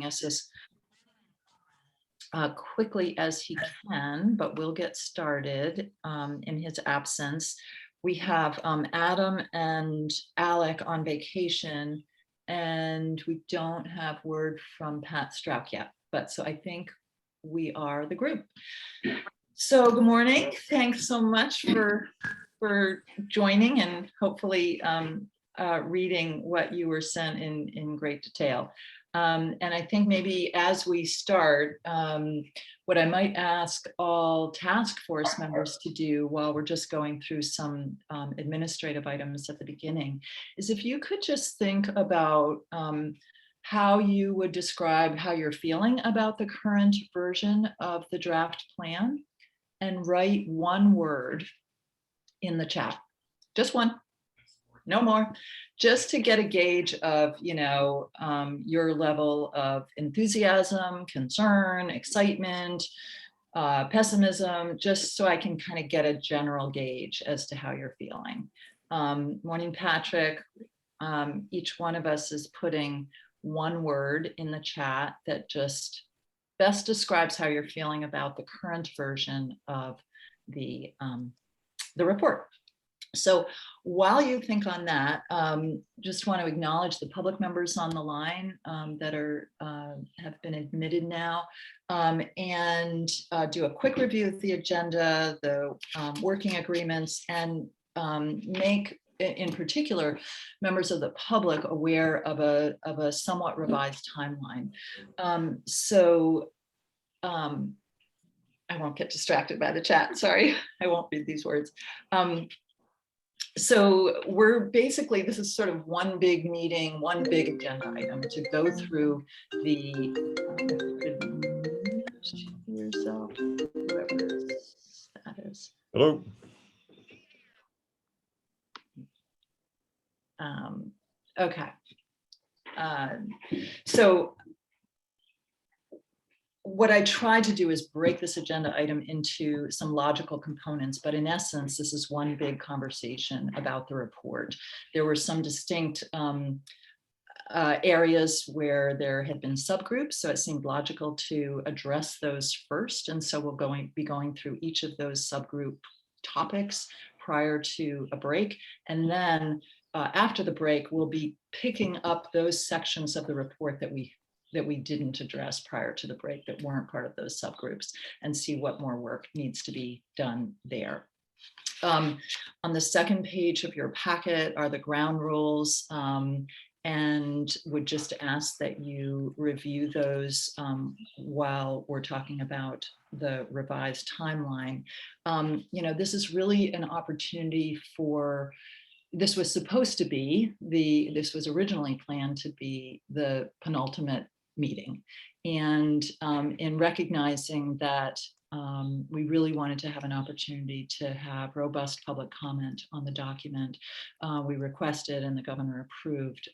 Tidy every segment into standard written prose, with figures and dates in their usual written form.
us as quickly as he can, but we'll get started in his absence. We have Adam and Alec on vacation, and we don't have word from Pat Strouk yet, but so I think we are the group. So good morning. Thanks so much for joining and hopefully reading what you were sent in great detail. And I think maybe as we start, what I might ask all task force members to do while we're just going through some administrative items at the beginning is if you could just think about how you would describe how you're feeling about the current version of the draft plan and write one word in the chat, just one, no more, just to get a gauge of, your level of enthusiasm, concern, excitement, pessimism, just so I can kind of get a general gauge as to how you're feeling. Morning, Patrick. Each one of us is putting one word in the chat that just best describes how you're feeling about the current version of the report. So while you think on that, just want to acknowledge the public members on the line that have been admitted now, and do a quick review of the agenda, the working agreements, and make, in particular, members of the public aware of a somewhat revised timeline. I won't get distracted by the chat. Sorry, I won't read these words. So we're basically, this is sort of one big meeting, one big agenda item to go through the, yourself, whoever that is. Hello. Okay. So what I tried to do is break this agenda item into some logical components, but in essence, this is one big conversation about the report. There were some distinct areas where there had been subgroups, so it seemed logical to address those first. And so we'll be going through each of those subgroup topics prior to a break. And then after the break, we'll be picking up those sections of the report that we didn't address prior to the break, that weren't part of those subgroups, and see what more work needs to be done there. On the second page of your packet are the ground rules, and would just ask that you review those while we're talking about the revised timeline. This is really an opportunity for, this was supposed to be this was originally planned to be the penultimate meeting. And in recognizing that we really wanted to have an opportunity to have robust public comment on the document, we requested, and the governor approved,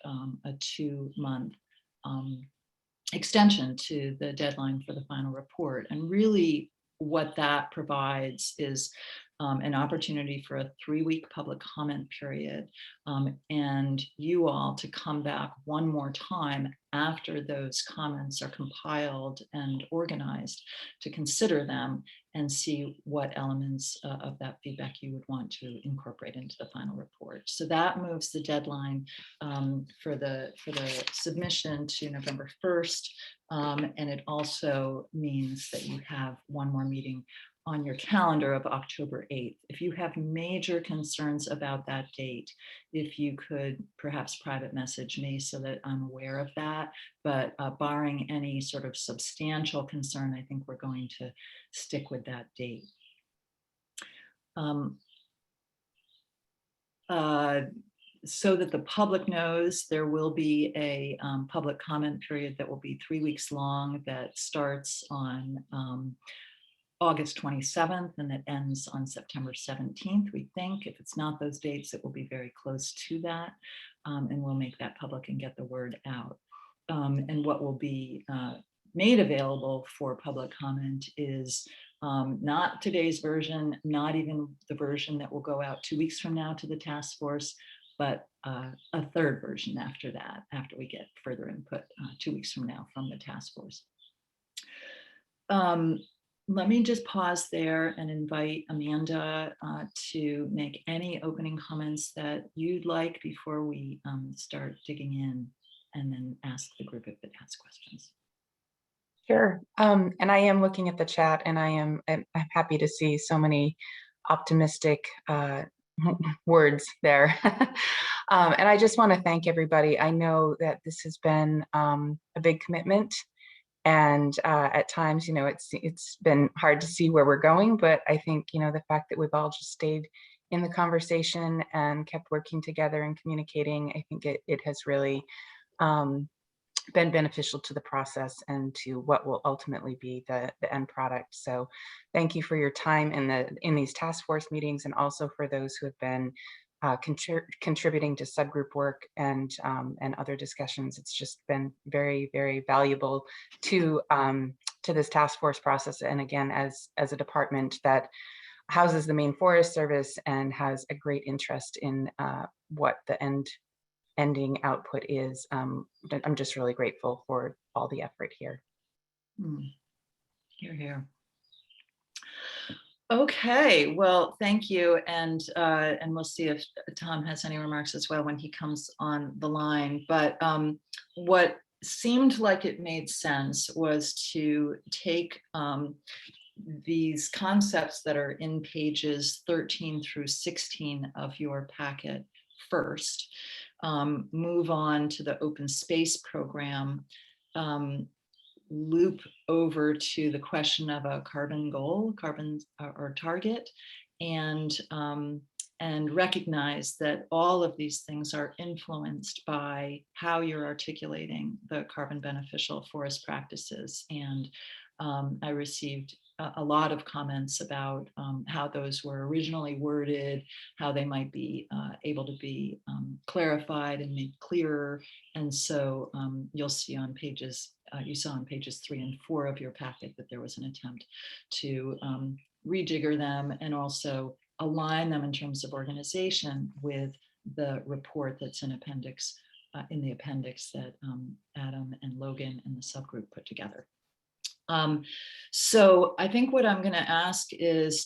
a 2-month extension to the deadline for the final report. And really what that provides is an opportunity for a 3-week public comment period, and you all to come back one more time after those comments are compiled and organized to consider them and see what elements of that feedback you would want to incorporate into the final report. So that moves the deadline for the submission to November 1st, and it also means that you have one more meeting on your calendar of October 8th. If you have major concerns about that date, if you could perhaps private message me so that I'm aware of that, but barring any sort of substantial concern, I think we're going to stick with that date. So that the public knows, there will be a public comment period that will be 3 weeks long, that starts on August 27th, and that ends on September 17th, we think. If it's not those dates, it will be very close to that, and we'll make that public and get the word out. And what will be made available for public comment is not today's version, not even the version that will go out 2 weeks from now to the task force, but a third version after that, after we get further input 2 weeks from now from the task force. Let me just pause there and invite Amanda to make any opening comments that you'd like before we start digging in, and then ask the group if it has questions. Sure. And I am looking at the chat, and I'm happy to see so many optimistic words there. And I just want to thank everybody. I know that this has been a big commitment, and at times, it's been hard to see where we're going, but I think, the fact that we've all just stayed in the conversation and kept working together and communicating, I think it has really been beneficial to the process and to what will ultimately be the end product. So thank you for your time in these task force meetings, and also for those who have been contributing to subgroup work and other discussions. It's just been very, very valuable to this task force process. And again, as a department that houses the Maine Forest Service and has a great interest in what the ending output is, I'm just really grateful for all the effort here. Hear, hear. Okay, well, thank you, and we'll see if Tom has any remarks as well when he comes on the line. But what seemed like it made sense was to take these concepts that are in pages 13 through 16 of your packet first, move on to the open space program, loop over to the question of a carbon goal, or target, and recognize that all of these things are influenced by how you're articulating the carbon beneficial forest practices. And I received a lot of comments about how those were originally worded, how they might be able to be clarified and made clearer. And so you'll see on pages, you saw on pages 3 and 4 of your packet that there was an attempt to rejigger them and also align them in terms of organization with the report that's in the appendix that Adam and Logan and the subgroup put together. So I think what I'm going to ask is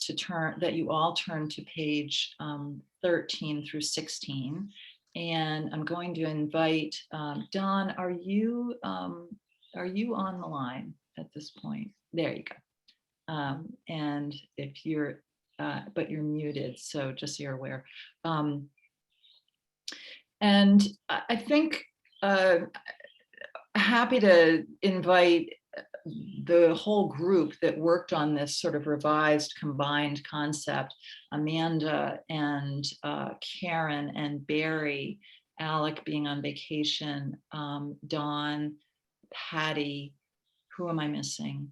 that you all turn to page 13 through 16, and I'm going to invite Don. Are you on the line at this point? There you go. And if you're, but you're muted, so just so you're aware. And I think happy to invite the whole group that worked on this sort of revised combined concept, Amanda and Karen and Barry, Alec being on vacation, Dawn, Patty, who am I missing?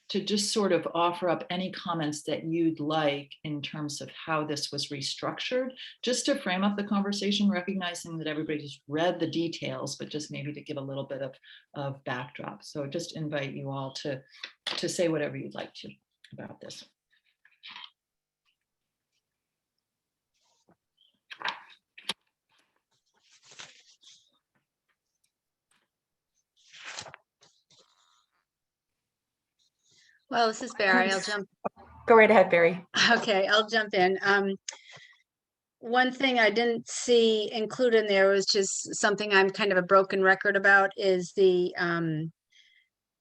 To just sort of offer up any comments that you'd like in terms of how this was restructured, just to frame up the conversation, recognizing that everybody's read the details, but just maybe to give a little bit of backdrop. So just invite you all to say whatever you'd like to about this. Well, this is Barry. I'll jump. Go right ahead, Barry. Okay, I'll jump in. One thing I didn't see included in there was just something I'm kind of a broken record about, is the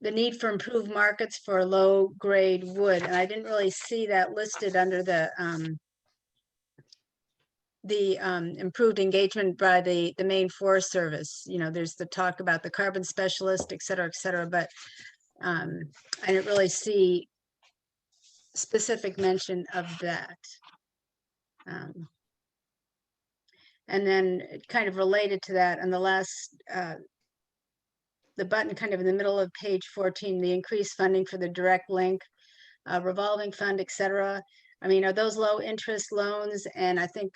need for improved markets for low grade wood, and I didn't really see that listed under the improved engagement by the Maine Forest Service. There's the talk about the carbon specialist, et cetera, but I didn't really see specific mention of that. And then kind of related to that, on the last, the button kind of in the middle of page 14, the increased funding for the direct link, revolving fund, et cetera. I mean, are those low interest loans? And I think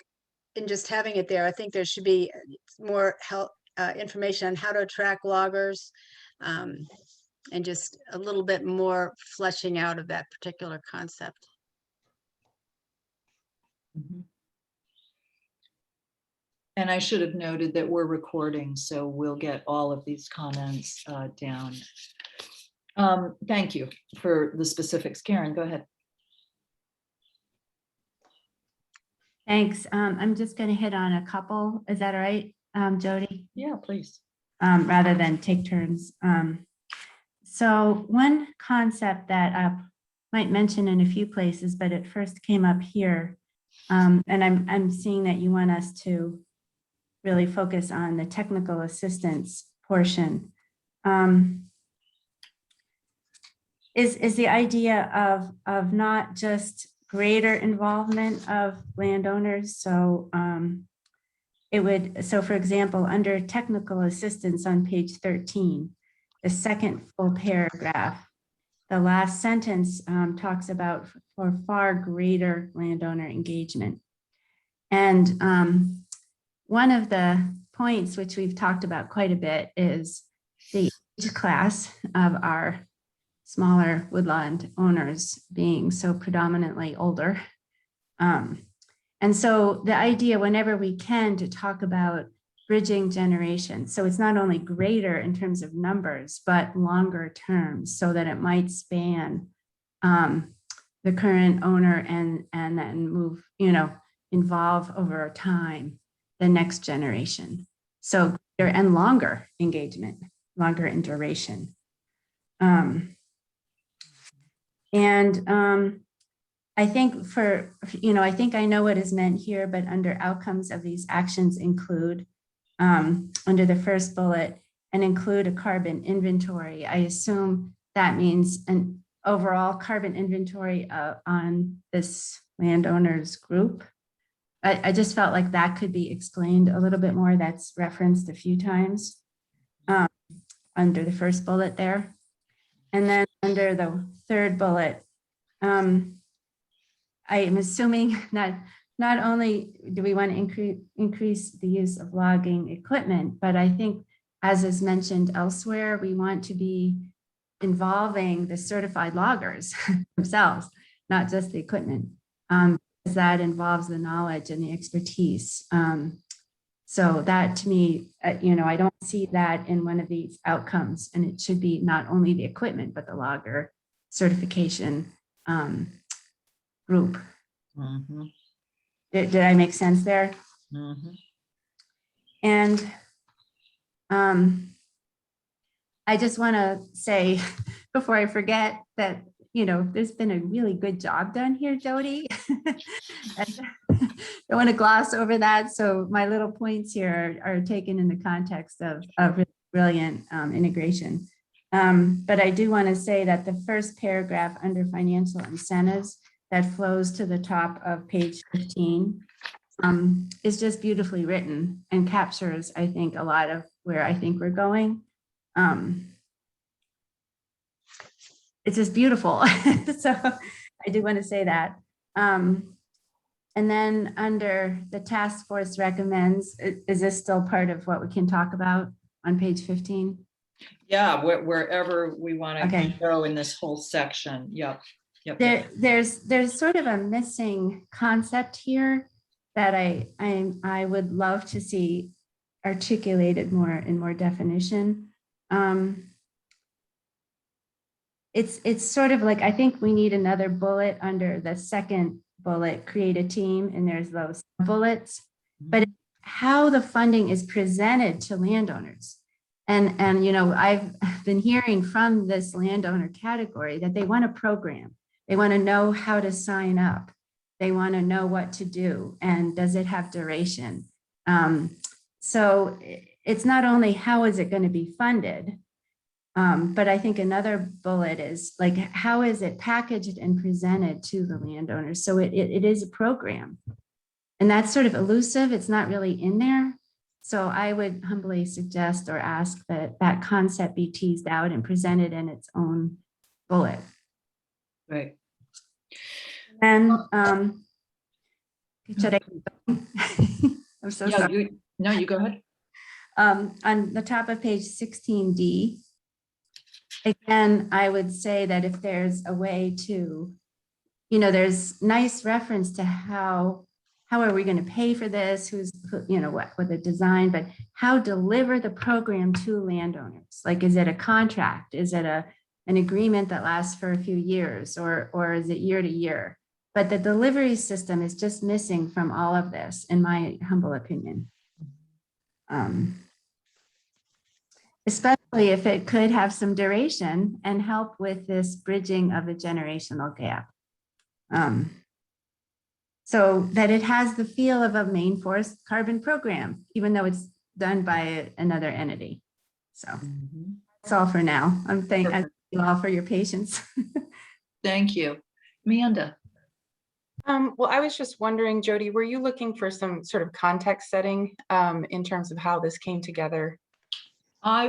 in just having it there, I think there should be more help, information on how to attract loggers, and just a little bit more fleshing out of that particular concept. Mm-hmm. And I should have noted that we're recording, so we'll get all of these comments down. Thank you for the specifics. Karen, go ahead. Thanks. I'm just going to hit on a couple. Is that all right, Jody? Yeah, please. Rather than take turns. So one concept that I might mention in a few places, but it first came up here, and I'm seeing that you want us to really focus on the technical assistance portion. Is the idea of not just greater involvement of landowners. So so for example, under technical assistance on page 13, the second full paragraph, the last sentence talks about for far greater landowner engagement. And one of the points which we've talked about quite a bit is the age class of our smaller woodland owners being so predominantly older. And so the idea whenever we can to talk about bridging generations. So it's not only greater in terms of numbers, but longer terms so that it might span the current owner and then move, involve over time the next generation. So greater and longer engagement, longer in duration. I think I think I know what is meant here, but under outcomes of these actions include, under the first bullet, and include a carbon inventory. I assume that means an overall carbon inventory on this landowners group. I just felt like that could be explained a little bit more. That's referenced a few times under the first bullet there. And then under the third bullet, I am assuming that not only do we want to increase the use of logging equipment, but I think, as is mentioned elsewhere, we want to be involving the certified loggers themselves, not just the equipment, because that involves the knowledge and the expertise. So that to me, I don't see that in one of these outcomes, and it should be not only the equipment, but the logger certification group. Mm-hmm. Did I make sense there? Mm-hmm. And I just want to say before I forget that, there's been a really good job done here, Jody. I don't want to gloss over that. So my little points here are taken in the context of really brilliant integration. But I do want to say that the first paragraph under financial incentives that flows to the top of page 15 is just beautifully written and captures, I think, a lot of where I think we're going. It's just beautiful. So I do want to say that. And then under the task force recommends, is this still part of what we can talk about on page 15? Yeah, wherever we want to Okay. go in this whole section. Yep. There's sort of a missing concept here that I would love to see articulated more in more definition. It's sort of like, I think we need another bullet under the second bullet, create a team, and there's those bullets, but how the funding is presented to landowners. And I've been hearing from this landowner category that they want a program. They want to know how to sign up. They want to know what to do, and does it have duration? So it's not only how is it going to be funded, but I think another bullet is like, how is it packaged and presented to the landowners? So it is a program, and that's sort of elusive. It's not really in there. So I would humbly suggest or ask that that concept be teased out and presented in its own bullet. Right. And should I keep going? I'm so Yeah, sorry. you go ahead. On the top of page 16D, again, I would say that if there's a way to, there's nice reference to how how are we going to pay for this? What with the design, but how deliver the program to landowners? Like, is it a contract? Is it an agreement that lasts for a few years, or is it year to year? But the delivery system is just missing from all of this, in my humble opinion. Especially if it could have some duration and help with this bridging of the generational gap. So that it has the feel of a Maine Forest carbon program, even though it's done by another entity. So that's all for now. I thank you all for your patience. Thank you. Amanda. Well, I was just wondering, Jody, were you looking for some sort of context setting in terms of how this came together? I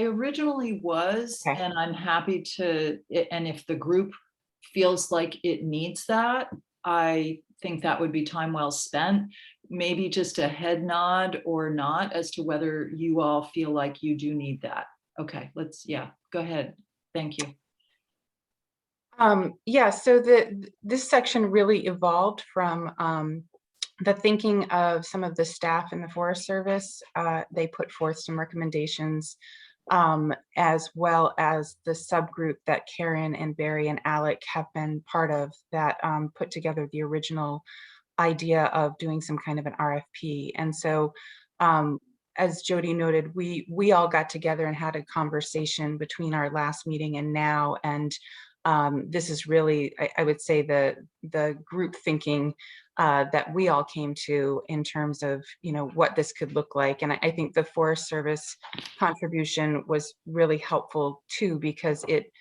originally was, Okay. and I'm happy to, and if the group feels like it needs that, I think that would be time well spent. Maybe just a head nod or not as to whether you all feel like you do need that. Okay, go ahead. Thank you. Yeah, so this section really evolved from the thinking of some of the staff in the Forest Service. They put forth some recommendations, as well as the subgroup that Karen and Barry and Alec have been part of that put together the original idea of doing some kind of an RFP. And so, as Jody noted, we all got together and had a conversation between our last meeting and now, and this is really, I would say, the group thinking that we all came to in terms of, what this could look like. And I think the Forest Service contribution was really helpful too, because it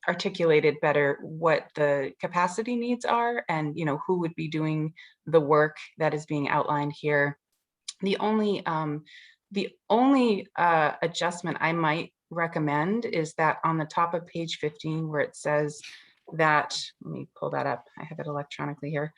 articulated better what the capacity needs are and, who would be doing the work that is being outlined here. The only adjustment I might recommend is that on the top of page 15, where it says that, let me pull that up, I have it electronically here,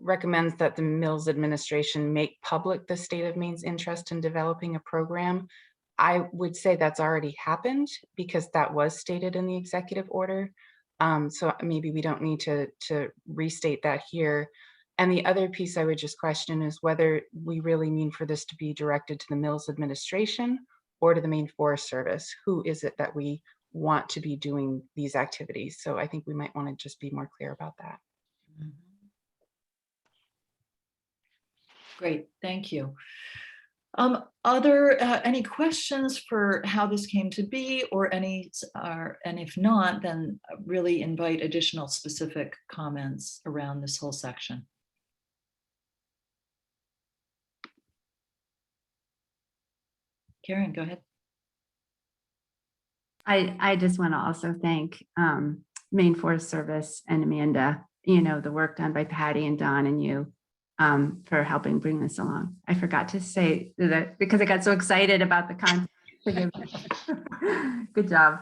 recommends that the Mills administration make public the state of Maine's interest in developing a program. I would say that's already happened because that was stated in the executive order. So maybe we don't need to restate that here. And the other piece I would just question is whether we really mean for this to be directed to the Mills administration or to the Maine Forest Service. Who is it that we want to be doing these activities? So I think we might want to just be more clear about that. Great, thank you. Any questions for how this came to be, or and if not, then really invite additional specific comments around this whole section. Karen, go ahead. I just want to also thank Maine Forest Service and Amanda, the work done by Patty and Don and you for helping bring this along. I forgot to say that because I got so excited about the content. Good job.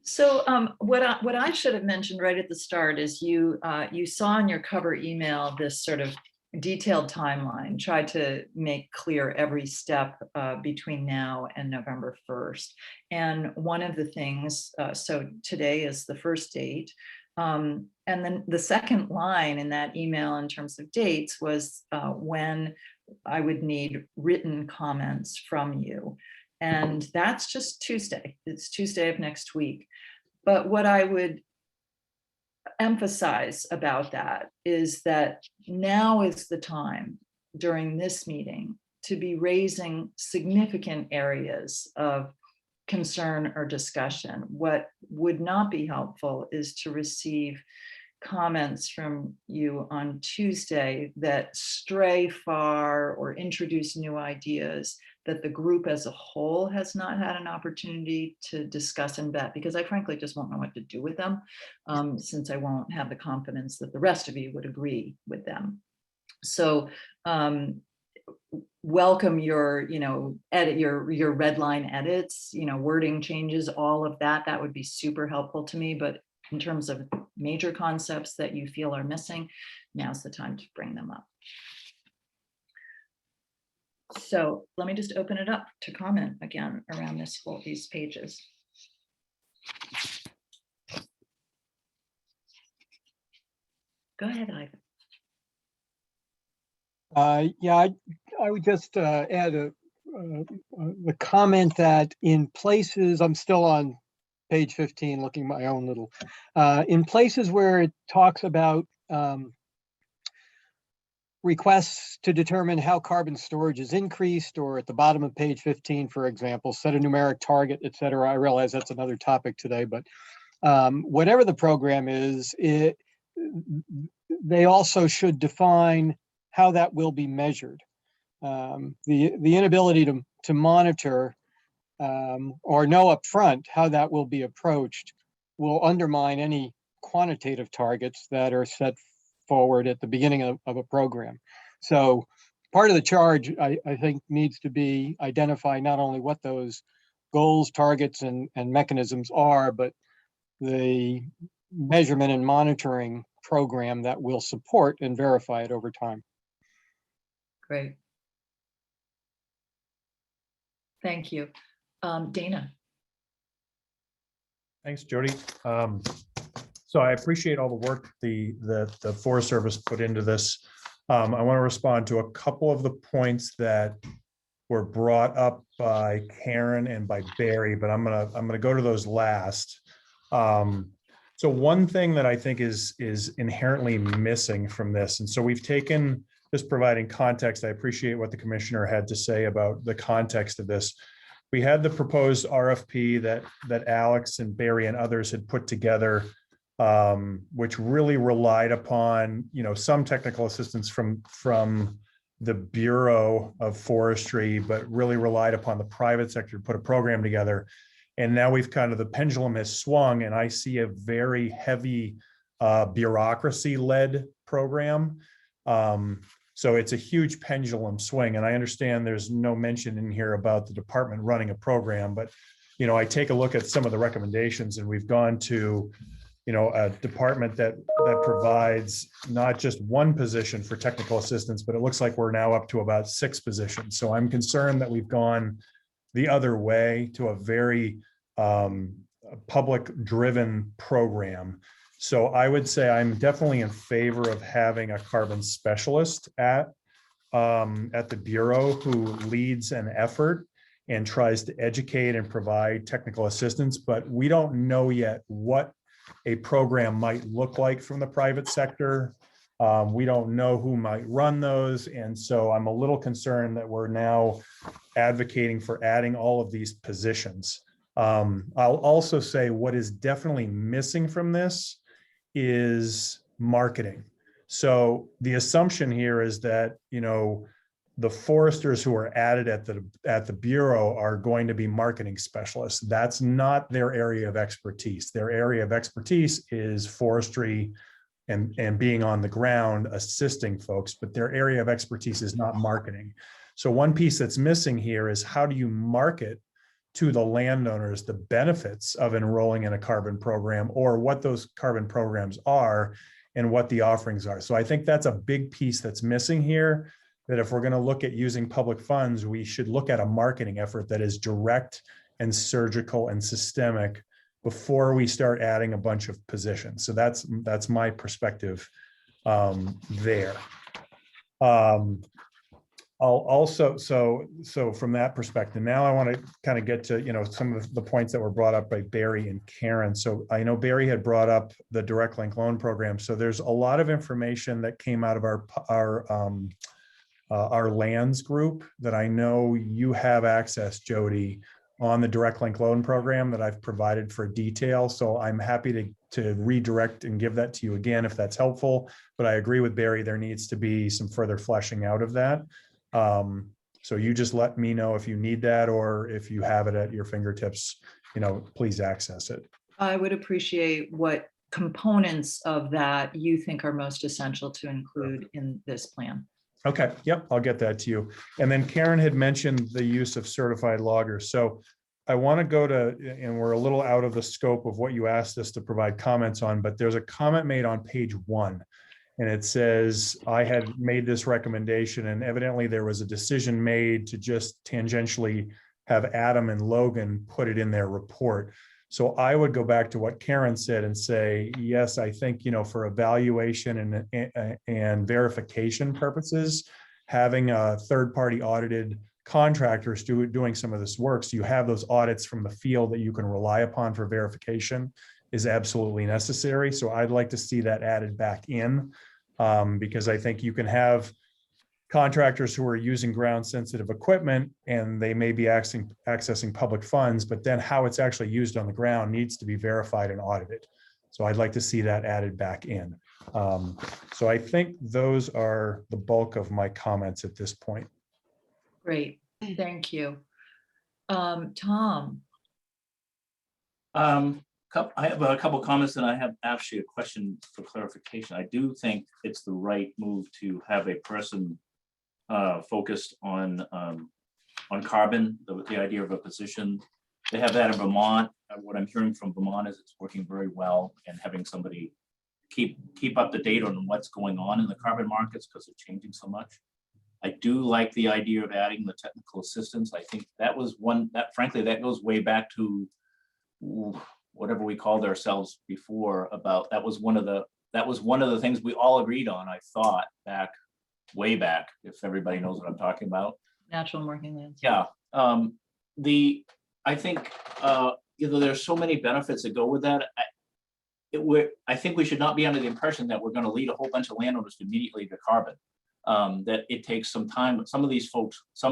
So what I should have mentioned right at the start is you saw in your cover email this sort of detailed timeline, tried to make clear every step between now and November 1st. And one of the things, so today is the first date. And then the second line in that email in terms of dates was when I would need written comments from you. And that's just Tuesday. It's Tuesday of next week. But what I would emphasize about that is that now is the time during this meeting to be raising significant areas of concern or discussion. What would not be helpful is to receive comments from you on Tuesday that stray far or introduce new ideas that the group as a whole has not had an opportunity to discuss and vet, because I frankly just won't know what to do with them, since I won't have the confidence that the rest of you would agree with them. So welcome your, edit your red line edits, wording changes, all of that. That would be super helpful to me. But in terms of major concepts that you feel are missing, now's the time to bring them up. So let me just open it up to comment again around these pages. Go ahead, Ivan. Yeah, I would just add the comment that in places, I'm still on page 15, looking at my own little, in places where it talks about requests to determine how carbon storage is increased, or at the bottom of page 15, for example, set a numeric target, et cetera. I realize that's another topic today, but whatever the program is, they also should define how that will be measured. The inability to monitor or know upfront how that will be approached will undermine any quantitative targets that are set forward at the beginning of a program. So part of the charge, I think, needs to be identify not only what those goals, targets, and mechanisms are, but the measurement and monitoring program that will support and verify it over time. Great. Thank you. Dana. Thanks, Jody. So I appreciate all the work the Forest Service put into this. I want to respond to a couple of the points that were brought up by Karen and by Barry, but I'm gonna go to those last. So one thing that I think is inherently missing from this, and so we've taken just providing context. I appreciate what the commissioner had to say about the context of this. We had the proposed RFP that Alex and Barry and others had put together, which really relied upon, some technical assistance from the Bureau of Forestry, but really relied upon the private sector to put a program together. And now we've the pendulum has swung, and I see a very heavy bureaucracy-led program. So it's a huge pendulum swing, and I understand there's no mention in here about the department running a program, but I take a look at some of the recommendations, and we've gone to a department that provides not just one position for technical assistance, but it looks like we're now up to about 6 positions. So I'm concerned that we've gone the other way to a very public-driven program. So I would say I'm definitely in favor of having a carbon specialist at the Bureau who leads an effort and tries to educate and provide technical assistance, but we don't know yet what a program might look like from the private sector. We don't know who might run those. And so I'm a little concerned that we're now advocating for adding all of these positions. I'll also say what is definitely missing from this is marketing. So the assumption here is that, the foresters who are added at the Bureau are going to be marketing specialists. That's not their area of expertise. Their area of expertise is forestry and being on the ground, assisting folks, but their area of expertise is not marketing. So one piece that's missing here is how do you market to the landowners the benefits of enrolling in a carbon program, or what those carbon programs are and what the offerings are. So I think that's a big piece that's missing here, that if we're going to look at using public funds, we should look at a marketing effort that is direct and surgical and systemic before we start adding a bunch of positions. So that's my perspective there. I'll also, so from that perspective, now I want to get to, some of the points that were brought up by Barry and Karen. So I know Barry had brought up the direct link loan program. So there's a lot of information that came out of our lands group that I know you have access, Jody, on the direct link loan program that I've provided for detail. So I'm happy to redirect and give that to you again, if that's helpful. But I agree with Barry, there needs to be some further fleshing out of that. So you just let me know if you need that, or if you have it at your fingertips, please access it. I would appreciate what components of that you think are most essential to include in this plan. Okay, yep, I'll get that to you. And then Karen had mentioned the use of certified loggers. So I want to go to, and we're a little out of the scope of what you asked us to provide comments on, but there's a comment made on page 1. And it says, I had made this recommendation, and evidently there was a decision made to just tangentially have Adam and Logan put it in their report. So I would go back to what Karen said and say, yes, I think, for evaluation and verification purposes, having a third-party audited contractors doing some of this work, so you have those audits from the field that you can rely upon for verification, is absolutely necessary. So I'd like to see that added back in, because I think you can have contractors who are using ground sensitive equipment and they may be accessing public funds, but then how it's actually used on the ground needs to be verified and audited. So I'd like to see that added back in. So I think those are the bulk of my comments at this point. Great, thank you. Tom? I have a couple comments and I have actually a question for clarification. I do think it's the right move to have a person focused on carbon, the idea of a position. They have that in Vermont. What I'm hearing from Vermont is it's working very well, and having somebody keep up to date on what's going on in the carbon markets because they're changing so much. I do like the idea of adding the technical assistance. I think that was one that, frankly, that goes way back to whatever we called ourselves before. About that was one of the things we all agreed on, I thought, way back, if everybody knows what I'm talking about. Natural and working lands. Yeah. I think there's so many benefits that go with that. I think we should not be under the impression that we're going to lead a whole bunch of landowners immediately to carbon. That it takes some time. Some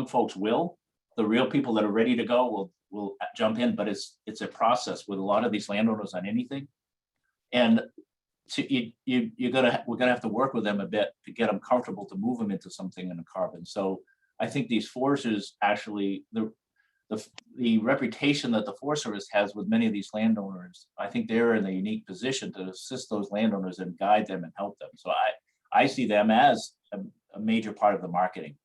folks will. The real people that are ready to go will jump in, but it's a process with a lot of these landowners on anything. And we're gonna have to work with them a bit to get them comfortable to move them into something in the carbon. So I think these foresters actually, the reputation that the Forest Service has with many of these landowners, I think they're in a unique position to assist those landowners and guide them and help them. So I see them as a major part of the marketing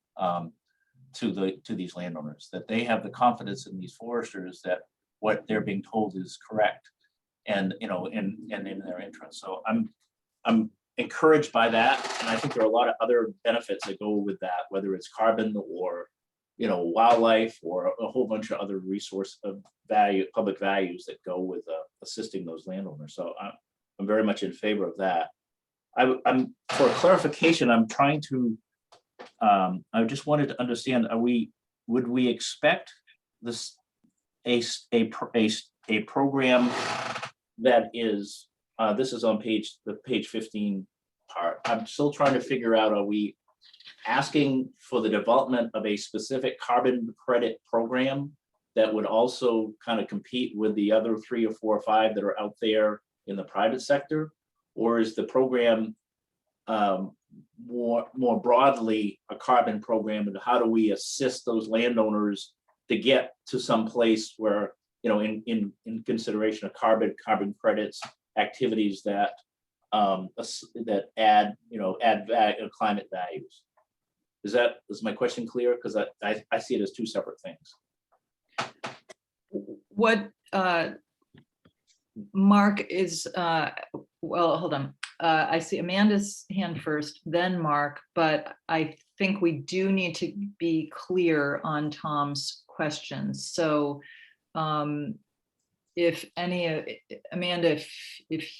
to these landowners, that they have the confidence in these foresters that what they're being told is correct, and in their interest. So I'm encouraged by that, and I think there are a lot of other benefits that go with that, whether it's carbon or wildlife or a whole bunch of other resource of value, public values that go with assisting those landowners. So I'm very much in favor of that. I'm for clarification, I'm trying to I just wanted to understand, would we expect this a program that is this is on the page 15 part. I'm still trying to figure out, are we asking for the development of a specific carbon credit program that would also kind of compete with the other 3 or 4 or 5 that are out there in the private sector? Or is the program more broadly a carbon program, and how do we assist those landowners to get to some place where, in consideration of carbon credits, activities that add climate values? Is my question clear? Because I see it as 2 separate things. What Mark is, well, hold on. I see Amanda's hand first, then Mark, but I think we do need to be clear on Tom's questions. So if any, Amanda, if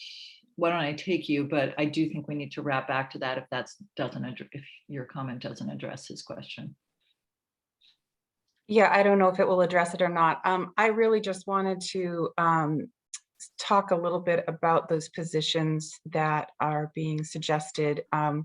why don't I take you, but I do think we need to wrap back to that if your comment doesn't address his question. Yeah, I don't know if it will address it or not. I really just wanted to talk a little bit about those positions that are being suggested. I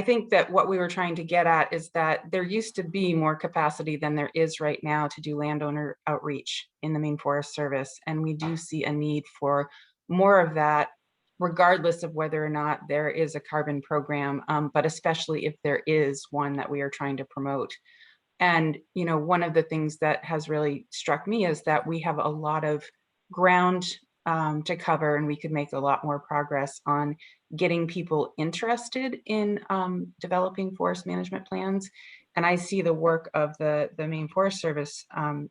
think that what we were trying to get at is that there used to be more capacity than there is right now to do landowner outreach in the Maine Forest Service. And we do see a need for more of that, regardless of whether or not there is a carbon program, but especially if there is one that we are trying to promote. And, one of the things that has really struck me is that we have a lot of ground to cover, and we could make a lot more progress on getting people interested in developing forest management plans. And I see the work of the Maine Forest Service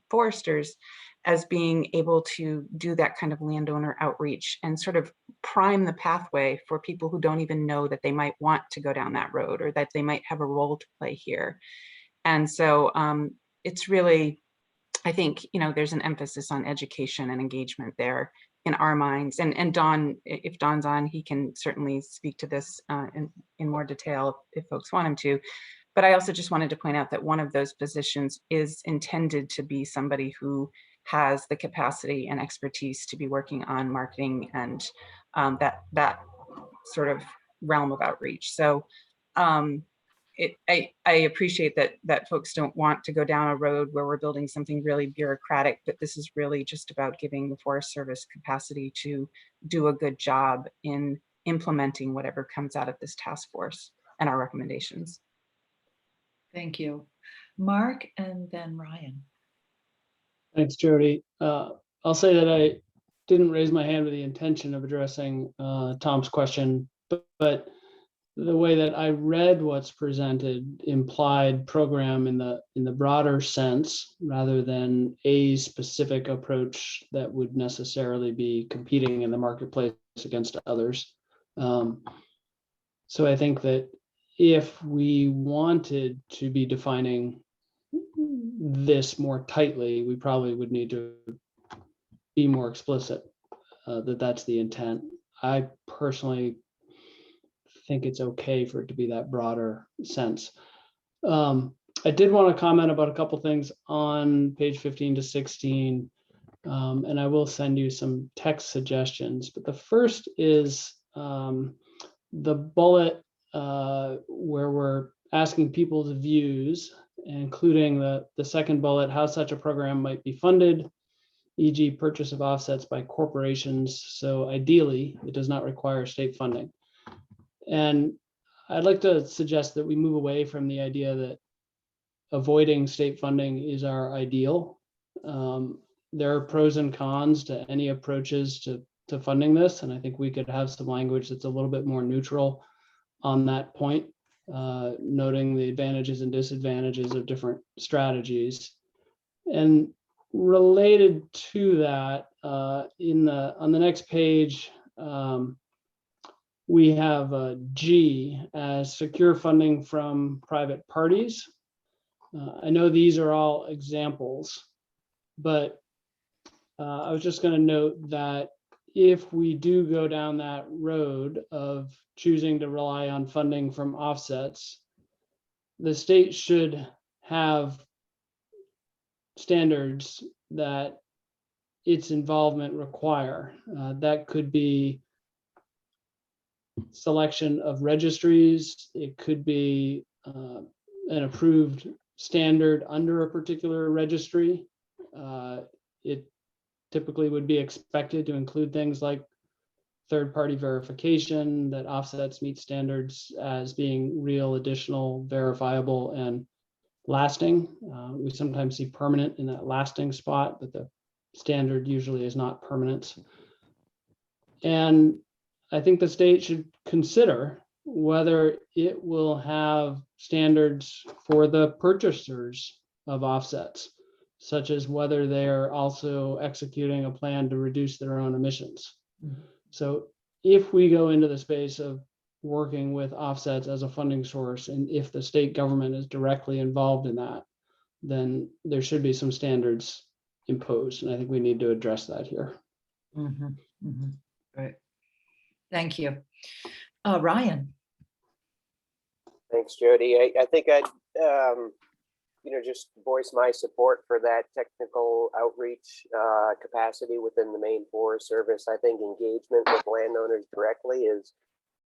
foresters as being able to do that kind of landowner outreach and sort of prime the pathway for people who don't even know that they might want to go down that road, or that they might have a role to play here. And so it's really, I think, there's an emphasis on education and engagement there in our minds. And Don, if Don's on, he can certainly speak to this in more detail if folks want him to. But I also just wanted to point out that one of those positions is intended to be somebody who has the capacity and expertise to be working on marketing and that sort of realm of outreach. So I appreciate that folks don't want to go down a road where we're building something really bureaucratic, but this is really just about giving the Forest Service capacity to do a good job in implementing whatever comes out of this task force and our recommendations. Thank you. Mark and then Ryan. Thanks, Jody. I'll say that I didn't raise my hand with the intention of addressing Tom's question, but the way that I read what's presented implied program in the broader sense, rather than a specific approach that would necessarily be competing in the marketplace against others. So I think that if we wanted to be defining this more tightly, we probably would need to be more explicit that that's the intent. I personally think it's okay for it to be that broader sense. I did want to comment about a couple things on page 15 to 16, and I will send you some text suggestions. But the first is the bullet where we're asking people's views, including the second bullet, how such a program might be funded, e.g. purchase of offsets by corporations. So ideally, it does not require state funding. And I'd like to suggest that we move away from the idea that avoiding state funding is our ideal. There are pros and cons to any approaches to funding this, and I think we could have some language that's a little bit more neutral on that point, noting the advantages and disadvantages of different strategies. And related to that, on the next page, we have G as secure funding from private parties. I know these are all examples, but I was just going to note that if we do go down that road of choosing to rely on funding from offsets, the state should have standards that its involvement require. That could be selection of registries. It could be an approved standard under a particular registry. It typically would be expected to include things like third-party verification, that offsets meet standards as being real, additional, verifiable, and lasting. We sometimes see permanent in that lasting spot, but the standard usually is not permanent. And I think the state should consider whether it will have standards for the purchasers of offsets, such as whether they're also executing a plan to reduce their own emissions. Mm-hmm. So if we go into the space of working with offsets as a funding source, and if the state government is directly involved in that, then there should be some standards imposed. And I think we need to address that here. Mm-hmm. Mm-hmm. Right. Thank you. Ryan. Thanks, Jody. I think I'd just voice my support for that technical outreach capacity within the Maine Forest Service. I think engagement with landowners directly is,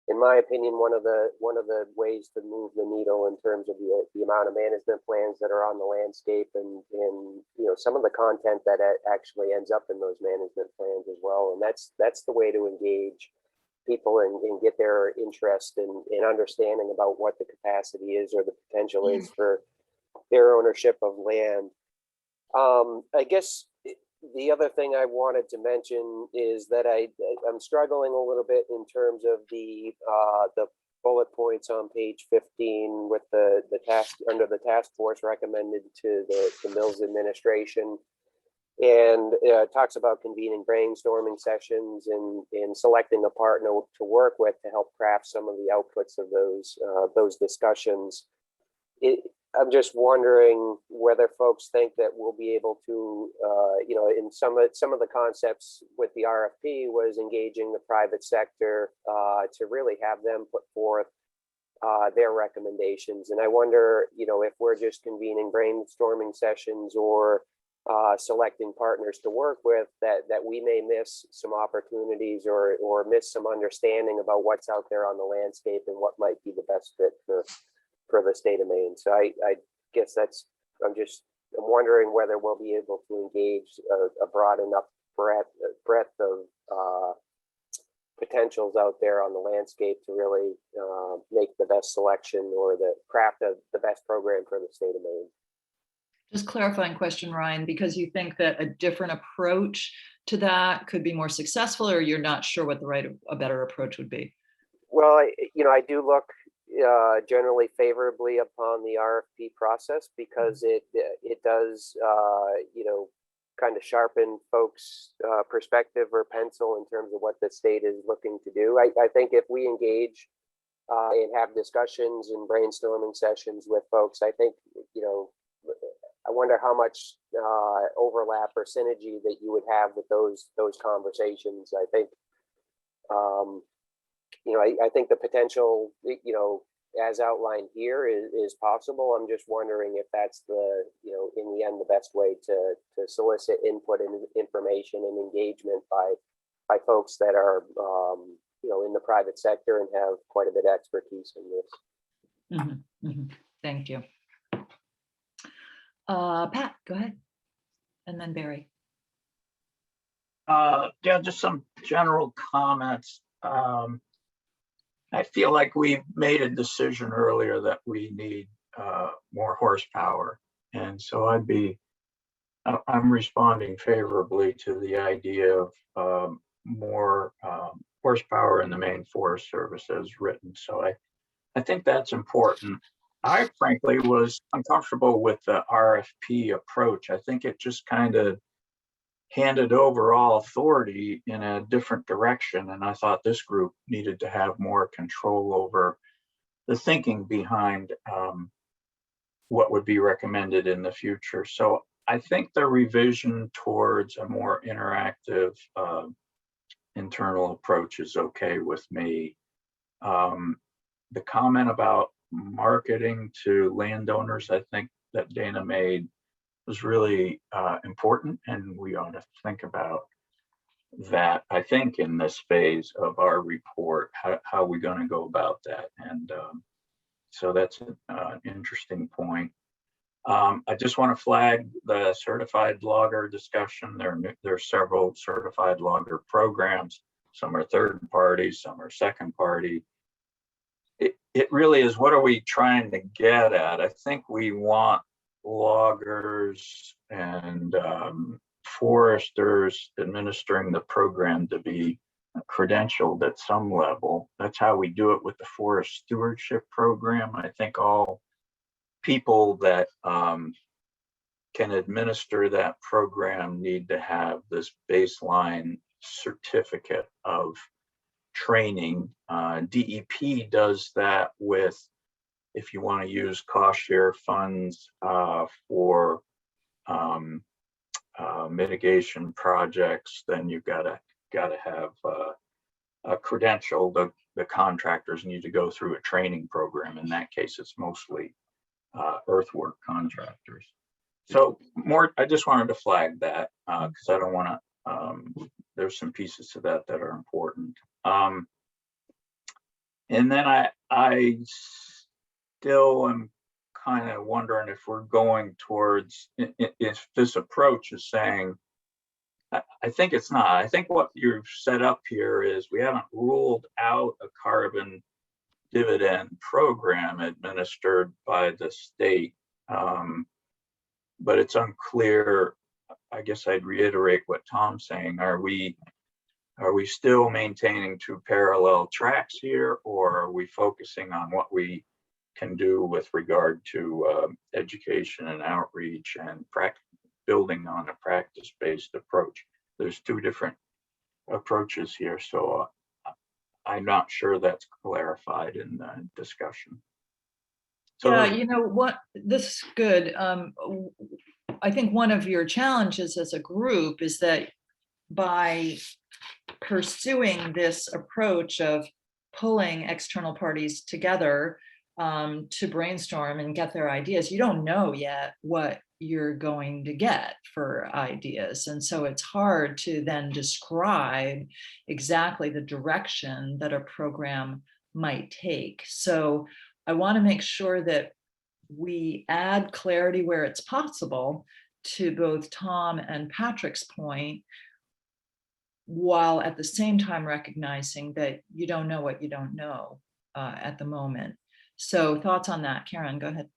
in my opinion, one of the ways to move the needle in terms of the amount of management plans that are on the landscape, and some of the content that actually ends up in those management plans as well. And that's the way to engage people and get their interest in understanding about what the capacity is or the potential is for their ownership of land. I guess the other thing I wanted to mention is that I'm struggling a little bit in terms of the bullet points on page 15 with the task under the task force recommended to the Mills administration, and talks about convening brainstorming sessions and selecting a partner to work with to help craft some of the outputs of those discussions. I'm just wondering whether folks think that we'll be able to, in some of the concepts with the RFP was engaging the private sector to really have them put forth their recommendations. And I wonder, if we're just convening brainstorming sessions or selecting partners to work with, that we may miss some opportunities or miss some understanding about what's out there on the landscape and what might be the best fit for the state of Maine. So I guess I'm wondering whether we'll be able to engage a broad enough breadth of potentials out there on the landscape to really make the best selection or the craft of the best program for the state of Maine. Just clarifying question, Ryan, because you think that a different approach to that could be more successful, or you're not sure what a better approach would be? Well, I do look generally favorably upon the RFP process because it does, kind of sharpen folks' perspective or pencil in terms of what the state is looking to do. I think if we engage and have discussions and brainstorming sessions with folks, I think, I wonder how much overlap or synergy that you would have with those conversations. I think, I think the potential, as outlined here is possible. I'm just wondering if that's in the end, the best way to solicit input and information and engagement by folks that are, in the private sector and have quite a bit of expertise in this. Mm-hmm, mm-hmm. Thank you. Pat, go ahead. And then Barry. Yeah, just some general comments. I feel like we made a decision earlier that we need more horsepower. And so I'm responding favorably to the idea of more horsepower in the Maine Forest Service as written. So I think that's important. I frankly was uncomfortable with the RFP approach. I think it just kind of handed over all authority in a different direction. And I thought this group needed to have more control over the thinking behind what would be recommended in the future. So I think the revision towards a more interactive internal approach is okay with me. The comment about marketing to landowners, I think that Dana made, was really important, and we ought to think about that, I think, in this phase of our report, how we're going to go about that. And so that's an interesting point. I just want to flag the certified logger discussion. There are several certified logger programs. Some are third party, some are second party. It really is, what are we trying to get at? I think we want loggers and foresters administering the program to be credentialed at some level. That's how we do it with the forest stewardship program. I think all people that can administer that program need to have this baseline certificate of training. DEP does that with, if you want to use cost share funds for mitigation projects, then you've got to have a credential. The contractors need to go through a training program. In that case, it's mostly earthwork contractors. So I just wanted to flag that because I don't want to. There's some pieces to that are important. And then I still am kind of wondering if we're going towards, if this approach is saying, I think it's not. I think what you've set up here is we haven't ruled out a carbon dividend program administered by the state, but it's unclear. I guess I'd reiterate what Tom's saying. Are we still maintaining two parallel tracks here, or are we focusing on what we can do with regard to education and outreach and building on a practice-based approach? There's two different approaches here, so I'm not sure that's clarified in the discussion. So Yeah, you know what, this is good. I think one of your challenges as a group is that by pursuing this approach of pulling external parties together to brainstorm and get their ideas, you don't know yet what you're going to get for ideas. And so it's hard to then describe exactly the direction that a program might take. So I want to make sure that we add clarity where it's possible to both Tom and Patrick's point, while at the same time recognizing that you don't know what you don't know at the moment. So thoughts on that, Karen, go ahead.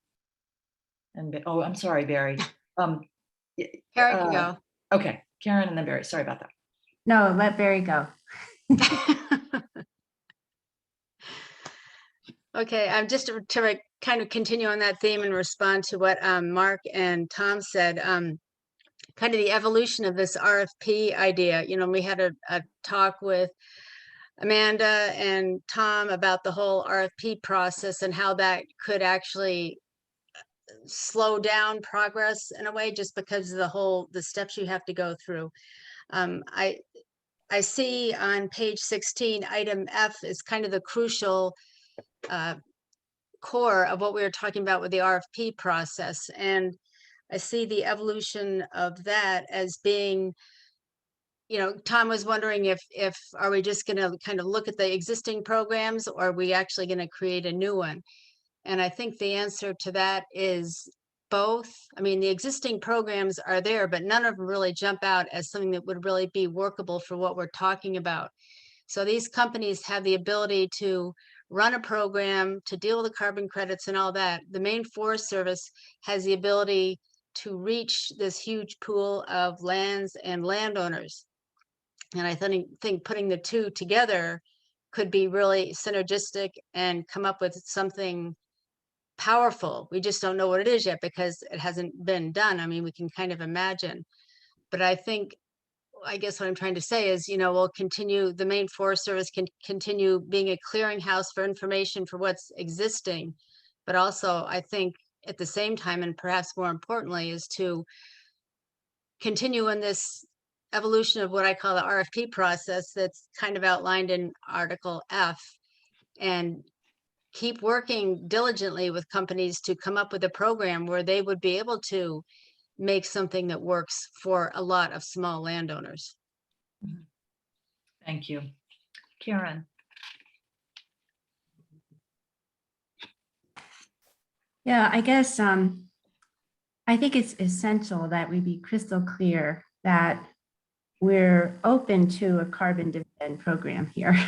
And, oh, I'm sorry, Barry. Karen can go. Okay, Karen and then Barry, sorry about that. No, let Barry go. Okay, just to kind of continue on that theme and respond to what Mark and Tom said, kind of the evolution of this RFP idea. You know, we had a talk with Amanda and Tom about the whole RFP process and how that could actually slow down progress in a way, just because of the steps you have to go through. I see on page 16, item F is kind of the crucial core of what we were talking about with the RFP process. And I see the evolution of that as being, you know, Tom was wondering if are we just going to kind of look at the existing programs, or are we actually going to create a new one? And I think the answer to that is both. I mean, the existing programs are there, but none of them really jump out as something that would really be workable for what we're talking about. So these companies have the ability to run a program to deal with the carbon credits and all that. The Maine Forest Service has the ability to reach this huge pool of lands and landowners. And I think putting the two together could be really synergistic and come up with something powerful. We just don't know what it is yet because it hasn't been done. I mean, we can kind of imagine, but I guess what I'm trying to say is, you know, we'll continue, the Maine Forest Service can continue being a clearinghouse for information for what's existing. But also, I think at the same time, and perhaps more importantly, is to continue in this evolution of what I call the RFP process that's kind of outlined in Article F, and keep working diligently with companies to come up with a program where they would be able to make something that works for a lot of small landowners. Thank you. Karen. Yeah, I guess I think it's essential that we be crystal clear that we're open to a carbon dividend program here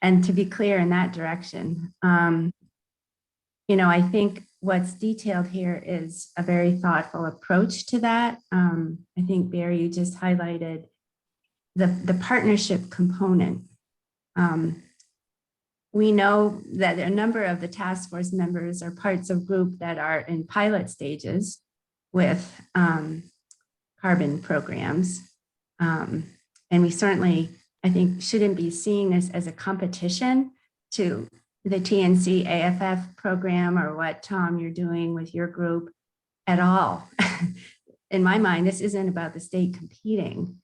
and to be clear in that direction. You know, I think what's detailed here is a very thoughtful approach to that. I think, Barry, you just highlighted the partnership component. We know that a number of the task force members are parts of group that are in pilot stages with carbon programs. And we certainly, I think, shouldn't be seeing this as a competition to the TNC AFF program or what, Tom, you're doing with your group at all. In my mind, this isn't about the state competing.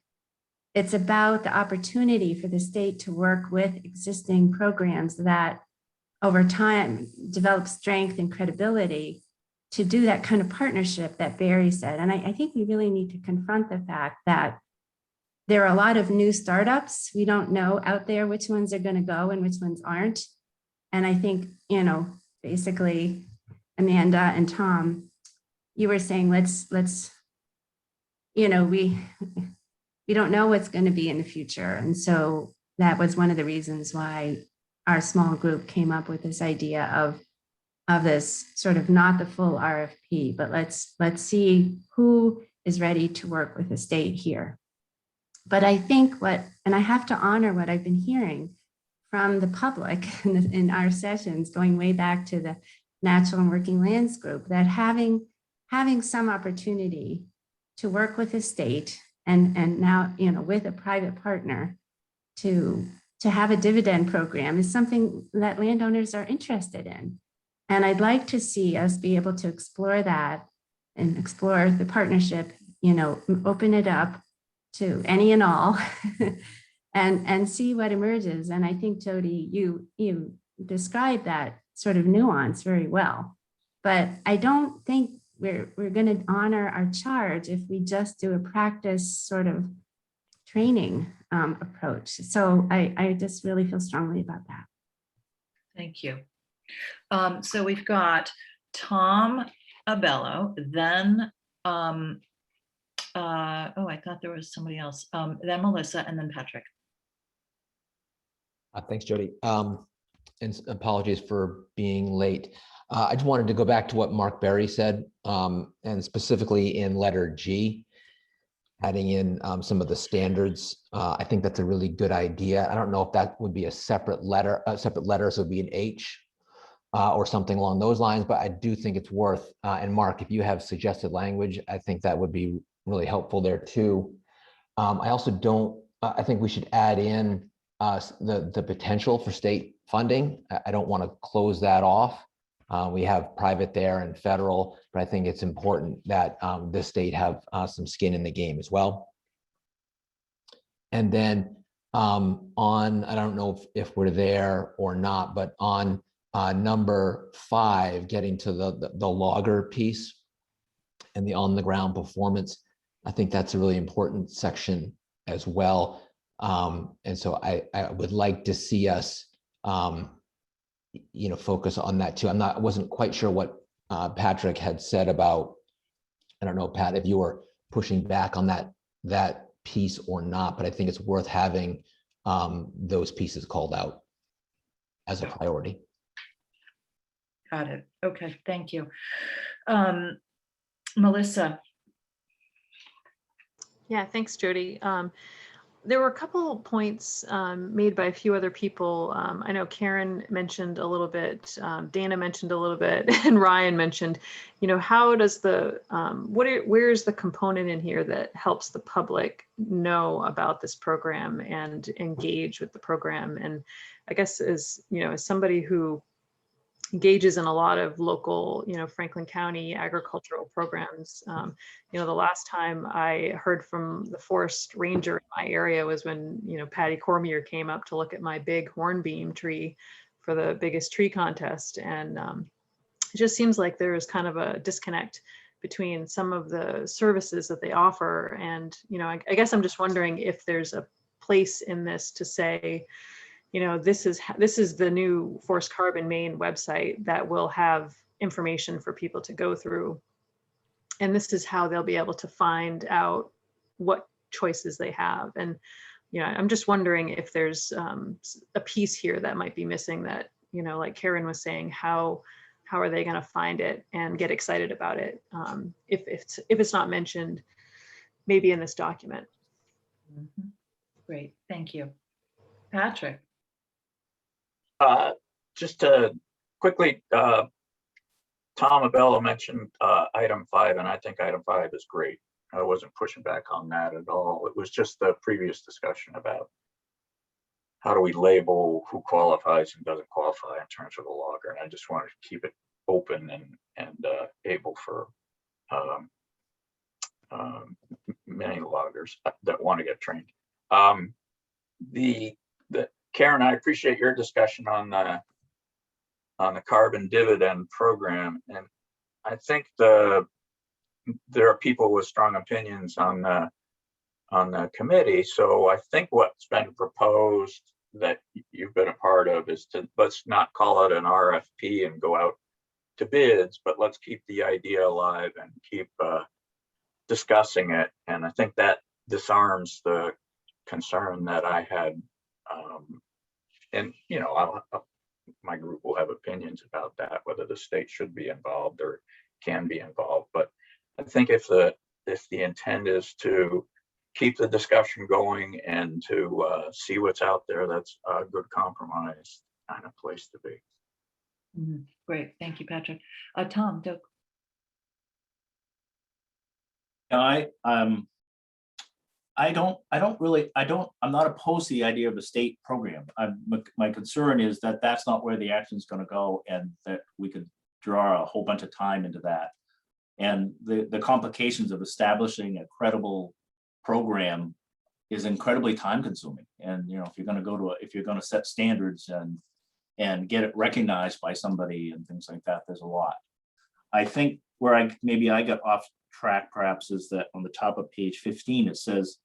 It's about the opportunity for the state to work with existing programs that over time develop strength and credibility to do that kind of partnership that Barry said. And I think we really need to confront the fact that there are a lot of new startups. We don't know out there which ones are going to go and which ones aren't. And I think, you know, basically, Amanda and Tom, you were saying, let's, you know, we don't know what's going to be in the future. And so that was one of the reasons why our small group came up with this idea of this sort of not the full RFP, but let's see who is ready to work with the state here. But I think and I have to honor what I've been hearing from the public in our sessions, going way back to the Natural and Working Lands group, that having some opportunity to work with the state and now, you know, with a private partner to have a dividend program is something that landowners are interested in. And I'd like to see us be able to explore that and explore the partnership, open it up to any and all and see what emerges. And I think, Jody, you described that sort of nuance very well. But I don't think we're going to honor our charge if we just do a practice sort of training approach. So I just really feel strongly about that. Thank you. So we've got Tom Abello, then, I thought there was somebody else, then Melissa, and then Patrick. Thanks, Jody. And apologies for being late. I just wanted to go back to what Mark Berry said, and specifically in letter G, adding in some of the standards. I think that's a really good idea. I don't know if that would be a separate letter, so it would be an H or something along those lines, but I do think it's worth, and Mark, if you have suggested language, I think that would be really helpful there too. I also don't, I think we should add in the potential for state funding. I don't want to close that off. We have private there and federal, but I think it's important that the state have some skin in the game as well. And then on, I don't know if we're there or not, but on number 5, getting to the logger piece and the on the ground performance, I think that's a really important section as well. And so I would like to see us focus on that too. I wasn't quite sure what Patrick had said about, I don't know, Pat, if you were pushing back on that piece or not, but I think it's worth having those pieces called out as a priority. Got it. Okay, thank you. Melissa. Yeah, thanks, Jody. There were a couple points made by a few other people. I know Karen mentioned a little bit, Dana mentioned a little bit, and Ryan mentioned, how does the, where's the component in here that helps the public know about this program and engage with the program? And I guess as somebody who engages in a lot of local, Franklin County agricultural programs. The last time I heard from the forest ranger in my area was when, Patty Cormier came up to look at my big hornbeam tree for the biggest tree contest. And it just seems like there is kind of a disconnect between some of the services that they offer. And, I guess I'm just wondering if there's a place in this to say, this is the new Forest Carbon Maine website that will have information for people to go through. And this is how they'll be able to find out what choices they have. And, I'm just wondering if there's a piece here that might be missing that, like Karen was saying, how are they going to find it and get excited about it? If it's not mentioned, maybe in this document. Mm-hmm. Great, thank you. Patrick. Just to quickly, Tom Abello mentioned item 5, and I think item 5 is great. I wasn't pushing back on that at all. It was just the previous discussion about how do we label who qualifies and doesn't qualify in terms of a logger. And I just wanted to keep it open and able for many loggers that want to get trained. Karen, I appreciate your discussion on the carbon dividend program, and I think there are people with strong opinions on the committee. So I think what's been proposed that you've been a part of is to let's not call it an RFP and go out to bids, but let's keep the idea alive and keep discussing it. And I think that disarms the concern that I had. And my group will have opinions about that, whether the state should be involved or can be involved. But I think if the intent is to keep the discussion going and to see what's out there, that's a good compromise kind of place to be. Mm-hmm. Great, thank you, Patrick. Tom, Doug. I'm not opposed to the idea of a state program. My concern is that that's not where the action is going to go, and that we could draw a whole bunch of time into that. And the complications of establishing a credible program is incredibly time consuming. And, you know, if you're going to go to, if you're going to set standards and get it recognized by somebody and things like that, there's a lot. I think where maybe I got off track perhaps is that on the top of page 15, it says,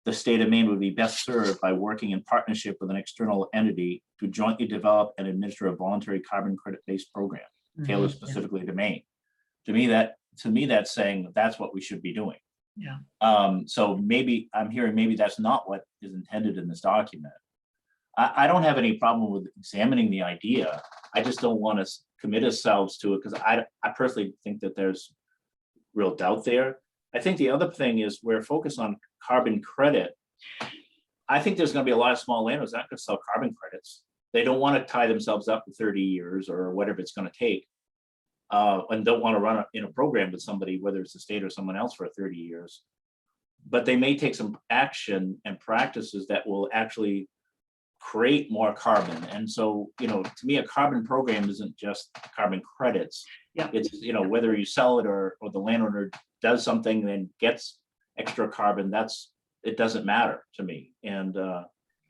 the state of Maine would be best served by working in partnership with an external entity to jointly develop and administer a voluntary carbon credit-based program tailored specifically to Maine. To me, that's saying that's what we should be doing. Yeah. So maybe I'm hearing maybe that's not what is intended in this document. I don't have any problem with examining the idea. I just don't want to commit ourselves to it because I personally think that there's real doubt there. I think the other thing is we're focused on carbon credit. I think there's going to be a lot of small landowners that could sell carbon credits. They don't want to tie themselves up for 30 years or whatever it's going to take, and don't want to run in a program with somebody, whether it's the state or someone else, for 30 years. But they may take some action and practices that will actually create more carbon. And so, you know, to me, a carbon program isn't just carbon credits. Yeah. It's, you know, whether you sell it or the landowner does something and gets extra carbon, it doesn't matter to me. And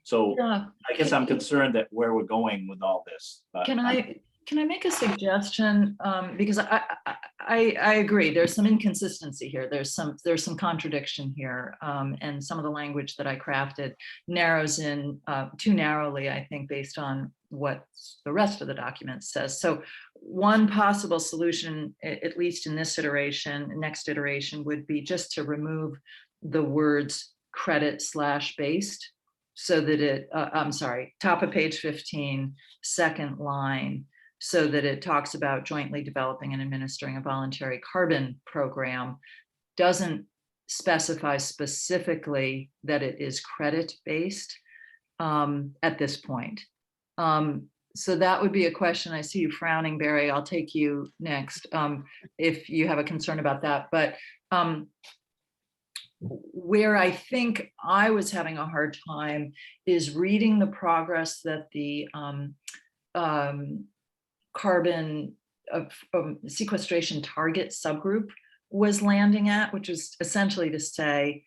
so Yeah. I guess I'm concerned that where we're going with all this. But Can I make a suggestion? Because I agree, there's some inconsistency here. There's some contradiction here. And some of the language that I crafted narrows in too narrowly, I think, based on what the rest of the document says. So one possible solution, at least in this iteration, next iteration, would be just to remove the words credit/based, so that it, I'm sorry, top of page 15, second line, so that it talks about jointly developing and administering a voluntary carbon program, doesn't specify specifically that it is credit-based at this point. So that would be a question. I see you frowning, Barry. I'll take you next if you have a concern about that. But where I think I was having a hard time is reading the progress that the carbon sequestration target subgroup was landing at, which is essentially to say,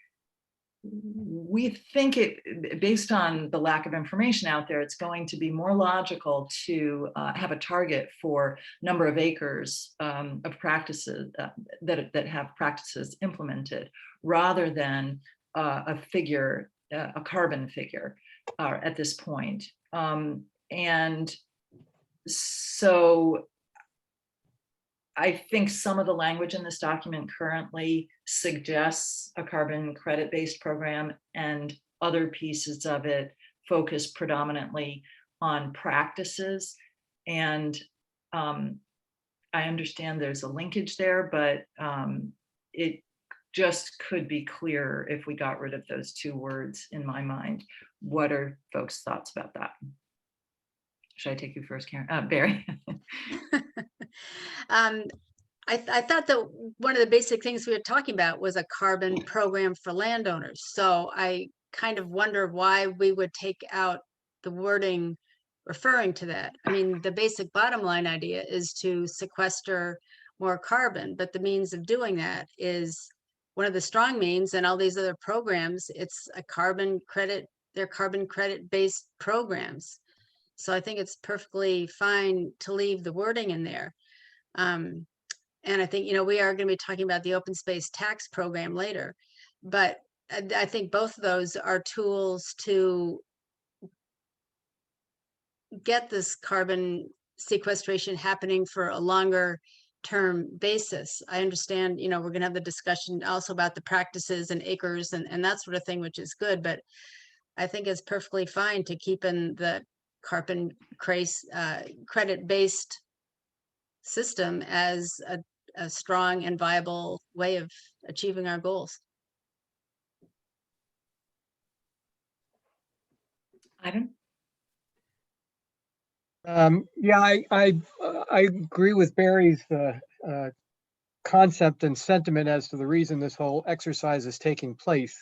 we think it, based on the lack of information out there, it's going to be more logical to have a target for number of acres of practices that have practices implemented, rather than a figure, a carbon figure at this point. And so I think some of the language in this document currently suggests a carbon credit-based program, and other pieces of it focus predominantly on practices. And I understand there's a linkage there, but it just could be clearer if we got rid of those two words, in my mind. What are folks' thoughts about that? Should I take you first, Karen? Barry? I thought that one of the basic things we were talking about was a carbon program for landowners. So I kind of wonder why we would take out the wording referring to that. I mean, the basic bottom line idea is to sequester more carbon, but the means of doing that is one of the strong means, and all these other programs, it's a carbon credit, they're carbon credit based programs. So I think it's perfectly fine to leave the wording in there. And I think, you know, we are going to be talking about the open space tax program later, but I think both of those are tools to get this carbon sequestration happening for a longer term basis. I understand, you know, we're going to have the discussion also about the practices and acres and that sort of thing, which is good, but I think it's perfectly fine to keep in the carbon credit-based system as a strong and viable way of achieving our goals. Ivan? Yeah, I agree with Barry's concept and sentiment as to the reason this whole exercise is taking place.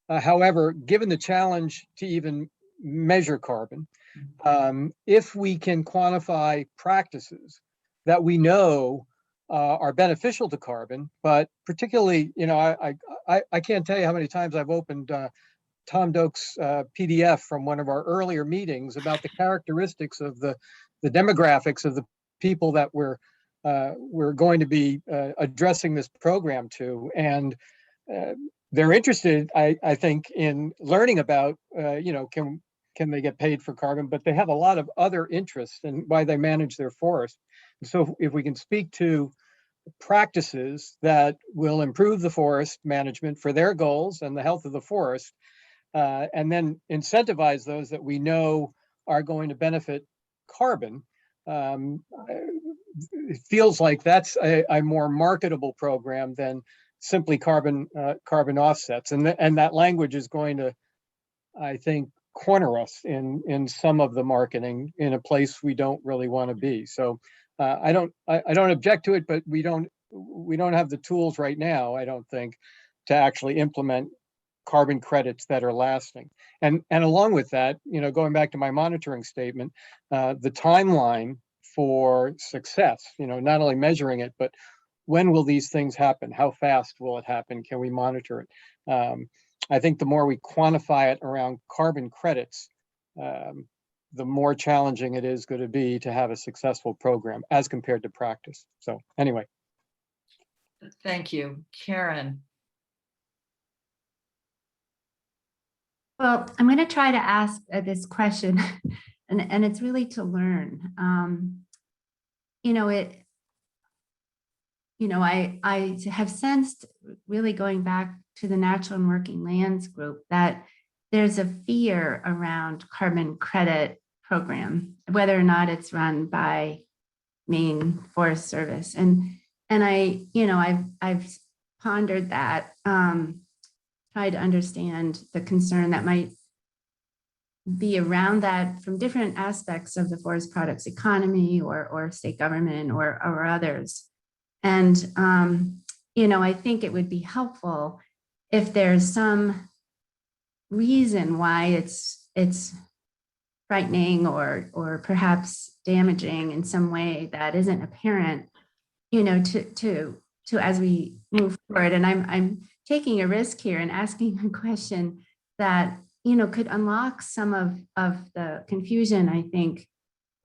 However, given the challenge to even measure carbon, if we can quantify practices that we know are beneficial to carbon, but particularly, I can't tell you how many times I've opened Tom Doak's PDF from one of our earlier meetings about the characteristics of the demographics of the people that we're going to be addressing this program to. And they're interested, I think, in learning about, can they get paid for carbon, but they have a lot of other interests in why they manage their forest. And so if we can speak to practices that will improve the forest management for their goals and the health of the forest, and then incentivize those that we know are going to benefit carbon, it feels like that's a more marketable program than simply carbon offsets. And that language is going to, I think, corner us in some of the marketing in a place we don't really want to be. So I don't object to it, but we don't have the tools right now, I don't think, to actually implement carbon credits that are lasting. And along with that, going back to my monitoring statement, the timeline for success, not only measuring it, but when will these things happen? How fast will it happen? Can we monitor it? I think the more we quantify it around carbon credits, the more challenging it is going to be to have a successful program as compared to practice. So anyway. Thank you. Karen. Well, I'm going to try to ask this question, and it's really to learn. I have sensed, really going back to the Natural and Working Lands group, that there's a fear around carbon credit program, whether or not it's run by Maine Forest Service. And I've pondered that, tried to understand the concern that might be around that from different aspects of the forest products economy or state government or others. And, I think it would be helpful if there's some reason why it's frightening or perhaps damaging in some way that isn't apparent, to as we move forward. And I'm taking a risk here and asking a question that, could unlock some of the confusion, I think,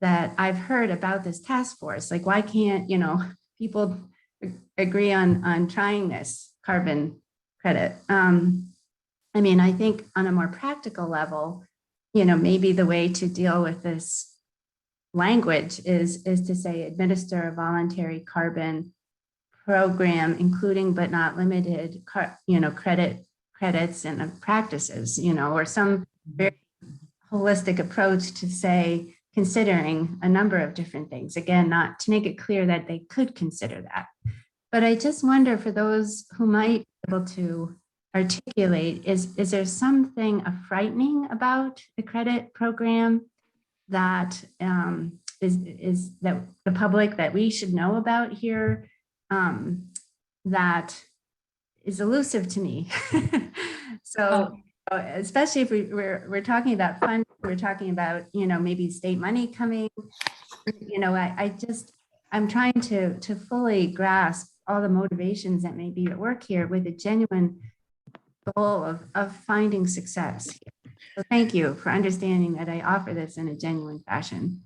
that I've heard about this task force. Like, why can't, people agree on trying this carbon credit? I think on a more practical level, maybe the way to deal with this language is to say administer a voluntary carbon program, including but not limited, credits and practices, or some very holistic approach to say, considering a number of different things. Again, not to make it clear that they could consider that. But I just wonder, for those who might be able to articulate, is there something frightening about the credit program that is that the public, that we should know about here, that is elusive to me? So especially if we're talking about funds, we're talking about, maybe state money coming, I'm trying to fully grasp all the motivations that may be at work here with a genuine goal of finding success. So thank you for understanding that I offer this in a genuine fashion.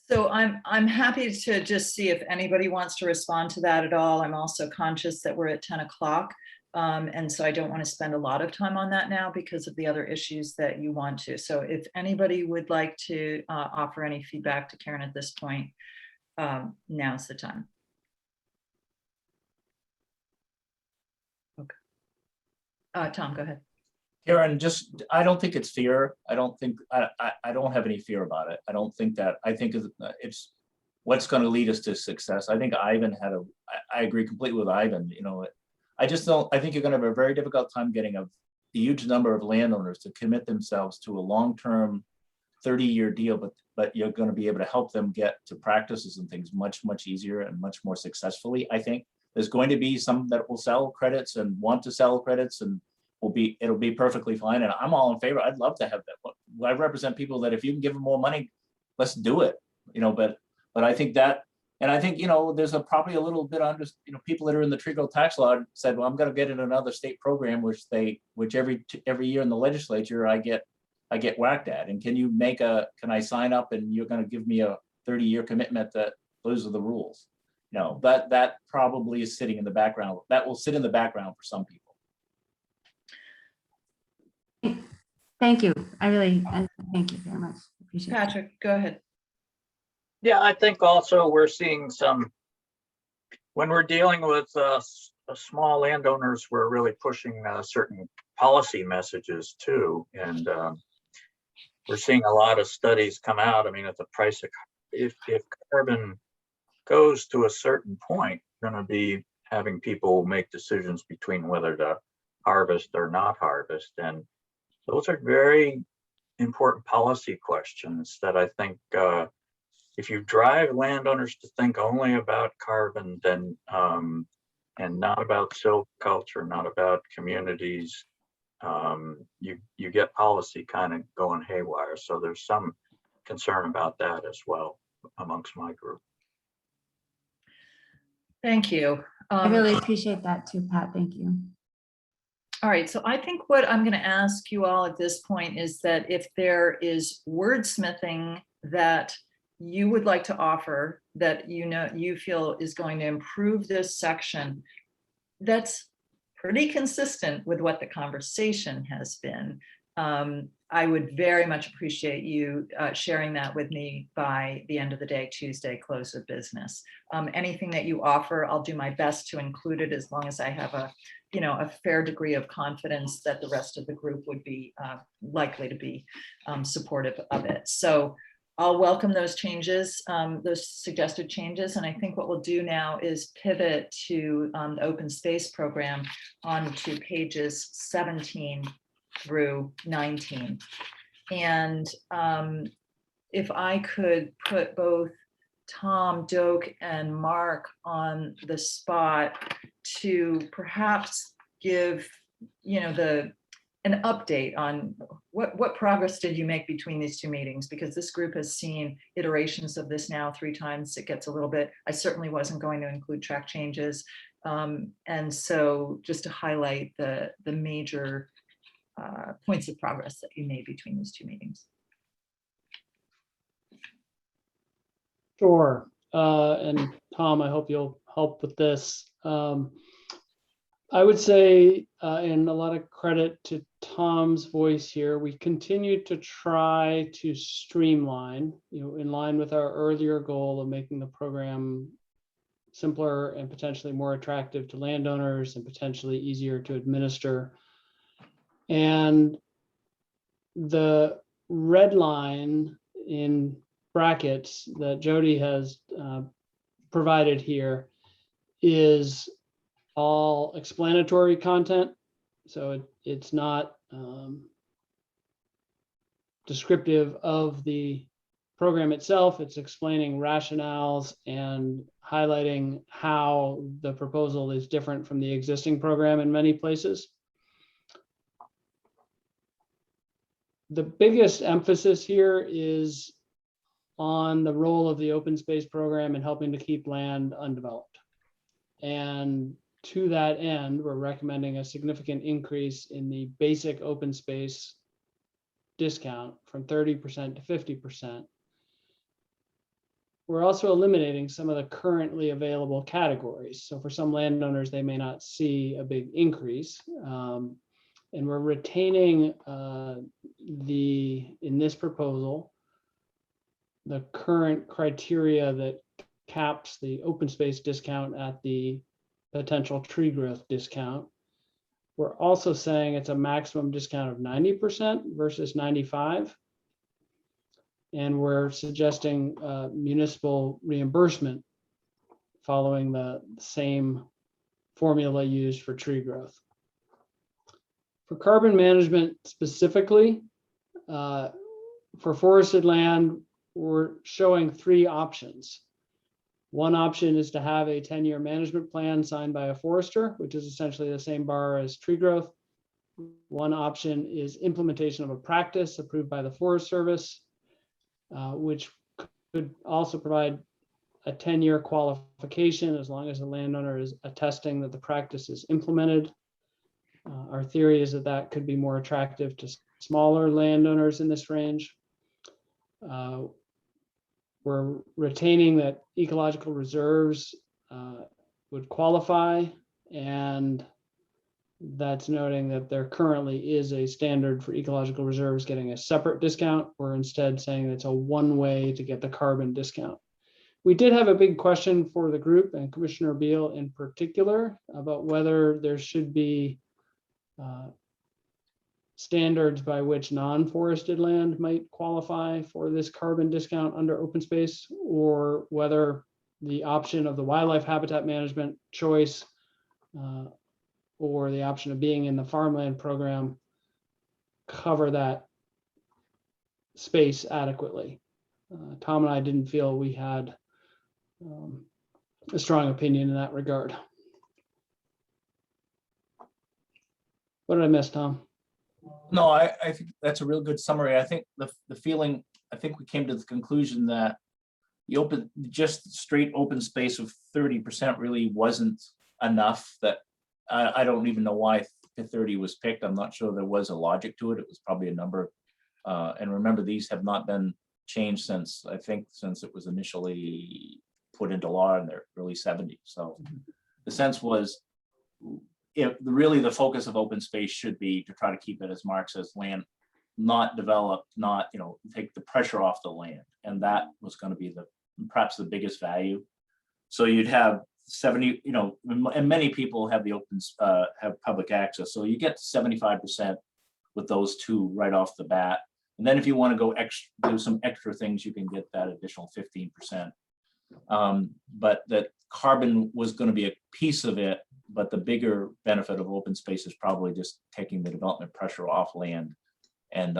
So I'm happy to just see if anybody wants to respond to that at all. I'm also conscious that we're at 10 o'clock. And so I don't want to spend a lot of time on that now because of the other issues that you want to. So if anybody would like to offer any feedback to Karen at this point, now's the time. Okay. Tom, go ahead. Karen, I don't think it's fear. I don't have any fear about it. I think it's what's going to lead us to success. I think Ivan I agree completely with Ivan. I think you're going to have a very difficult time getting a huge number of landowners to commit themselves to a long-term 30-year deal, but you're going to be able to help them get to practices and things much, much easier and much more successfully. I think there's going to be some that will sell credits and want to sell credits, and it'll be perfectly fine. And I'm all in favor. I'd love to have that. I represent people that if you can give them more money, let's do it. But I think that And I think, there's probably a little bit under, people that are in the tree growth tax law said, well, I'm gonna get in another state program, which every year in the legislature, I get whacked at. And can I sign up and you're gonna give me a 30-year commitment that those are the rules? That probably is sitting in the background. That will sit in the background for some people. Thank you. Thank you very much. Appreciate it. Patrick, go ahead. Yeah, I think also we're seeing when we're dealing with small landowners, we're really pushing certain policy messages too. And we're seeing a lot of studies come out. I mean, at the price of, if carbon goes to a certain point, going to be having people make decisions between whether to harvest or not harvest. And those are very important policy questions that I think if you drive landowners to think only about carbon, then and not about silviculture, not about communities, you get policy kind of going haywire. So there's some concern about that as well amongst my group. Thank you. I really appreciate that too, Pat. Thank you. All right, so I think what I'm going to ask you all at this point is that if there is wordsmithing that you would like to offer that you feel is going to improve this section, that's pretty consistent with what the conversation has been. I would very much appreciate you sharing that with me by the end of the day, Tuesday, close of business. Anything that you offer, I'll do my best to include it as long as I have a fair degree of confidence that the rest of the group would be likely to be supportive of it. So I'll welcome those changes, those suggested changes. And I think what we'll do now is pivot to the open space program onto pages 17 through 19. And if I could put both Tom, Doak, and Mark on the spot to perhaps give, an update on what progress did you make between these two meetings? Because this group has seen iterations of this now 3 times. It gets a little bit, I certainly wasn't going to include track changes. And so just to highlight the major points of progress that you made between those 2 meetings. Sure. And Tom, I hope you'll help with this. I would say, and a lot of credit to Tom's voice here, we continue to try to streamline, in line with our earlier goal of making the program simpler and potentially more attractive to landowners and potentially easier to administer. And the red line in brackets that Jody has provided here is all explanatory content. So it's not descriptive of the program itself. It's explaining rationales and highlighting how the proposal is different from the existing program in many places. The biggest emphasis here is on the role of the open space program in helping to keep land undeveloped. And to that end, we're recommending a significant increase in the basic open space discount from 30% to 50%. We're also eliminating some of the currently available categories. So for some landowners, they may not see a big increase. And we're retaining in this proposal, the current criteria that caps the open space discount at the potential tree growth discount. We're also saying it's a maximum discount of 90% versus 95%. And we're suggesting municipal reimbursement following the same formula used for tree growth. For carbon management specifically, for forested land, we're showing 3 options. One option is to have a 10-year management plan signed by a forester, which is essentially the same bar as tree growth. One option is implementation of a practice approved by the Forest Service, which could also provide a 10-year qualification as long as the landowner is attesting that the practice is implemented. Our theory is that that could be more attractive to smaller landowners in this range. We're retaining that ecological reserves would qualify, and that's noting that there currently is a standard for ecological reserves getting a separate discount. We're instead saying it's a one-way to get the carbon discount. We did have a big question for the group and Commissioner Beal in particular about whether there should be standards by which non-forested land might qualify for this carbon discount under open space, or whether the option of the wildlife habitat management choice or the option of being in the farmland program cover that space adequately. Tom and I didn't feel we had a strong opinion in that regard. What did I miss, Tom? No, I think that's a real good summary. I think the feeling, I think we came to the conclusion that the just straight open space of 30% really wasn't enough. That I don't even know why the 30 was picked. I'm not sure there was a logic to it. It was probably a number. And remember, these have not been changed since, I think, since it was initially put into law in the early 70s. So the sense was, really the focus of open space should be to try to keep it, as Mark says, land not developed, not, take the pressure off the land. And that was going to be perhaps the biggest value. So you'd have 70, and many people have the have public access. So you get 75% with those two right off the bat. And then if you want to go do some extra things, you can get that additional 15%. But that carbon was going to be a piece of it. But the bigger benefit of open space is probably just taking the development pressure off land and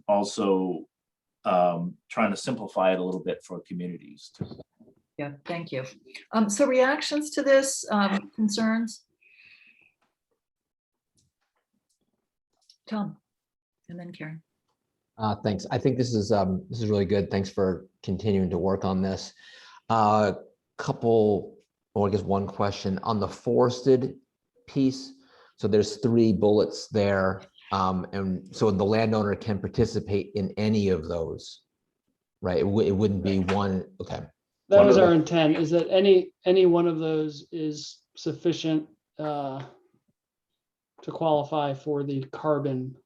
also trying to simplify it a little bit for communities too. Yeah, thank you. So reactions to this, concerns? Tom, and then Karen. Thanks. I think this is really good. Thanks for continuing to work on this. Couple, or I guess one question on the forested piece. So there's 3 bullets there, and so the landowner can participate in any of those, right? It wouldn't be one. Okay. That was our intent. Is that any one of those is sufficient to qualify for the carbon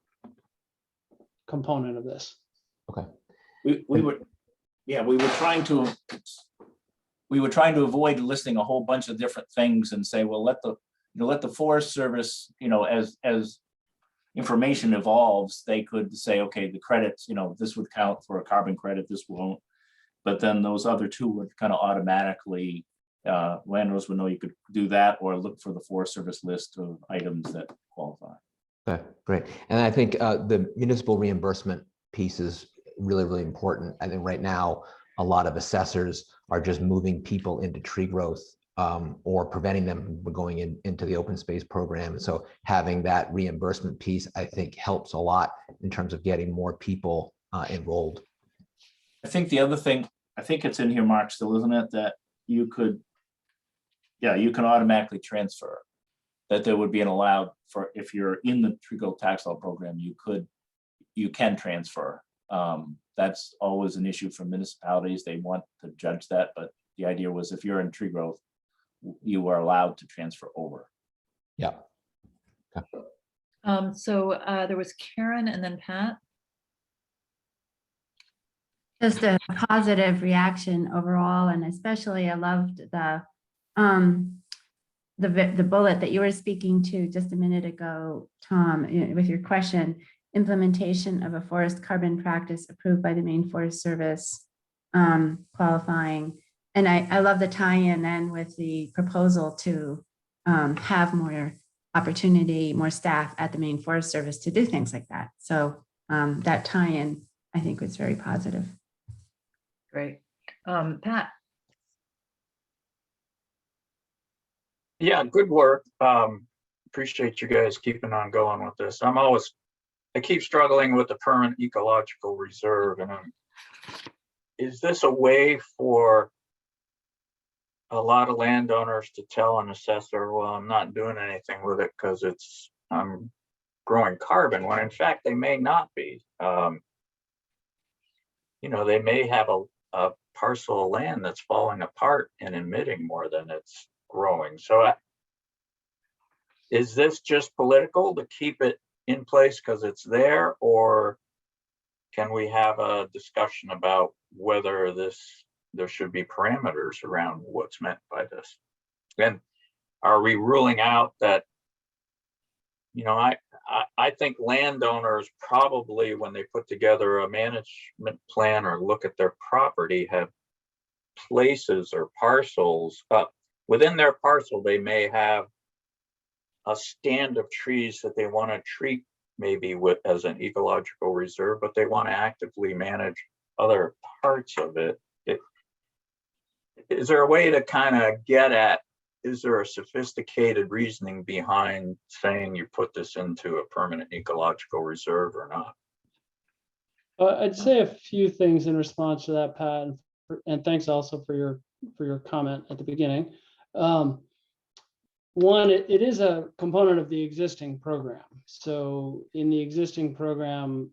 component of this. Okay. We were trying to avoid listing a whole bunch of different things and say, well, let the Forest Service, as information evolves, they could say, okay, the credits, this would count for a carbon credit, this won't. But then those other 2 would kind of automatically, landowners would know you could do that or look for the Forest Service list of items that qualify. Okay, great. And I think the municipal reimbursement piece is really, really important. I think right now, a lot of assessors are just moving people into tree growth or preventing them from going into the open space program. And so having that reimbursement piece, I think, helps a lot in terms of getting more people enrolled. I think the other thing, I think it's in here, Mark, still, isn't it, that you can automatically transfer. That there would be an allowed for, if you're in the tree growth tax law program, you can transfer. That's always an issue for municipalities. They want to judge that, but the idea was if you're in tree growth, you are allowed to transfer over. Yeah. Okay. So there was Karen and then Pat. Just a positive reaction overall, and especially I loved the bullet that you were speaking to just a minute ago, Tom, with your question, implementation of a forest carbon practice approved by the Maine Forest Service, qualifying. And I love the tie-in then with the proposal to have more opportunity, more staff at the Maine Forest Service to do things like that. So that tie-in, I think, was very positive. Great. Pat. Yeah, good work. Appreciate you guys keeping on going with this. I'm always I keep struggling with the permanent ecological reserve, and is this a way for a lot of landowners to tell an assessor, well, I'm not doing anything with it because I'm growing carbon, when in fact they may not be. You know, they may have a parcel of land that's falling apart and emitting more than it's growing. So is this just political to keep it in place because it's there, or can we have a discussion about whether there should be parameters around what's meant by this? And are we ruling out that, you know, I think landowners probably, when they put together a management plan or look at their property, have places or parcels within their parcel. They may have a stand of trees that they want to treat maybe as an ecological reserve, but they want to actively manage other parts of it. Is there a way to kind of get at, is there a sophisticated reasoning behind saying you put this into a permanent ecological reserve or not? I'd say a few things in response to that, Pat, and thanks also for your comment at the beginning. One, it is a component of the existing program. So in the existing program,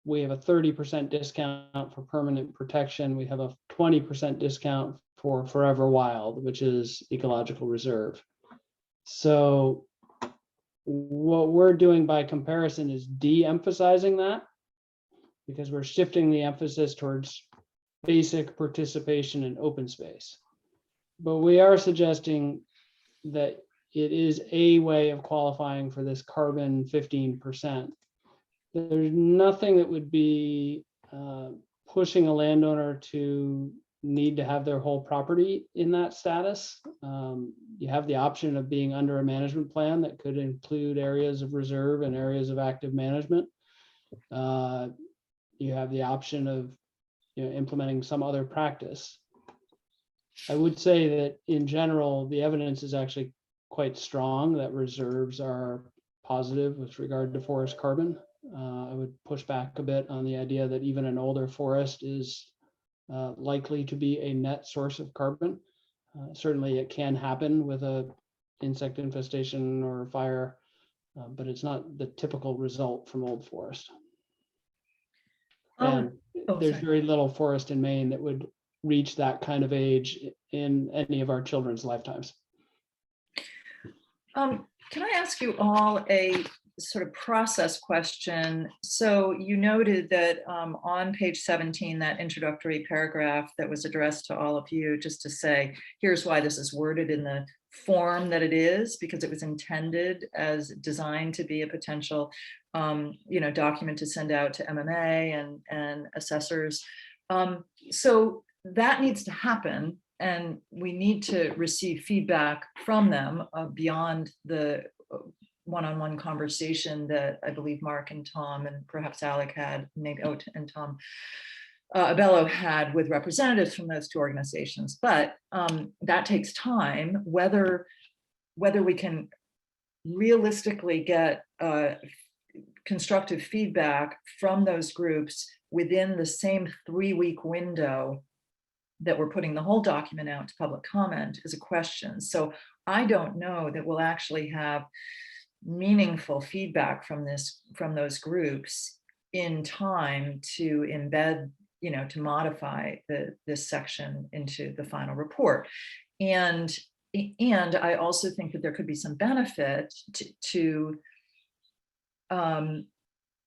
we have a 30% discount for permanent protection. We have a 20% discount for Forever Wild, which is ecological reserve. So what we're doing by comparison is de-emphasizing that, because we're shifting the emphasis towards basic participation in open space. But we are suggesting that it is a way of qualifying for this carbon 15%. There's nothing that would be pushing a landowner to need to have their whole property in that status. You have the option of being under a management plan that could include areas of reserve and areas of active management. You have the option of, you know, implementing some other practice. I would say that in general, the evidence is actually quite strong that reserves are positive with regard to forest carbon. I would push back a bit on the idea that even an older forest is likely to be a net source of carbon. Certainly it can happen with a insect infestation or fire, but it's not the typical result from old forest. And there's very little forest in Maine that would reach that kind of age in any of our children's lifetimes. Can I ask you all a sort of process question? So you noted that on page 17, that introductory paragraph that was addressed to all of you, just to say, here's why this is worded in the form that it is, because it was intended as designed to be a potential document to send out to MMA and assessors. So that needs to happen, and we need to receive feedback from them beyond the one-on-one conversation that I believe Mark and Tom and perhaps Alec had, maybe and Tom Abello had with representatives from those two organizations. But that takes time. Whether we can realistically get constructive feedback from those groups within the same 3-week window that we're putting the whole document out to public comment is a question. So I don't know that we'll actually have meaningful feedback from those groups in time to embed, to modify this section into the final report. And I also think that there could be some benefit to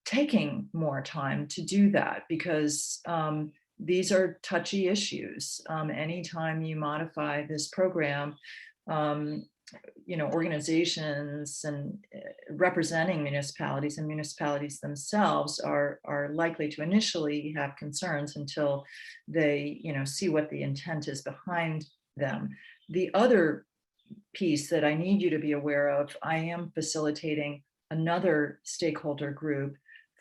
taking more time to do that, because these are touchy issues. Anytime you modify this program, organizations and representing municipalities and municipalities themselves are likely to initially have concerns until they, see what the intent is behind them. The other piece that I need you to be aware of, I am facilitating another stakeholder group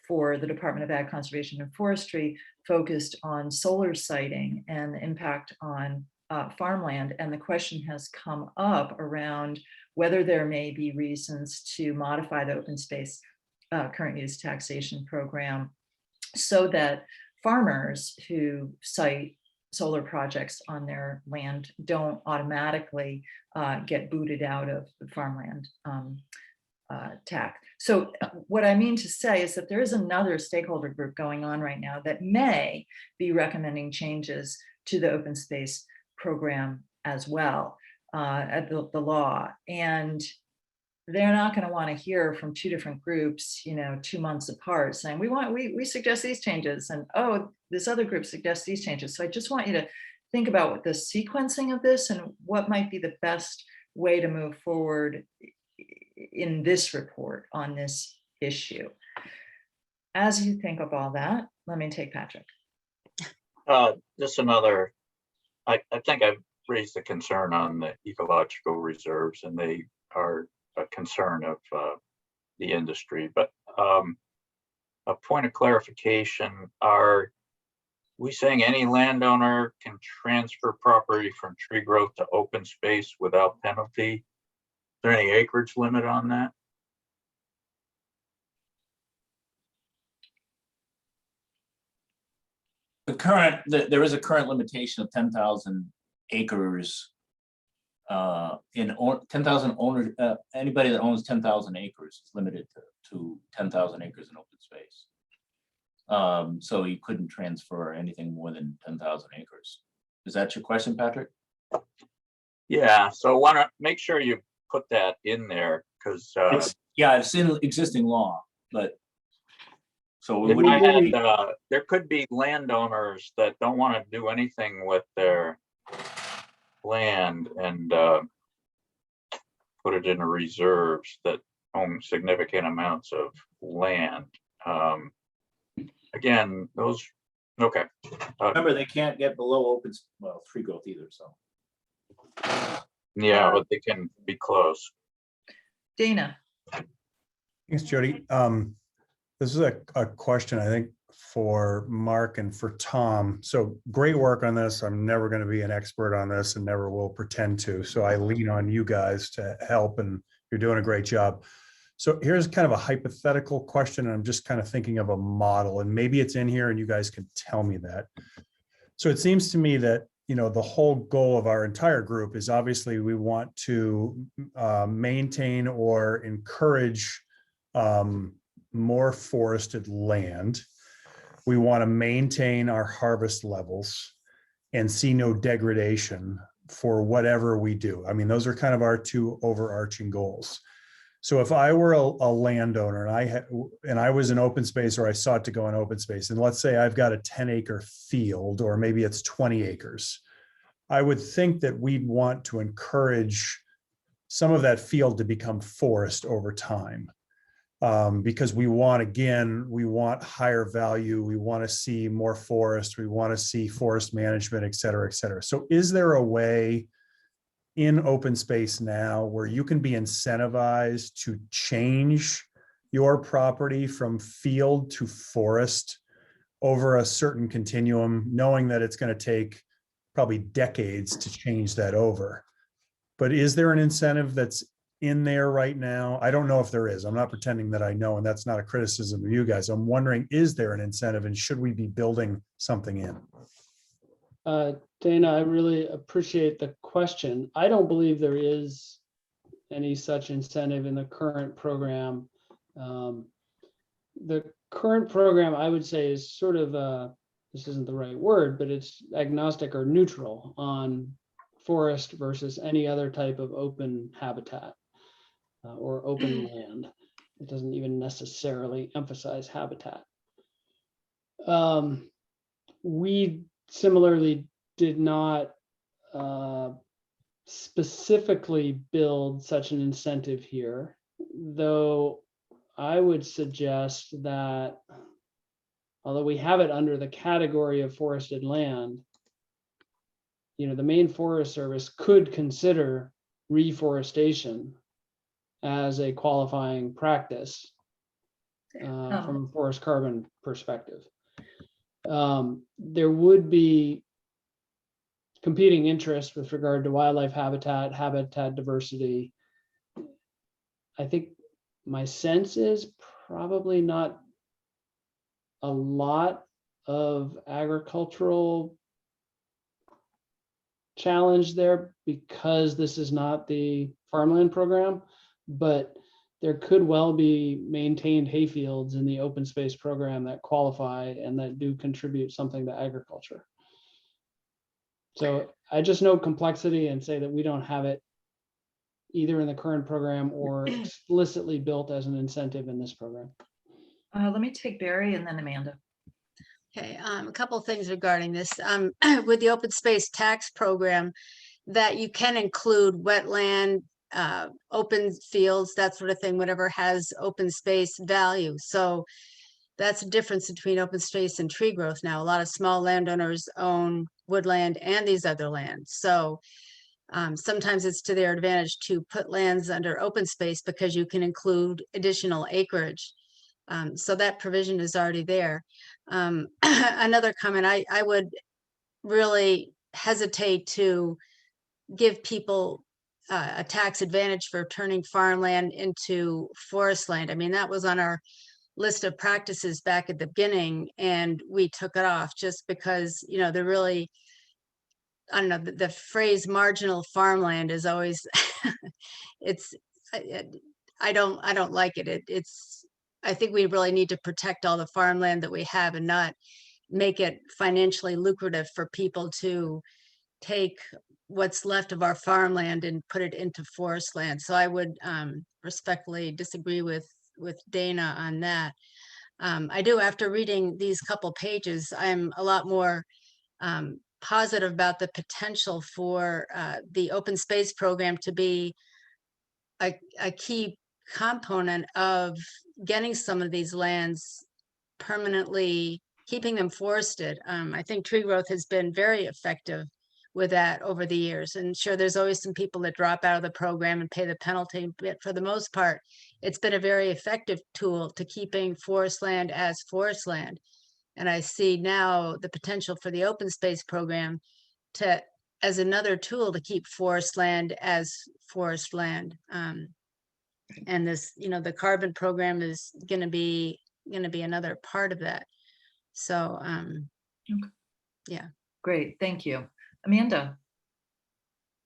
for the Department of Ag Conservation and Forestry focused on solar siting and the impact on farmland. And the question has come up around whether there may be reasons to modify the open space current use taxation program so that farmers who cite solar projects on their land don't automatically get booted out of the farmland tax. So what I mean to say is that there is another stakeholder group going on right now that may be recommending changes to the open space program as well, at the law. And they're not going to want to hear from two different groups, 2 months apart, saying we suggest these changes, and oh, this other group suggests these changes. So I just want you to think about what the sequencing of this and what might be the best way to move forward in this report on this issue. As you think of all that, let me take Patrick. Just another, I think I've raised the concern on the ecological reserves, and they are a concern of the industry, but a point of clarification, are we saying any landowner can transfer property from tree growth to open space without penalty? Is there any acreage limit on that? There is a current limitation of 10,000 acres in 10,000 owners. Anybody that owns 10,000 acres is limited to 10,000 acres in open space. So you couldn't transfer anything more than 10,000 acres. Is that your question, Patrick? Yeah, so why not make sure you put that in there, because it's in existing law, but so there could be landowners that don't want to do anything with their land and put it in reserves that own significant amounts of land. Again, those, okay. Remember, they can't get below tree growth either, so. Yeah, but they can be close. Dana. Thanks, Jody. This is a question, I think, for Mark and for Tom. So great work on this. I'm never going to be an expert on this and never will pretend to. So I lean on you guys to help, and you're doing a great job. So here's kind of a hypothetical question, and I'm just kind of thinking of a model, and maybe it's in here and you guys can tell me that. So it seems to me that, the whole goal of our entire group is obviously we want to maintain or encourage more forested land. We want to maintain our harvest levels and see no degradation for whatever we do. I mean, those are kind of our two overarching goals. So if I were a landowner and I was in open space, or I sought to go in open space, and let's say I've got a 10-acre field, or maybe it's 20 acres, I would think that we'd want to encourage some of that field to become forest over time. Because we want higher value. We want to see more forest. We want to see forest management, et cetera, et cetera. So is there a way in open space now where you can be incentivized to change your property from field to forest over a certain continuum, knowing that it's going to take probably decades to change that over? But is there an incentive that's in there right now? I don't know if there is. I'm not pretending that I know, and that's not a criticism of you guys. I'm wondering, is there an incentive, and should we be building something in? Dana, I really appreciate the question. I don't believe there is any such incentive in the current program. The current program, I would say, is sort of, this isn't the right word, but it's agnostic or neutral on forest versus any other type of open habitat or open land. It doesn't even necessarily emphasize habitat. We similarly did not specifically build such an incentive here, though I would suggest that although we have it under the category of forested land, the Maine Forest Service could consider reforestation as a qualifying practice from a forest carbon perspective. There would be competing interests with regard to wildlife habitat diversity. I think my sense is probably not a lot of agricultural challenge there because this is not the farmland program, but there could well be maintained hayfields in the open space program that qualify and that do contribute something to agriculture. So I just note complexity and say that we don't have it either in the current program or explicitly built as an incentive in this program. Let me take Barry and then Amanda. Okay, a couple of things regarding this. With the open space tax program, that you can include wetland, open fields, that sort of thing, whatever has open space value. So that's the difference between open space and tree growth now. A lot of small landowners own woodland and these other lands. So sometimes it's to their advantage to put lands under open space because you can include additional acreage. So that provision is already there. Another comment, I would really hesitate to give people a tax advantage for turning farmland into forest land. I mean, that was on our list of practices back at the beginning, and we took it off just because, you know, they're really, I don't know, the phrase marginal farmland is always, it's, I don't like it. It's, I think we really need to protect all the farmland that we have and not make it financially lucrative for people to take what's left of our farmland and put it into forest land. So I would respectfully disagree with Dana on that. I do, after reading these couple pages, I'm a lot more positive about the potential for the open space program to be a key component of getting some of these lands permanently, keeping them forested. I think tree growth has been very effective with that over the years. And sure, there's always some people that drop out of the program and pay the penalty, but for the most part, it's been a very effective tool to keeping forest land as forest land. And I see now the potential for the open space program to, as another tool to keep forest land as forest land. And this, you know, the carbon program is going to be another part of that. So, yeah. Great, thank you. Amanda.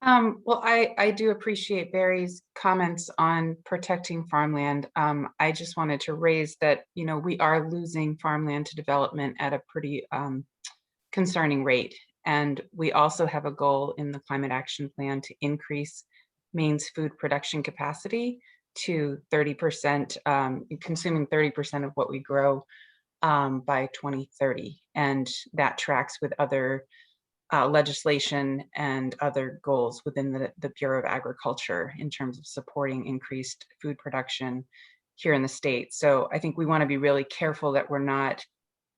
Well, I do appreciate Barry's comments on protecting farmland. I just wanted to raise that, you know, we are losing farmland to development at a pretty concerning rate. And we also have a goal in the Climate Action Plan to increase Maine's food production capacity to 30%, consuming 30% of what we grow by 2030. And that tracks with other legislation and other goals within the Bureau of Agriculture in terms of supporting increased food production here in the state. So I think we want to be really careful that we're not,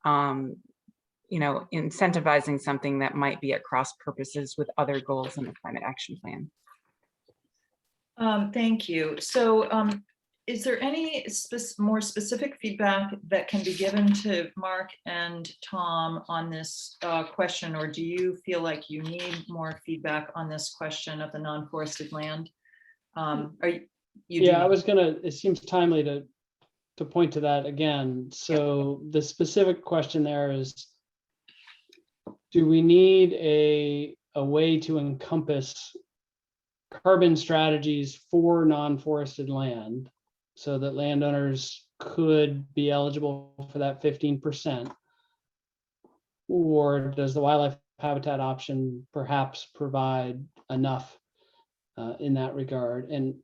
you know, incentivizing something that might be at cross purposes with other goals in the Climate Action Plan. Thank you. So is there any more specific feedback that can be given to Mark and Tom on this question, or do you feel like you need more feedback on this question of the non-forested land? Yeah, I was gonna, it seems timely to point to that again. So the specific question there is, do we need a way to encompass carbon strategies for non-forested land so that landowners could be eligible for that 15%? Or does the wildlife habitat option perhaps provide enough in that regard? And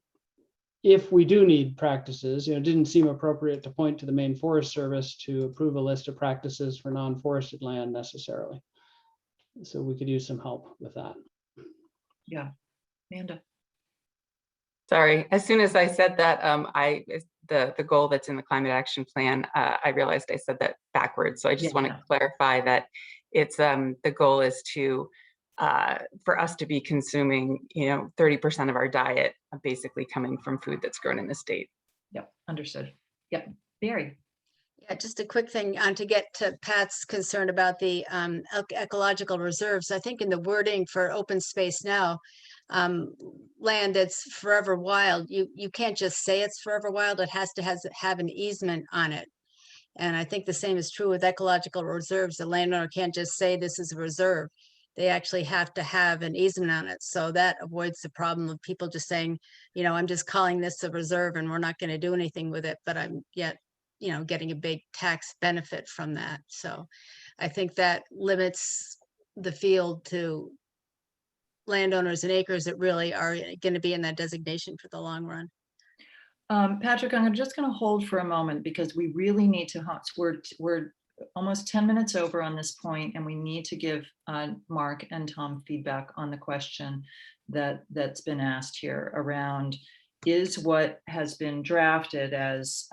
if we do need practices, you know, it didn't seem appropriate to point to the Maine Forest Service to approve a list of practices for non-forested land necessarily. So we could use some help with that. Yeah, Amanda. Sorry, as soon as I said that, the goal that's in the Climate Action Plan, I realized I said that backwards. So I just want to clarify that it's the goal is to for us to be consuming, you know, 30% of our diet basically coming from food that's grown in the state. Yep, understood. Yep, Barry. Yeah, just a quick thing to get to Pat's concern about the ecological reserves. I think in the wording for open space now, land that's forever wild, you can't just say it's forever wild. It has to have an easement on it. And I think the same is true with ecological reserves. The landowner can't just say this is a reserve. They actually have to have an easement on it. So that avoids the problem of people just saying, I'm just calling this a reserve and we're not going to do anything with it, but I'm yet, getting a big tax benefit from that. So I think that limits the field to landowners and acres that really are going to be in that designation for the long run. Patrick, I'm just going to hold for a moment because we really need to, we're almost 10 minutes over on this point, and we need to give Mark and Tom feedback on the question that's been asked here around, is what has been drafted as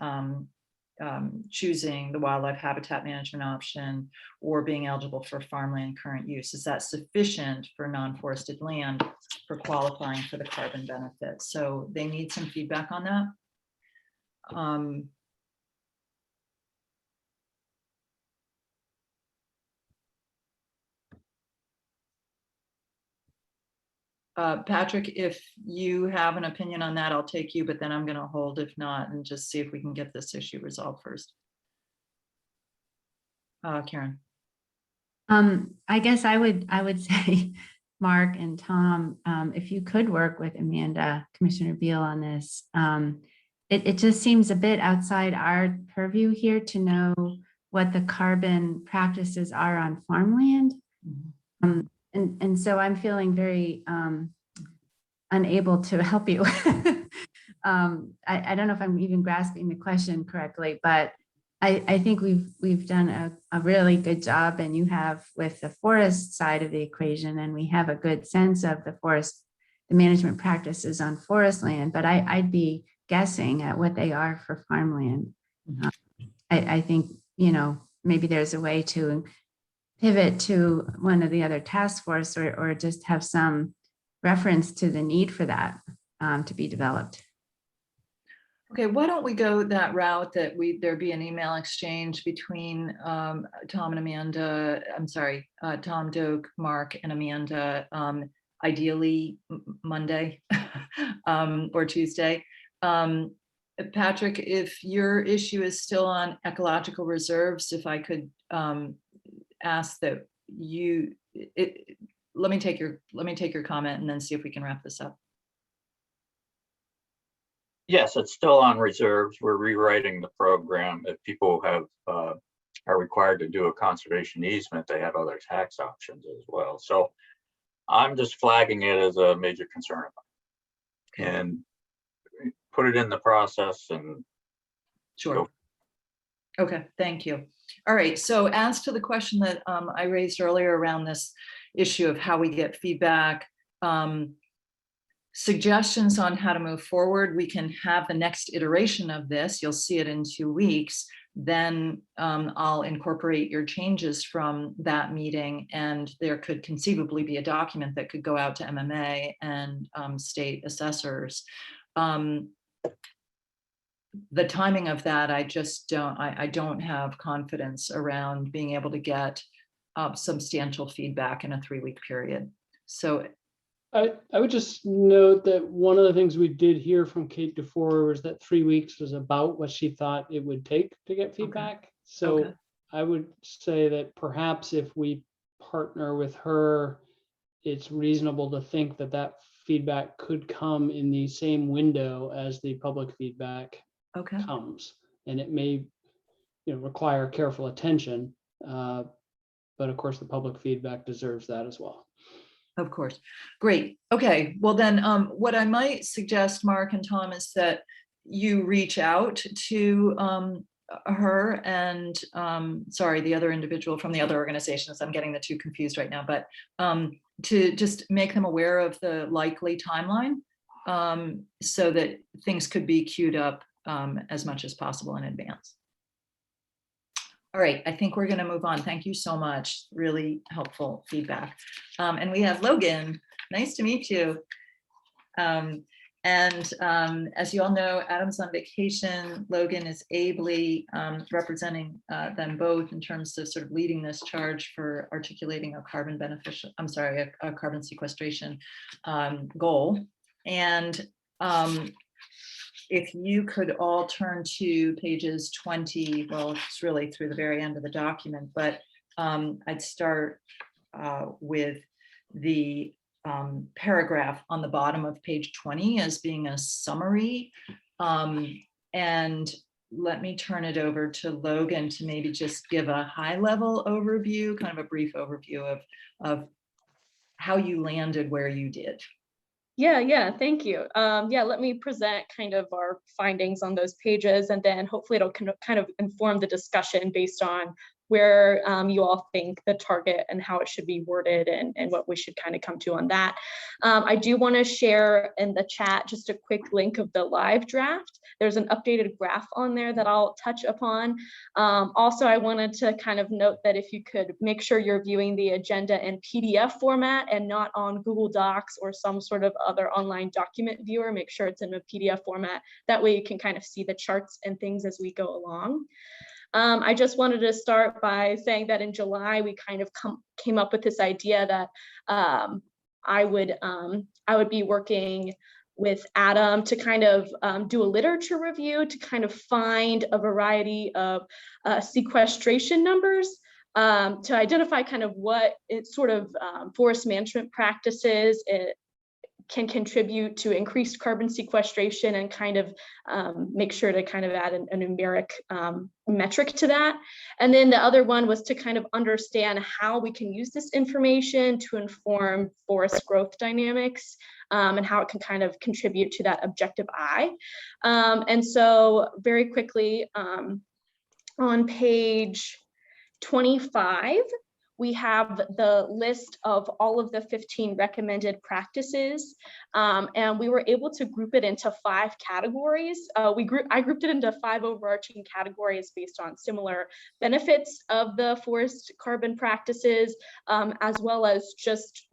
choosing the wildlife habitat management option or being eligible for farmland current use, is that sufficient for non-forested land for qualifying for the carbon benefit? So they need some feedback on that. Patrick, if you have an opinion on that, I'll take you, but then I'm going to hold if not, and just see if we can get this issue resolved first. Karen. I guess I would say, Mark and Tom, if you could work with Amanda, Commissioner Beal on this. It just seems a bit outside our purview here to know what the carbon practices are on farmland. And so I'm feeling very unable to help you. I don't know if I'm even grasping the question correctly, but I think we've done a really good job, and you have with the forest side of the equation, and we have a good sense of the management practices on forest land, but I'd be guessing at what they are for farmland. I think, maybe there's a way to pivot to one of the other task force or just have some reference to the need for that to be developed. Okay, why don't we go that route, that there be an email exchange between Tom and Amanda, Tom, Doak, Mark, and Amanda, ideally Monday or Tuesday. Patrick, if your issue is still on ecological reserves, if I could ask that let me take your comment and then see if we can wrap this up. Yes, it's still on reserves. We're rewriting the program. If people are required to do a conservation easement, they have other tax options as well. So I'm just flagging it as a major concern and put it in the process and sure. Go. Okay, thank you. All right, so as to the question that I raised earlier around this issue of how we get feedback, suggestions on how to move forward, we can have the next iteration of this. You'll see it in 2 weeks. Then I'll incorporate your changes from that meeting, and there could conceivably be a document that could go out to MMA and state assessors. The timing of that, I just don't have confidence around being able to get substantial feedback in a 3-week period. So I would just note that one of the things we did hear from Kate DeFore was that 3 weeks was about what she thought it would take to get feedback. So Okay. I would say that perhaps if we partner with her, it's reasonable to think that that feedback could come in the same window as the public feedback comes. And it may require careful attention, but of course the public feedback deserves that as well. Of course. Great. Okay. Well, then what I might suggest, Mark and Tom, is that you reach out to her and the other individual from the other organizations. I'm getting the two confused right now, but to just make them aware of the likely timeline so that things could be queued up as much as possible in advance. All right, I think we're going to move on. Thank you so much. Really helpful feedback. And we have Logan. Nice to meet you. And as you all know, Adam's on vacation. Logan is ably representing them both in terms of sort of leading this charge for articulating a carbon beneficial, I'm sorry, a carbon sequestration goal. And if you could all turn to pages 20, well, it's really through the very end of the document, but I'd start with the paragraph on the bottom of page 20 as being a summary. And let me turn it over to Logan to maybe just give a high level overview, kind of a brief overview of how you landed where you did. Yeah, thank you. Yeah, let me present kind of our findings on those pages, and then hopefully it'll kind of inform the discussion based on where you all think the target and how it should be worded, and what we should kind of come to on that. I do want to share in the chat just a quick link of the live draft. There's an updated graph on there that I'll touch upon. Also, I wanted to kind of note that if you could make sure you're viewing the agenda in PDF format and not on Google Docs or some sort of other online document viewer, make sure it's in a PDF format. That way you can kind of see the charts and things as we go along. I just wanted to start by saying that in July, we kind of came up with this idea that I would be working with Adam to kind of do a literature review to kind of find a variety of sequestration numbers to identify kind of what it's sort of forest management practices it can contribute to increased carbon sequestration, and kind of make sure to kind of add a numeric metric to that. And then the other one was to kind of understand how we can use this information to inform forest growth dynamics, and how it can kind of contribute to that objective I. And so very quickly, on page 25, we have the list of all of the 15 recommended practices, and we were able to group it into 5 categories. I grouped it into 5 overarching categories based on similar benefits of the forest carbon practices, as well as just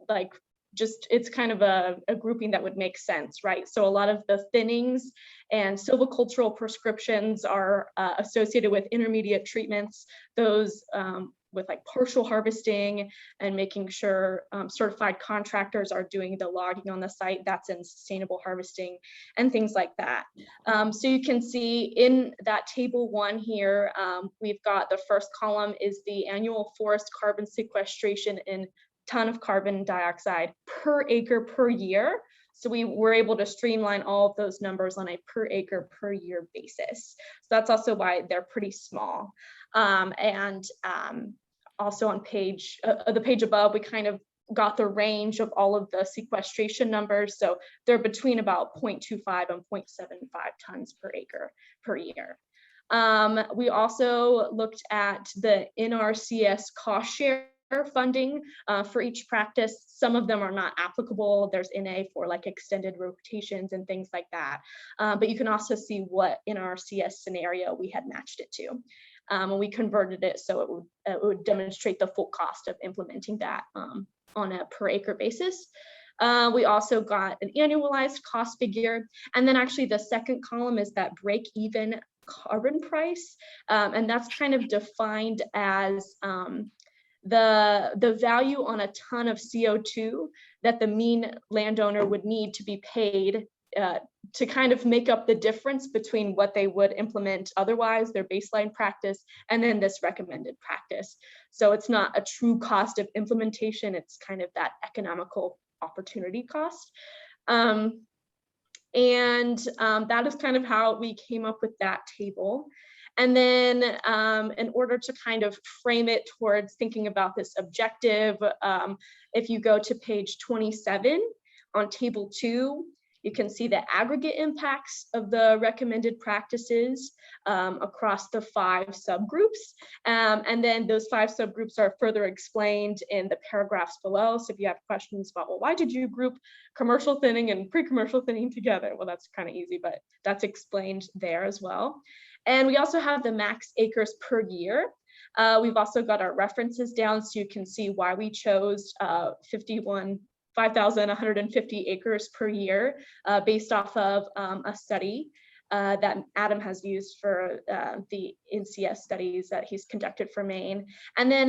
it's kind of a grouping that would make sense, right? So a lot of the thinnings and silvicultural prescriptions are associated with intermediate treatments, those with like partial harvesting and making sure certified contractors are doing the logging on the site, that's in sustainable harvesting and things like that. So you can see in that table 1 here, we've got the first column is the annual forest carbon sequestration in ton of carbon dioxide per acre per year. So we were able to streamline all of those numbers on a per acre per year basis. So that's also why they're pretty small. Also on the page above, we kind of got the range of all of the sequestration numbers. So they're between about 0.25 and 0.75 tons per acre per year. We also looked at the NRCS cost share funding for each practice. Some of them are not applicable. There's NA for like extended rotations and things like that. But you can also see what NRCS scenario we had matched it to. And we converted it so it would demonstrate the full cost of implementing that on a per acre basis. We also got an annualized cost figure. And then actually the second column is that break even carbon price. And that's kind of defined as the value on a ton of CO2 that the mean landowner would need to be paid to kind of make up the difference between what they would implement otherwise, their baseline practice, and then this recommended practice. So it's not a true cost of implementation, it's kind of that economical opportunity cost. That is kind of how we came up with that table. And then in order to kind of frame it towards thinking about this objective, if you go to page 27 on table 2, you can see the aggregate impacts of the recommended practices across the 5 subgroups. And then those 5 subgroups are further explained in the paragraphs below. So if you have questions about, well, why did you group commercial thinning and pre-commercial thinning together? Well, that's kind of easy, but that's explained there as well. And we also have the max acres per year. We've also got our references down so you can see why we chose 515 5,150 acres per year, based off of a study that Adam has used for the NCS studies that he's conducted for Maine. And then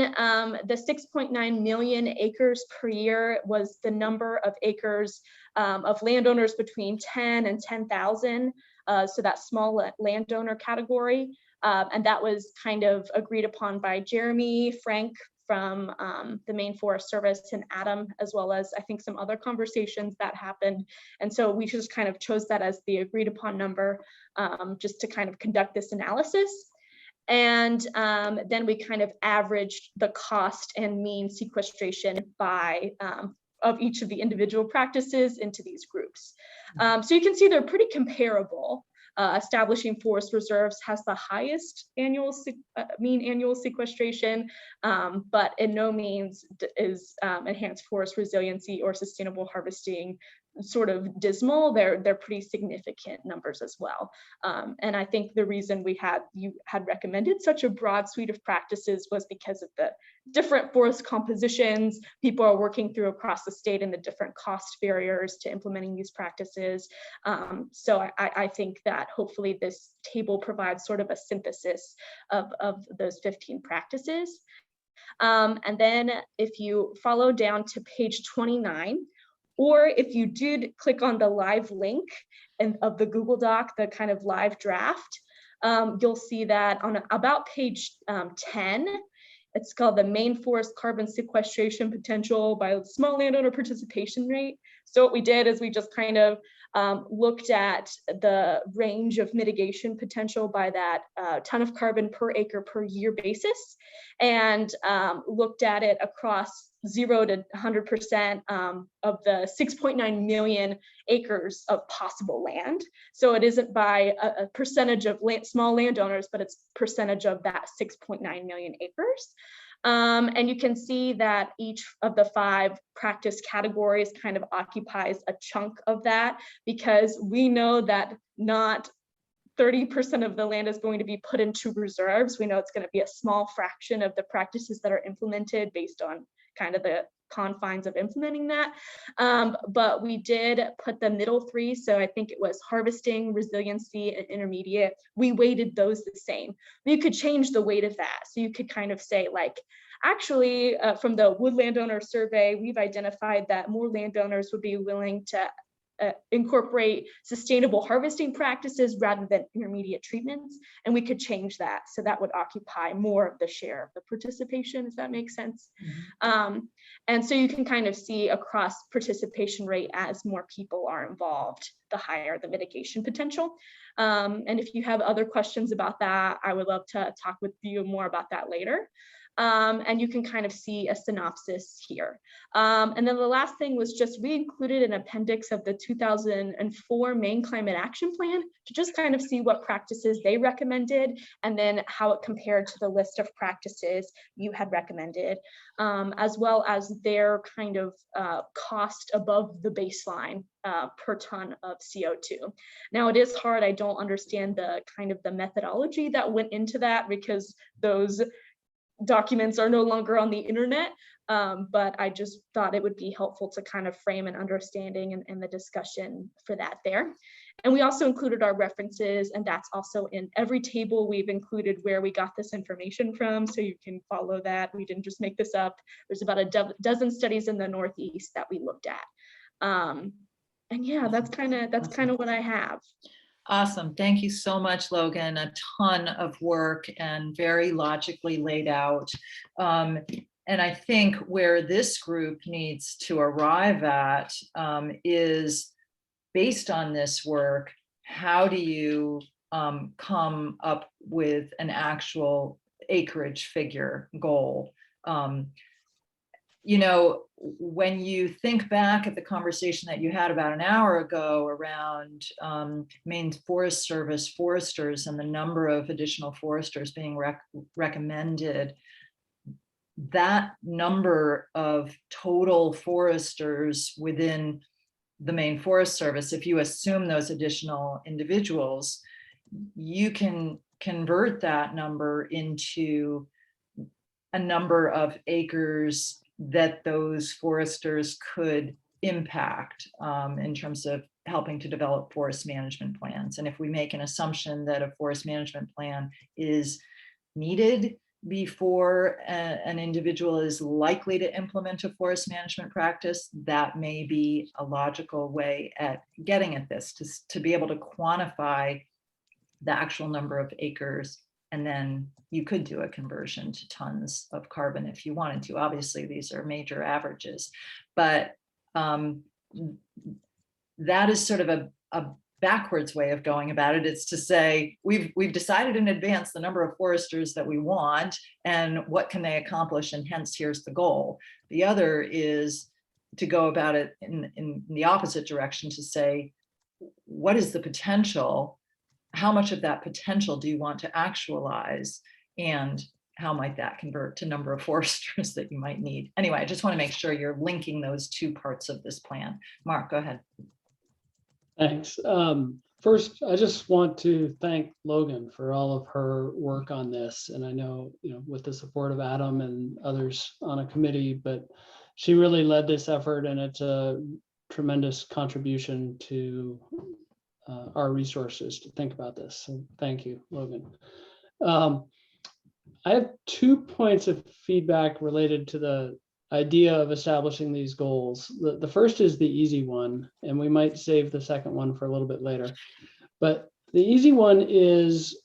the 6.9 million acres per year was the number of acres of landowners between 10 and 10,000. So that small landowner category. And that was kind of agreed upon by Jeremy, Frank from the Maine Forest Service, and Adam, as well as I think some other conversations that happened. And so we just kind of chose that as the agreed upon number, just to kind of conduct this analysis. And then we kind of averaged the cost and mean sequestration by of each of the individual practices into these groups. So you can see they're pretty comparable. Establishing forest reserves has the highest annual mean annual sequestration, but in no means is enhanced forest resiliency or sustainable harvesting sort of dismal. They're pretty significant numbers as well. And I think the reason you had recommended such a broad suite of practices was because of the different forest compositions people are working through across the state and the different cost barriers to implementing these practices. So I think that hopefully this table provides sort of a synthesis of those 15 practices. And then if you follow down to page 29, or if you did click on the live link of the Google Doc, the kind of live draft, you'll see that on about page 10, it's called the Maine Forest Carbon Sequestration Potential by Small Landowner Participation Rate. So what we did is we just kind of looked at the range of mitigation potential by that ton of carbon per acre per year basis, and looked at it across 0 to 100% of the 6.9 million acres of possible land. So it isn't by a percentage of small landowners, but it's percentage of that 6.9 million acres. And you can see that each of the 5 practice categories kind of occupies a chunk of that, because we know that not 30% of the land is going to be put into reserves. We know it's going to be a small fraction of the practices that are implemented based on kind of the confines of implementing that. But we did put the middle 3. So I think it was harvesting, resiliency, and intermediate. We weighted those the same. You could change the weight of that. So you could kind of say, like, actually, from the wood landowner survey, we've identified that more landowners would be willing to incorporate sustainable harvesting practices rather than intermediate treatments, and we could change that so that would occupy more of the share of the participation, if that makes sense. And so you can kind of see across participation rate, as more people are involved, the higher the mitigation potential. And if you have other questions about that, I would love to talk with you more about that later. And you can kind of see a synopsis here. And then the last thing was just we included an appendix of the 2004 Maine Climate Action Plan to just kind of see what practices they recommended, and then how it compared to the list of practices you had recommended, as well as their kind of cost above the baseline per ton of CO2. Now, it is hard. I don't understand the kind of the methodology that went into that, because those documents are no longer on the internet, but I just thought it would be helpful to kind of frame an understanding and the discussion for that there. And we also included our references, and that's also in every table. We've included where we got this information from, so you can follow that. We didn't just make this up. There's about a dozen studies in the Northeast that we looked at. And yeah, that's kind of what I have. Awesome. Thank you so much, Logan. A ton of work and very logically laid out. And I think where this group needs to arrive at is, based on this work, how do you come up with an actual acreage figure goal? You know, when you think back at the conversation that you had about an hour ago around Maine Forest Service foresters and the number of additional foresters being recommended, that number of total foresters within the Maine Forest Service, if you assume those additional individuals, you can convert that number into a number of acres that those foresters could impact in terms of helping to develop forest management plans. And if we make an assumption that a forest management plan is needed before an individual is likely to implement a forest management practice, that may be a logical way at getting at this, to be able to quantify the actual number of acres. And then you could do a conversion to tons of carbon if you wanted to. Obviously, these are major averages, but that is sort of a backwards way of going about it. It's to say, we've decided in advance the number of foresters that we want and what can they accomplish, and hence here's the goal. The other is to go about it in the opposite direction, to say, what is the potential? How much of that potential do you want to actualize? And how might that convert to number of foresters that you might need? Anyway, I just want to make sure you're linking those two parts of this plan. Mark, go ahead. Thanks. First, I just want to thank Logan for all of her work on this. And I know, with the support of Adam and others on a committee, but she really led this effort, and it's a tremendous contribution to our resources to think about this. So thank you, Logan. I have 2 points of feedback related to the idea of establishing these goals. The first is the easy one, and we might save the second one for a little bit later. But the easy one is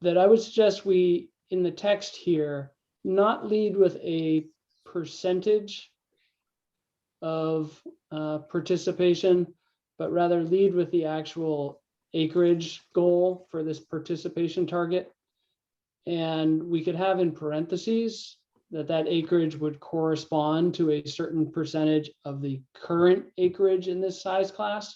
that I would suggest we, in the text here, not lead with a percentage of participation, but rather lead with the actual acreage goal for this participation target. And we could have in parentheses that acreage would correspond to a certain percentage of the current acreage in this size class.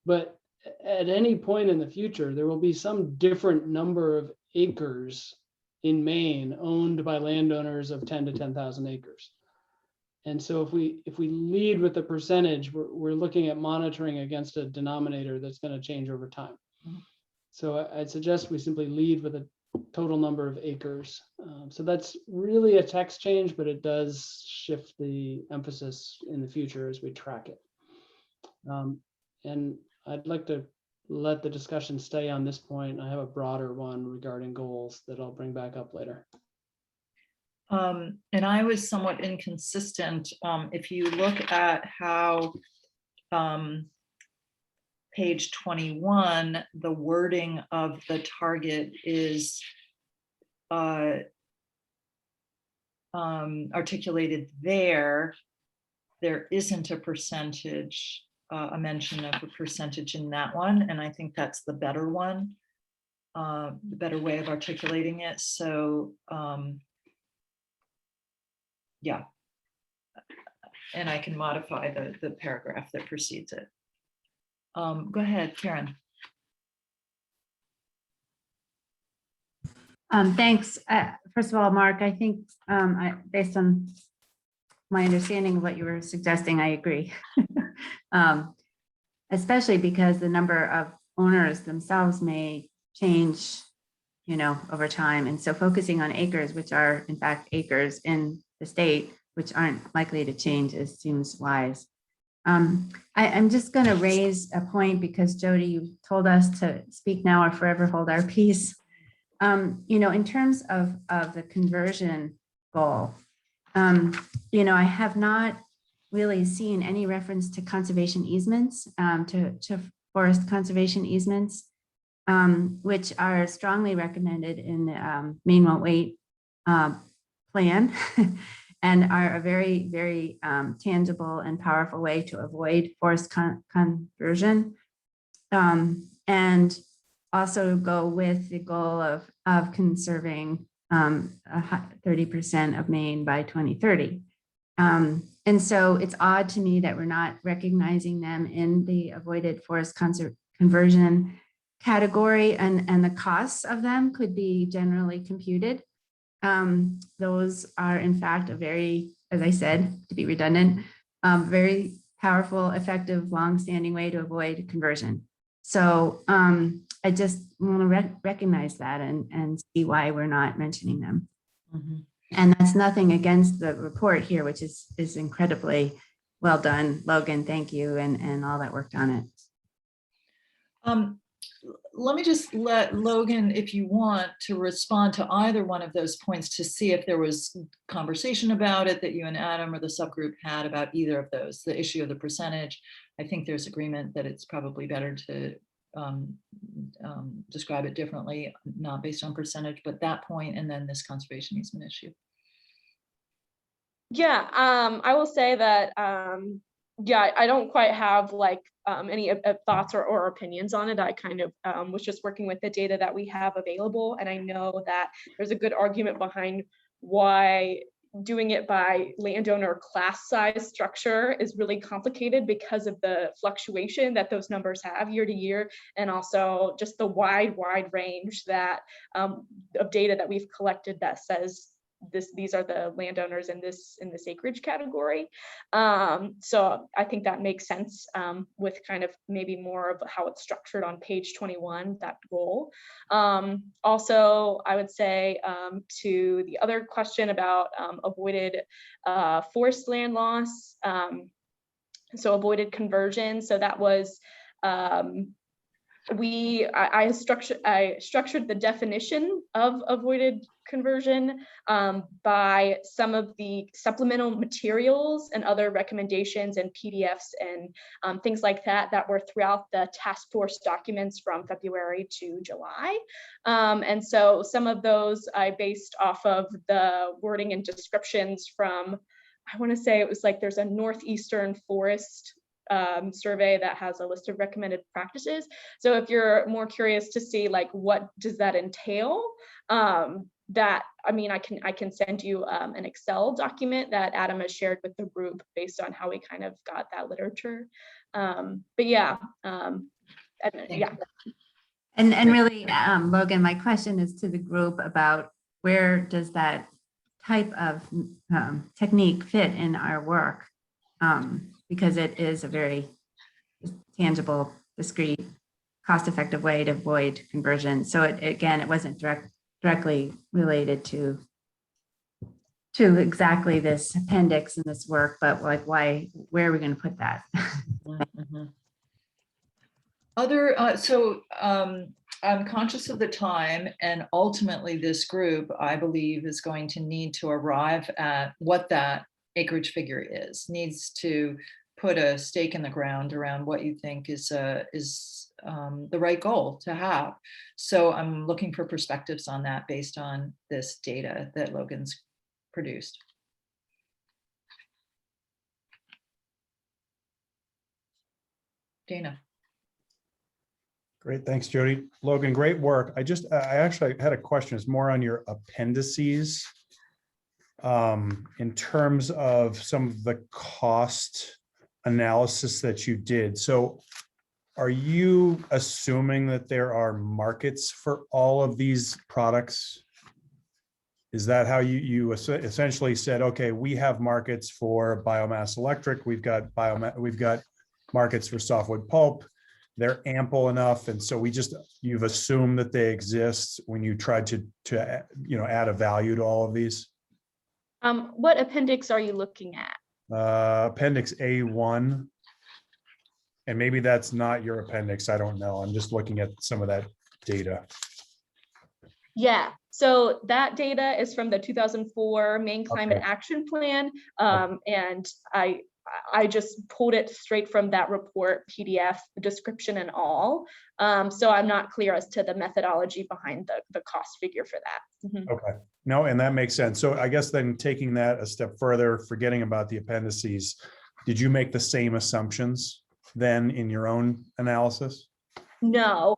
But at any point in the future, there will be some different number of acres in Maine owned by landowners of 10 to 10,000 acres. And so if we lead with the percentage, we're looking at monitoring against a denominator that's going to change over time. So I'd suggest we simply lead with a total number of acres. So that's really a text change, but it does shift the emphasis in the future as we track it. And I'd like to let the discussion stay on this point. I have a broader one regarding goals that I'll bring back up later. And I was somewhat inconsistent. If you look at how page 21, the wording of the target is articulated there, there isn't a percentage, a mention of a percentage in that one. And I think that's the better one, the better way of articulating it. So yeah, and I can modify the paragraph that precedes it. Go ahead, Karen. Thanks. First of all, Mark, I think based on my understanding of what you were suggesting, I agree. Especially because the number of owners themselves may change, over time. And so focusing on acres, which are in fact acres in the state, which aren't likely to change, seems wise. I'm just going to raise a point because Jody, you told us to speak now or forever hold our peace. In terms of the conversion goal, I have not really seen any reference to conservation easements, to forest conservation easements, which are strongly recommended in the Maine Won't Wait plan. And are a very, very tangible and powerful way to avoid forest conversion. And also go with the goal of conserving 30% of Maine by 2030. And so it's odd to me that we're not recognizing them in the avoided forest conversion category, and the costs of them could be generally computed. Those are in fact a very, as I said, to be redundant, very powerful, effective, long-standing way to avoid conversion. So I just want to recognize that and see why we're not mentioning them. Mm-hmm. And that's nothing against the report here, which is incredibly well done, Logan. Thank you, and all that worked on it. Let me just let Logan, if you want, to respond to either one of those points to see if there was conversation about it that you and Adam or the subgroup had about either of those. The issue of the percentage, I think there's agreement that it's probably better to describe it differently, not based on percentage, but that point, and then this conservation easement issue. Yeah, I will say that, yeah, I don't quite have like any thoughts or opinions on it. I kind of was just working with the data that we have available. And I know that there's a good argument behind why doing it by landowner class size structure is really complicated because of the fluctuation that those numbers have year to year, and also just the wide range that of data that we've collected that says these are the landowners in this acreage category. So I think that makes sense with kind of maybe more of how it's structured on page 21, that goal. Also, I would say to the other question about avoided forest land loss, so avoided conversion. So that was I structured the definition of avoided conversion by some of the supplemental materials and other recommendations and PDFs and things like that were throughout the task force documents from February to July. And so some of those I based off of the wording and descriptions from, I want to say it was like there's a northeastern forest survey that has a list of recommended practices. So if you're more curious to see like what does that entail, that I mean I can send you an Excel document that Adam has shared with the group based on how we kind of got that literature. But yeah, yeah. And really, Logan, my question is to the group about where does that type of technique fit in our work? Because it is a very tangible, discrete, cost-effective way to avoid conversion. So it wasn't directly related to exactly this appendix in this work, but like where are we going to put that? I'm conscious of the time, and ultimately this group, I believe, is going to need to arrive at what that acreage figure is, needs to put a stake in the ground around what you think is the right goal to have. So I'm looking for perspectives on that based on this data that Logan's produced. Dana. Great, thanks, Jody. Logan, great work. I actually had a question. It's more on your appendices. In terms of some of the cost analysis that you did. So are you assuming that there are markets for all of these products? Is that how you essentially said, okay, we have markets for biomass electric, we've got markets for softwood pulp, they're ample enough, and so you've assumed that they exist when you tried to add a value to all of these? What appendix are you looking at? Appendix A1. And maybe that's not your appendix. I don't know. I'm just looking at some of that data. Yeah, so that data is from the 2004 Maine Climate Action Plan. And I just pulled it straight from that report, PDF, the description and all. So I'm not clear as to the methodology behind the cost figure for that. Okay, no, and that makes sense. So I guess then taking that a step further, forgetting about the appendices, did you make the same assumptions then in your own analysis? No,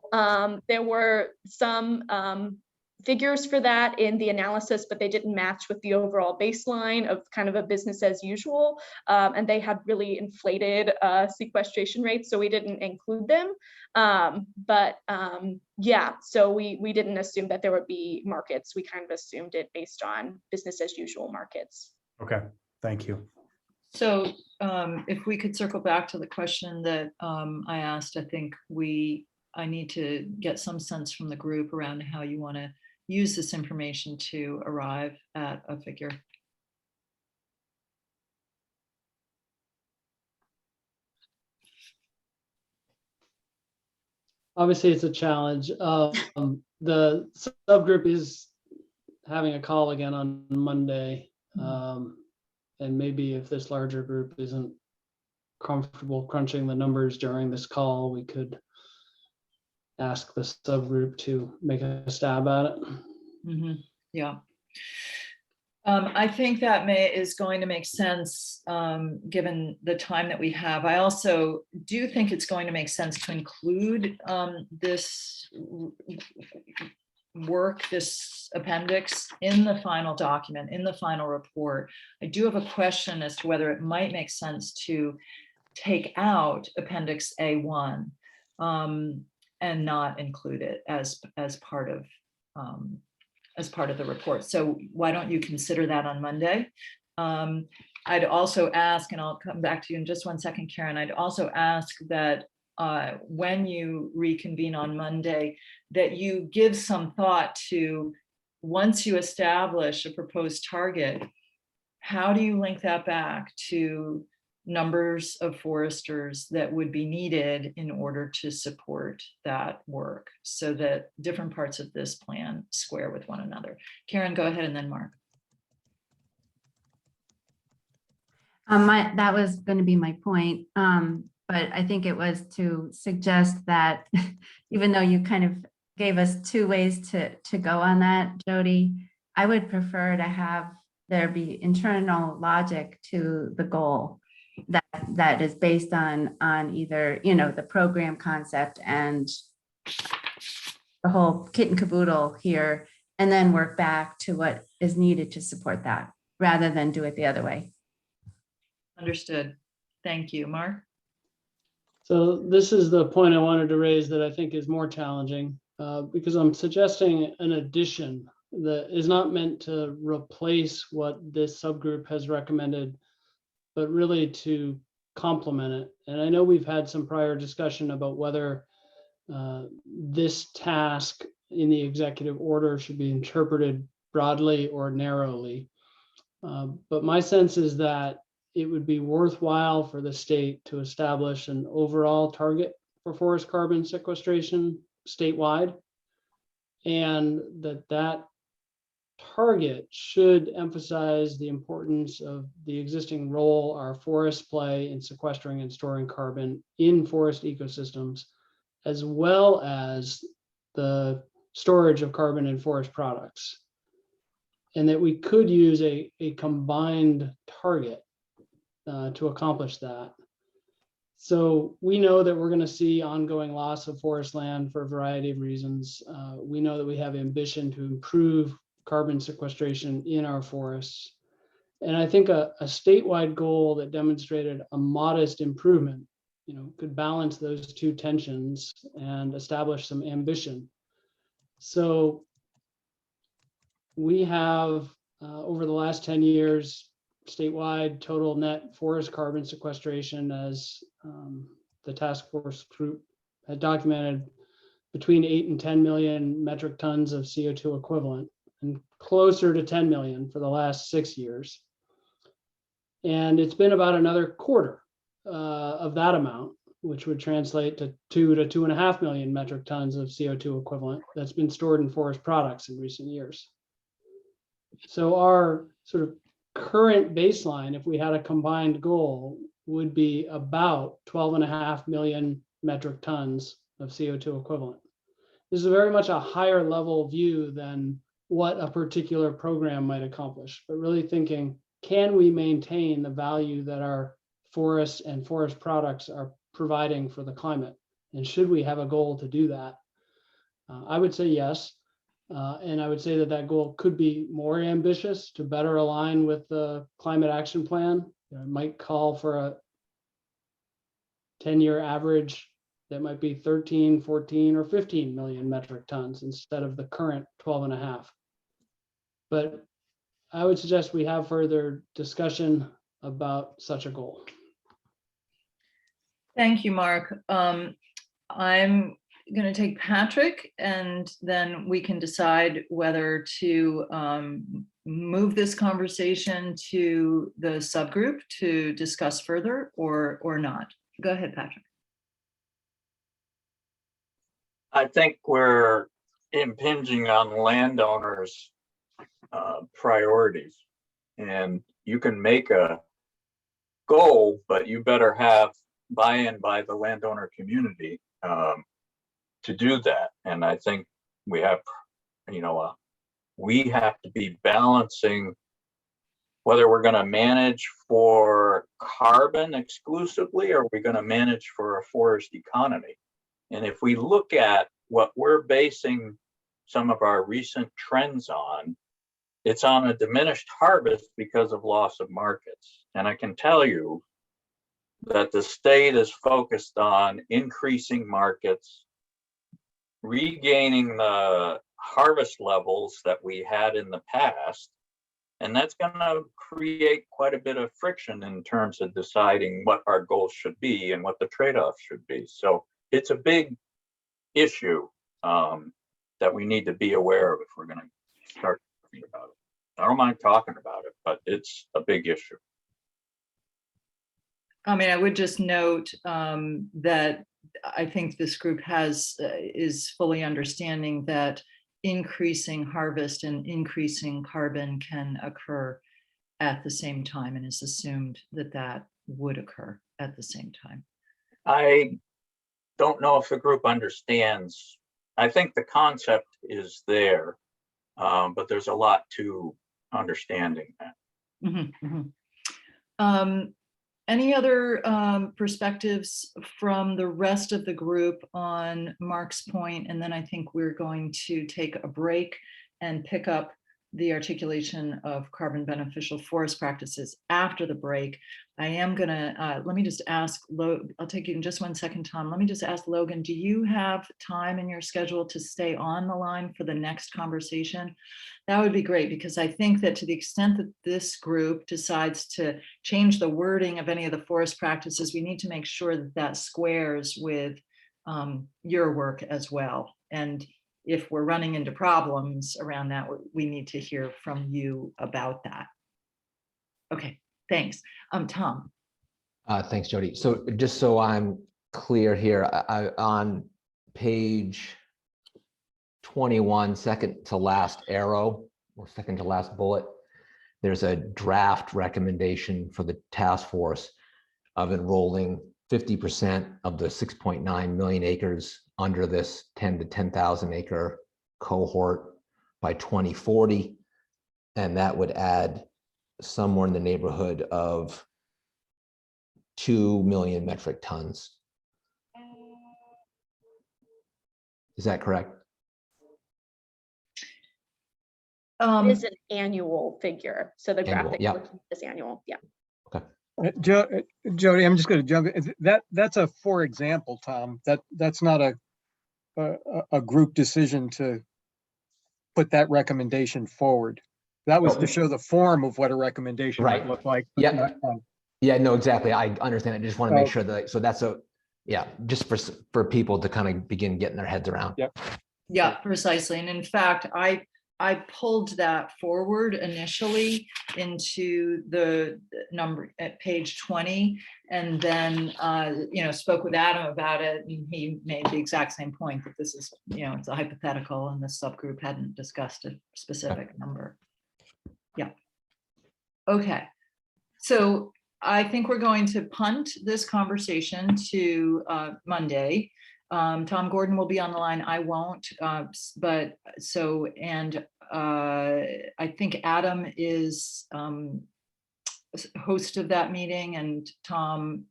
there were some figures for that in the analysis, but they didn't match with the overall baseline of kind of a business as usual. And they had really inflated sequestration rates, so we didn't include them. Yeah, so we didn't assume that there would be markets. We kind of assumed it based on business as usual markets. Okay, thank you. So if we could circle back to the question that I asked, I think I need to get some sense from the group around how you want to use this information to arrive at a figure. Obviously, it's a challenge. The subgroup is having a call again on Monday. And maybe if this larger group isn't comfortable crunching the numbers during this call, we could ask the subgroup to make a stab at it. Yeah. I think that is going to make sense given the time that we have. I also do think it's going to make sense to include this work, this appendix in the final document, in the final report. I do have a question as to whether it might make sense to take out Appendix A1 and not include it as part of the report. So why don't you consider that on Monday? I'd also ask, and I'll come back to you in just one second, Karen, I'd also ask that when you reconvene on Monday, that you give some thought to, once you establish a proposed target, how do you link that back to numbers of foresters that would be needed in order to support that work, so that different parts of this plan square with one another. Karen, go ahead, and then Mark. That was going to be my point, but I think it was to suggest that even though you kind of gave us two ways to go on that, Jody, I would prefer to have there be internal logic to the goal that is based on either, you know, the program concept and the whole kit and caboodle here, and then work back to what is needed to support that, rather than do it the other way. Understood. Thank you, Mark. So this is the point I wanted to raise that I think is more challenging, because I'm suggesting an addition that is not meant to replace what this subgroup has recommended, but really to complement it. And I know we've had some prior discussion about whether this task in the executive order should be interpreted broadly or narrowly. But my sense is that it would be worthwhile for the state to establish an overall target for forest carbon sequestration statewide, and that target should emphasize the importance of the existing role our forests play in sequestering and storing carbon in forest ecosystems, as well as the storage of carbon in forest products. And that we could use a combined target to accomplish that. So we know that we're going to see ongoing loss of forest land for a variety of reasons. We know that we have ambition to improve carbon sequestration in our forests. And I think a statewide goal that demonstrated a modest improvement, you know, could balance those two tensions and establish some ambition. So we have, over the last 10 years, statewide total net forest carbon sequestration, as the task force group had documented, between 8 and 10 million metric tons of CO2 equivalent, and closer to 10 million for the last 6 years. And it's been about another quarter of that amount, which would translate to 2 to 2.5 million metric tons of CO2 equivalent that's been stored in forest products in recent years. So our sort of current baseline, if we had a combined goal, would be about 12.5 million metric tons of CO2 equivalent. This is very much a higher level view than what a particular program might accomplish, but really thinking, can we maintain the value that our forests and forest products are providing for the climate? And should we have a goal to do that? I would say yes. And I would say that that goal could be more ambitious to better align with the climate action plan. You know, it might call for a 10-year average that might be 13, 14, or 15 million metric tons instead of the current 12.5. But I would suggest we have further discussion about such a goal. Thank you, Mark. I'm going to take Patrick, and then we can decide whether to move this conversation to the subgroup to discuss further or not. Go ahead, Patrick. I think we're impinging on landowners' priorities. And you can make a goal, but you better have buy-in by the landowner community to do that. And I think we have, we have to be balancing whether we're going to manage for carbon exclusively, or we're going to manage for a forest economy. And if we look at what we're basing some of our recent trends on, it's on a diminished harvest because of loss of markets. And I can tell you that the state is focused on increasing markets, regaining the harvest levels that we had in the past. And that's going to create quite a bit of friction in terms of deciding what our goals should be and what the trade-offs should be. So it's a big issue that we need to be aware of if we're going to start talking about it. I don't mind talking about it, but it's a big issue. I mean, I would just note that I think this group is fully understanding that increasing harvest and increasing carbon can occur at the same time, and it's assumed that that would occur at the same time. I don't know if the group understands. I think the concept is there, but there's a lot to understanding that. Mm-hmm, mm-hmm. Any other perspectives from the rest of the group on Mark's point? And then I think we're going to take a break and pick up the articulation of carbon beneficial forest practices after the break. I am gonna, let me just ask, I'll take you in just 1 second, Tom. Let me just ask Logan, do you have time in your schedule to stay on the line for the next conversation? That would be great, because I think that to the extent that this group decides to change the wording of any of the forest practices, we need to make sure that that squares with your work as well. And if we're running into problems around that, we need to hear from you about that. Okay, thanks. Tom. Thanks, Jody. So just so I'm clear here, on page 21, second to last arrow, or second to last bullet, there's a draft recommendation for the task force of enrolling 50% of the 6.9 million acres under this 10 to 10,000 acre cohort by 2040. And that would add somewhere in the neighborhood of 2 million metric tons. Is that correct? It is an annual figure. So the graph Annual, that yeah. you're looking at is annual. Yeah. Jody, I'm just going to jump in. That's a for example, Tom. That's not a group decision to put that recommendation forward. That was to show the form of what a recommendation might look like. Yeah. Yeah, no, exactly. I understand. I just want to make sure that, so that's just for people to kind of begin getting their heads around. Yep. Yeah, precisely. And in fact, I pulled that forward initially into the number at page 20, and then spoke with Adam about it, and he made the exact same point that this is, it's a hypothetical, and the subgroup hadn't discussed a specific number. Yeah. Okay. So I think we're going to punt this conversation to Monday. Tom Gordon will be on the line. I won't, I think Adam is host of that meeting, and Tom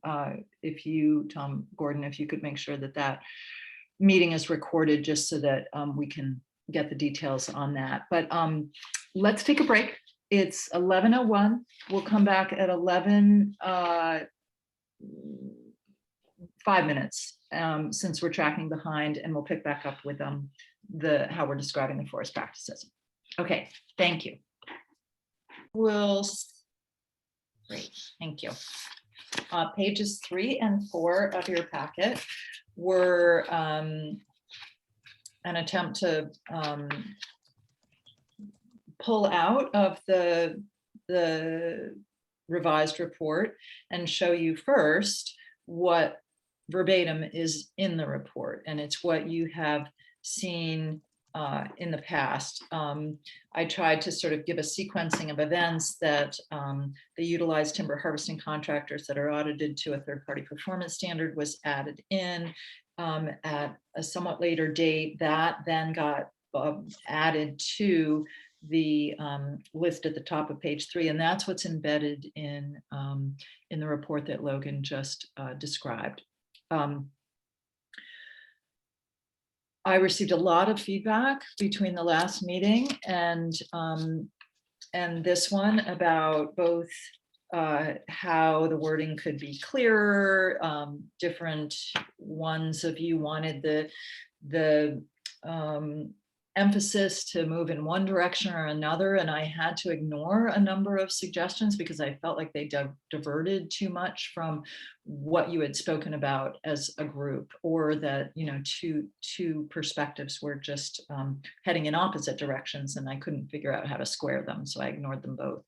Gordon, if you could make sure that that meeting is recorded, just so that we can get the details on that. But let's take a break. It's 11:01. We'll come back at 11, 5 minutes, since we're tracking behind, and we'll pick back up with how we're describing the forest practices. Okay, thank you. Great, thank you. Pages 3 and 4 of your packet were an attempt to pull out of the revised report and show you first what verbatim is in the report, and it's what you have seen in the past. I tried to sort of give a sequencing of events that the utilized timber harvesting contractors that are audited to a third-party performance standard was added in at a somewhat later date. That then got added to the list at the top of page 3, and that's what's embedded in the report that Logan just described. I received a lot of feedback between the last meeting and this one about both how the wording could be clearer. Different ones of you wanted the emphasis to move in one direction or another, and I had to ignore a number of suggestions because I felt like they diverted too much from what you had spoken about as a group, or that, you know, two perspectives were just heading in opposite directions, and I couldn't figure out how to square them, so I ignored them both.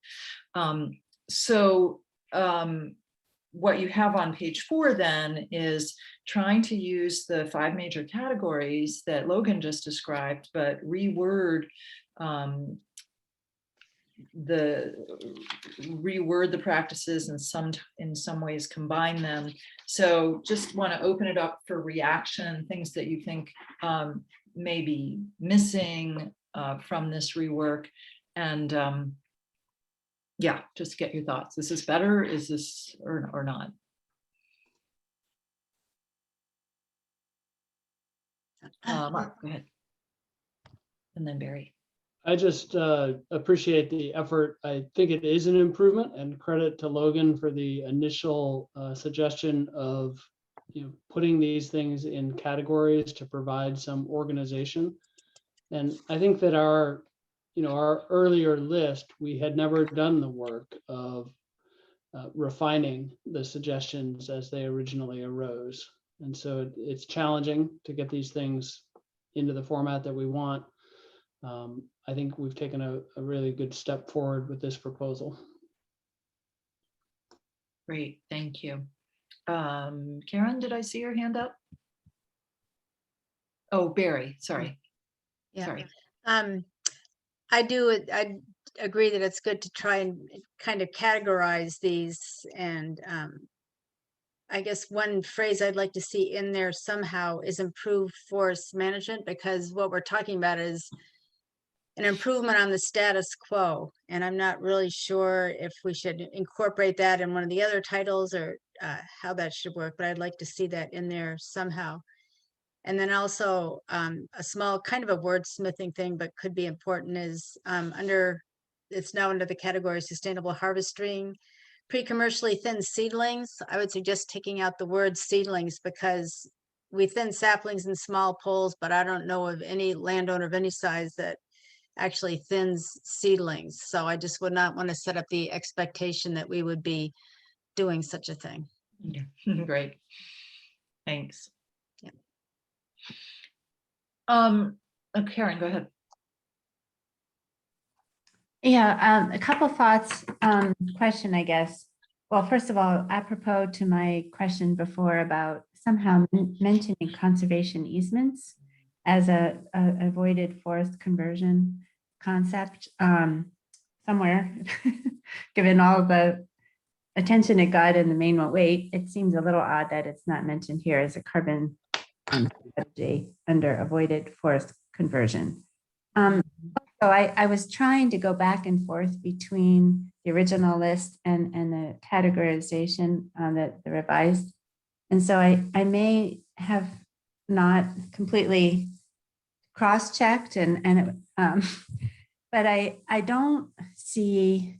What you have on page 4 then is trying to use the 5 major categories that Logan just described, but reword the practices and in some ways combine them. So just want to open it up for reaction, things that you think may be missing from this rework, and yeah, just get your thoughts. Is this better? Is this or not? Mark, go ahead. And then Barry. I just appreciate the effort. I think it is an improvement, and credit to Logan for the initial suggestion of, you know, putting these things in categories to provide some organization. And I think that our earlier list, we had never done the work of refining the suggestions as they originally arose. And so it's challenging to get these things into the format that we want. I think we've taken a really good step forward with this proposal. Great, thank you. Karen, did I see your hand up? Oh, Barry, sorry. Yeah. Sorry. I agree that it's good to try and kind of categorize these, and I guess one phrase I'd like to see in there somehow is improved forest management, because what we're talking about is an improvement on the status quo, and I'm not really sure if we should incorporate that in one of the other titles or how that should work, but I'd like to see that in there somehow. And then also a small kind of a wordsmithing thing, but could be important, is it's now under the category sustainable harvesting, pre-commercially thin seedlings. I would suggest taking out the word seedlings, because we thin saplings and small poles, but I don't know of any landowner of any size that actually thins seedlings. So I just would not want to set up the expectation that we would be doing such a thing. Yeah. Great. Thanks. Yeah. Karen, go ahead. Yeah, a couple thoughts, question, I guess. Well, first of all, apropos to my question before about somehow mentioning conservation easements as a avoided forest conversion concept somewhere, given all the attention it got in the Maine Won't Wait, it seems a little odd that it's not mentioned here as a carbon strategy under avoided forest conversion. So I was trying to go back and forth between the original list and the categorization on the revised. And so I may have not completely cross-checked but I don't see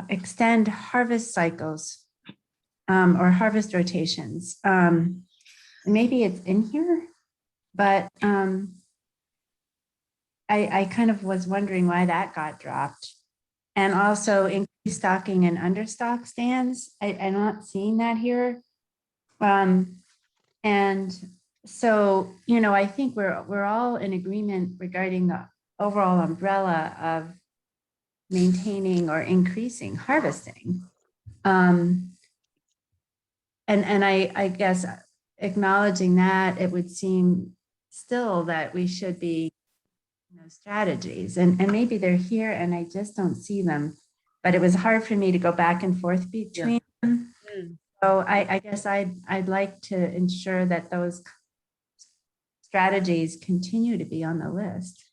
extend harvest cycles or harvest rotations. Maybe it's in here, but I kind of was wondering why that got dropped. And also increased stocking and understock stands. I'm not seeing that here. And so, you know, I think we're all in agreement regarding the overall umbrella of maintaining or increasing harvesting. And And I guess acknowledging that, it would seem still that we should be strategies, and maybe they're here and I just don't see them, but it was hard for me to go back and forth between them. So I guess I'd like to ensure that those strategies continue to be on the list.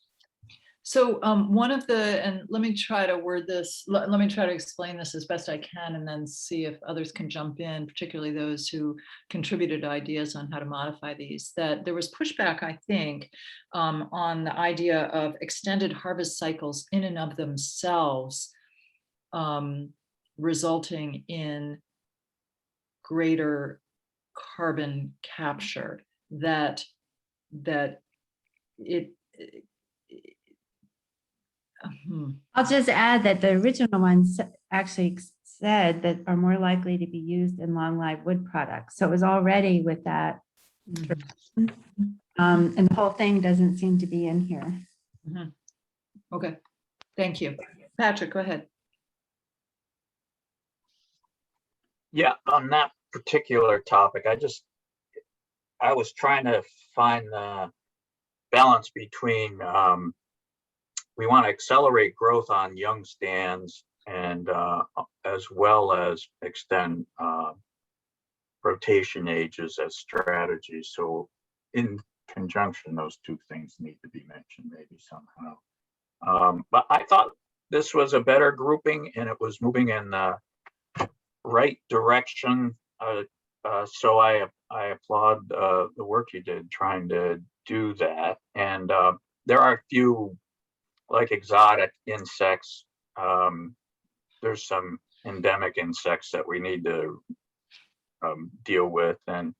So one of the, and let me try to word this, let me try to explain this as best I can, and then see if others can jump in, particularly those who contributed ideas on how to modify these, that there was pushback, I think, on the idea of extended harvest cycles in and of themselves, resulting in greater carbon capture, that it I'll just add that the original ones actually said that are more likely to be used in long live wood products. So it was already with that. And the whole thing doesn't seem to be in here. Okay, thank you. Patrick, go ahead. Yeah, on that particular topic, I was trying to find the balance between we want to accelerate growth on young stands and as well as extend rotation ages as strategies. So in conjunction, those two things need to be mentioned maybe somehow. But I thought this was a better grouping and it was moving in the right direction. So I applaud the work you did trying to do that. And there are a few like exotic insects. There's some endemic insects that we need to deal with, and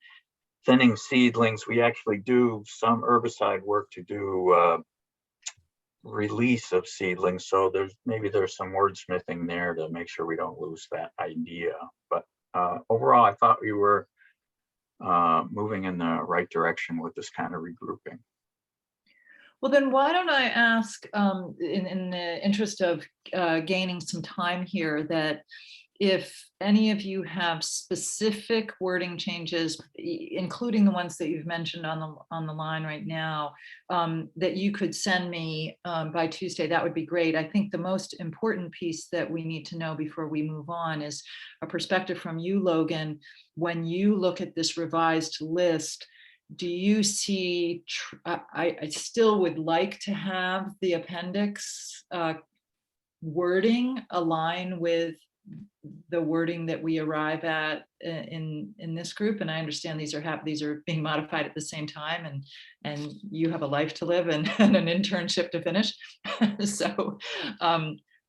thinning seedlings. We actually do some herbicide work to do release of seedlings. So maybe there's some wordsmithing there to make sure we don't lose that idea. But overall, I thought we were moving in the right direction with this kind of regrouping. Well, then why don't I ask, in the interest of gaining some time here, that if any of you have specific wording changes, including the ones that you've mentioned on the line right now, that you could send me by Tuesday, that would be great. I think the most important piece that we need to know before we move on is a perspective from you, Logan. When you look at this revised list, do you see, I still would like to have the appendix wording align with the wording that we arrive at in this group, and I understand these are being modified at the same time, and you have a life to live and an internship to finish. So,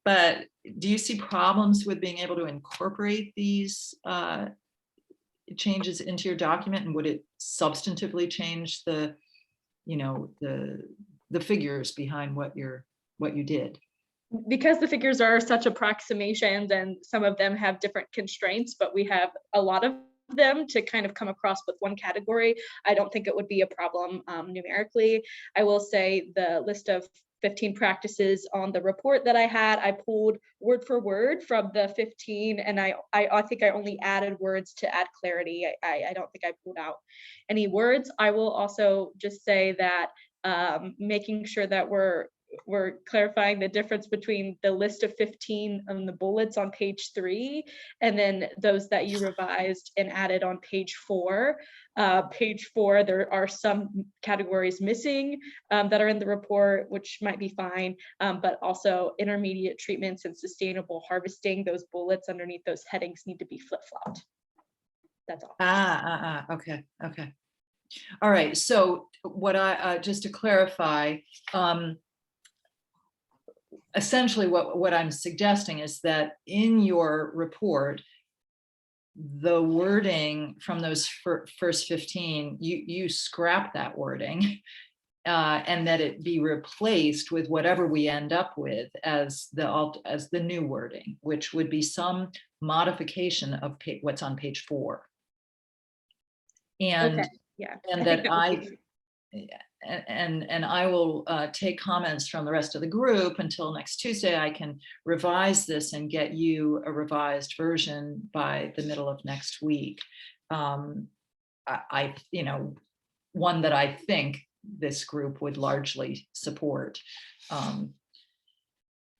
but do you see problems with being able to incorporate these changes into your document, and would it substantively change the figures behind what you did? Because the figures are such approximations and some of them have different constraints, but we have a lot of them to kind of come across with one category, I don't think it would be a problem numerically. I will say the list of 15 practices on the report that I had, I pulled word for word from the 15, and I think I only added words to add clarity. I don't think I pulled out any words. I will also just say that making sure that we're clarifying the difference between the list of 15 and the bullets on page 3, and then those that you revised and added on page 4. Page 4, there are some categories missing that are in the report, which might be fine, but also intermediate treatments and sustainable harvesting, those bullets underneath those headings need to be flip-flopped. That's all. Okay. All right, so what I just to clarify, essentially what I'm suggesting is that in your report, the wording from those first 15, you scrap that wording and that it be replaced with whatever we end up with as the new wording, which would be some modification of what's on page 4. And, okay. Yeah. and that I will take comments from the rest of the group until next Tuesday. I can revise this and get you a revised version by the middle of next week. you know, one that I think this group would largely support.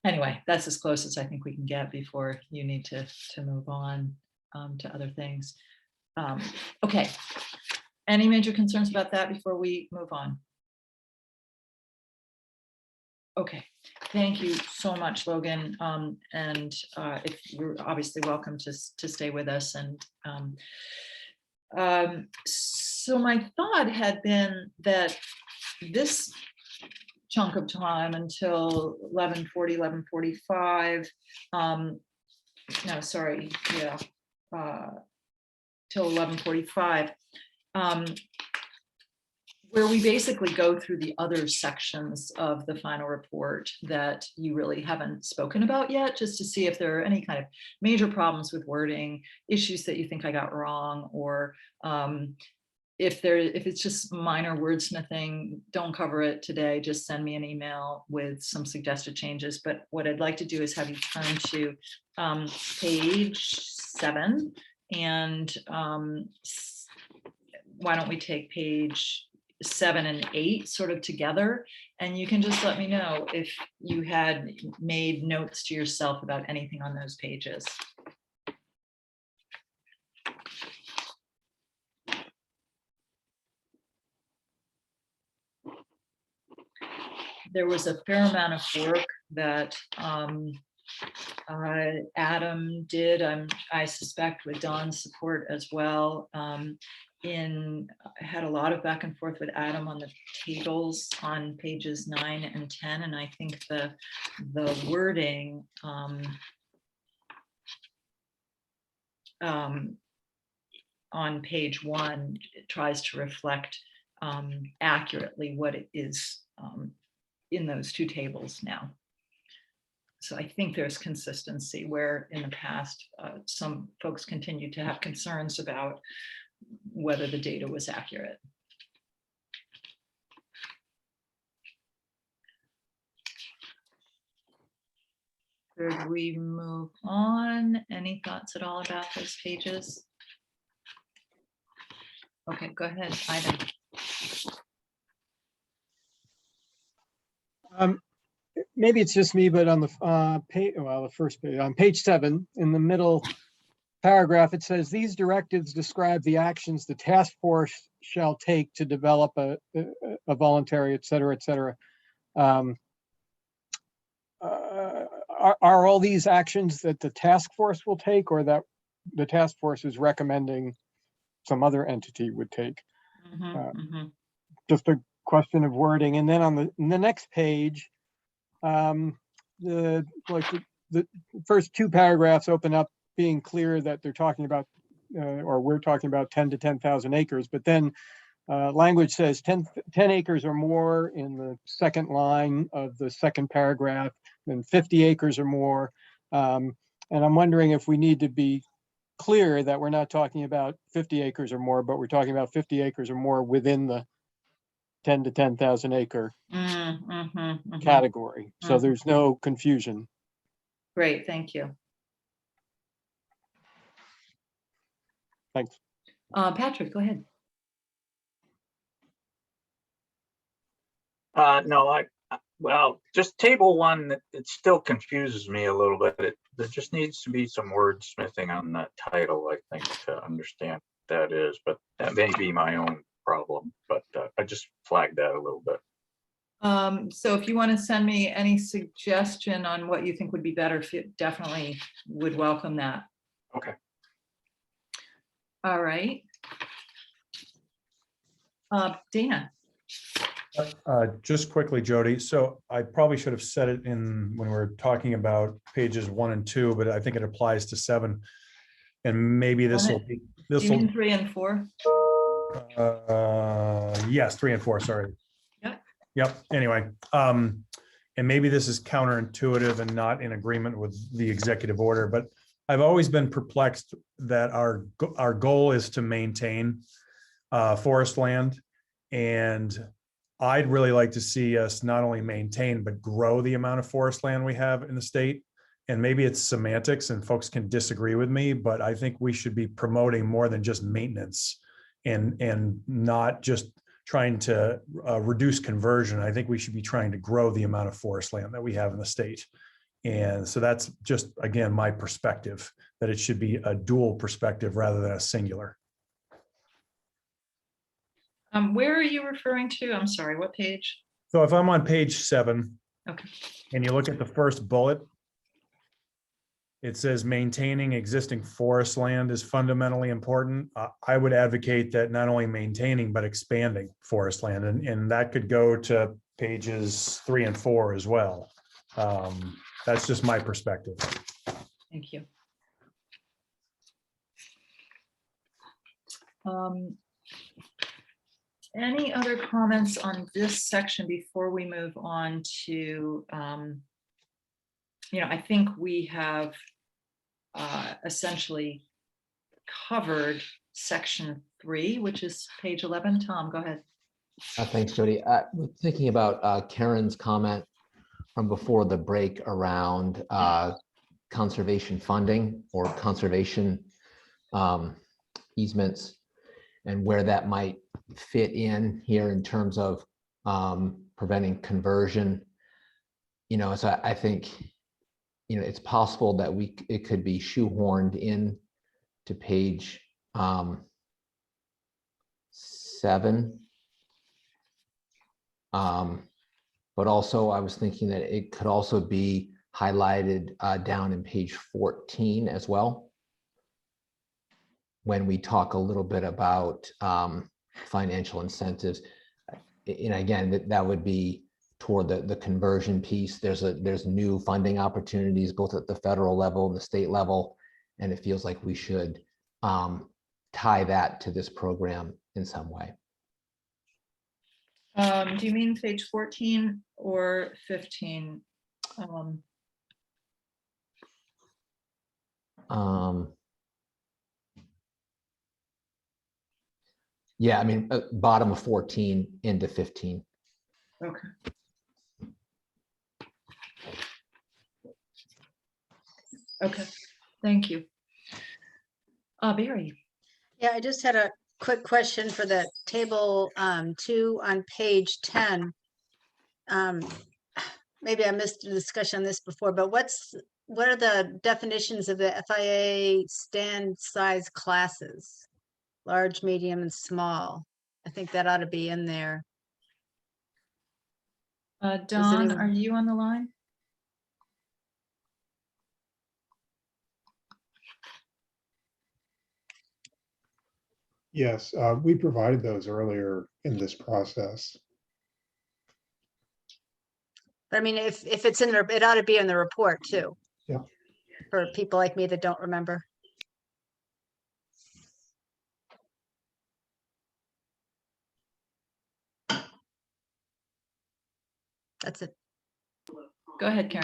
Anyway, that's as close as I think we can get before you need to move on to other things. Okay. Any major concerns about that before we move on? Okay, thank you so much, Logan. And if you're obviously welcome to stay with us. And so my thought had been that this chunk of time until 11:40, 11:45, no, sorry, yeah, till 11:45, where we basically go through the other sections of the final report that you really haven't spoken about yet, just to see if there are any kind of major problems with wording, issues that you think I got wrong, or if it's just minor wordsmithing, don't cover it today. Just send me an email with some suggested changes. But what I'd like to do is have you turn to page 7, and why don't we take page 7 and 8 sort of together, and you can just let me know if you had made notes to yourself about anything on those pages. There was a fair amount of work that Adam did, I suspect with Dawn's support as well. I had a lot of back and forth with Adam on the tables on pages 9 and 10, and I think the wording on page 1 tries to reflect accurately what it is in those 2 tables now. So I think there's consistency where in the past some folks continue to have concerns about whether the data was accurate. Should we move on? Any thoughts at all about those pages? Okay, go ahead, Ivan. Maybe it's just me, but on the page, well, the first page, on page 7, in the middle paragraph, it says these directives describe the actions the task force shall take to develop a voluntary, et cetera, et cetera. Are all these actions that the task force will take, or that the task force is recommending some other entity would take? Just a question of wording. And then on the next page, the first 2 paragraphs open up being clear that they're talking about, or we're talking about 10 to 10,000 acres, but then language says 10 acres or more in the second line of the second paragraph, then 50 acres or more. And I'm wondering if we need to be clear that we're not talking about 50 acres or more, but we're talking about 50 acres or more within the 10 to 10,000 acre category. So there's no confusion. Great, thank you. Thanks. Patrick, go ahead. No, well, just table 1, it still confuses me a little bit. There just needs to be some wordsmithing on that title, I think, to understand what that is, but that may be my own problem, but I just flagged that a little bit. So if you want to send me any suggestion on what you think would be better, definitely would welcome that. Okay. All right. Dana. Just quickly, Jody. So I probably should have said it when we were talking about pages 1 and 2, but I think it applies to 7. And maybe this will be, Do you mean 3 and 4? Yes, 3 and 4, sorry. Yep. Anyway, and maybe this is counterintuitive and not in agreement with the executive order, but I've always been perplexed that our goal is to maintain forest land, and I'd really like to see us not only maintain but grow the amount of forest land we have in the state. and maybe it's semantics and folks can disagree with me, but I think we should be promoting more than just maintenance and not just trying to reduce conversion. I think we should be trying to grow the amount of forest land that we have in the state. And so that's just, again, my perspective, that it should be a dual perspective rather than a singular. Where are you referring to? I'm sorry, what page? So if I'm on page 7, Okay. and you look at the first bullet, it says maintaining existing forest land is fundamentally important. I would advocate that not only maintaining, but expanding forest land. And that could go to pages 3 and 4 as well. That's just my perspective. Thank you. Any other comments on this section before we move on to, I think we have essentially covered section 3, which is page 11. Tom, go ahead. Thanks, Jody. Thinking about Karen's comment from before the break around conservation funding or conservation easements, and where that might fit in here in terms of preventing conversion. So I think, it's possible that it could be shoehorned in to page 7. But also I was thinking that it could also be highlighted down in page 14 as well, when we talk a little bit about financial incentives. And again, that would be toward the conversion piece. There's new funding opportunities both at the federal level and the state level, and it feels like we should tie that to this program in some way. Do you mean page 14 or 15? Yeah, I mean, bottom of 14 into 15. Okay. Okay, thank you. Barry. Yeah, I just had a quick question for the table 2 on page 10. Maybe I missed a discussion on this before, but what are the definitions of the FIA stand size classes? Large, medium, and small. I think that ought to be in there. Dawn, are you on the line? Yes, we provided those earlier in this process. I mean, if it's in there, it ought to be in the report too. Yeah. For people like me that don't remember. That's it. Go ahead, Karen.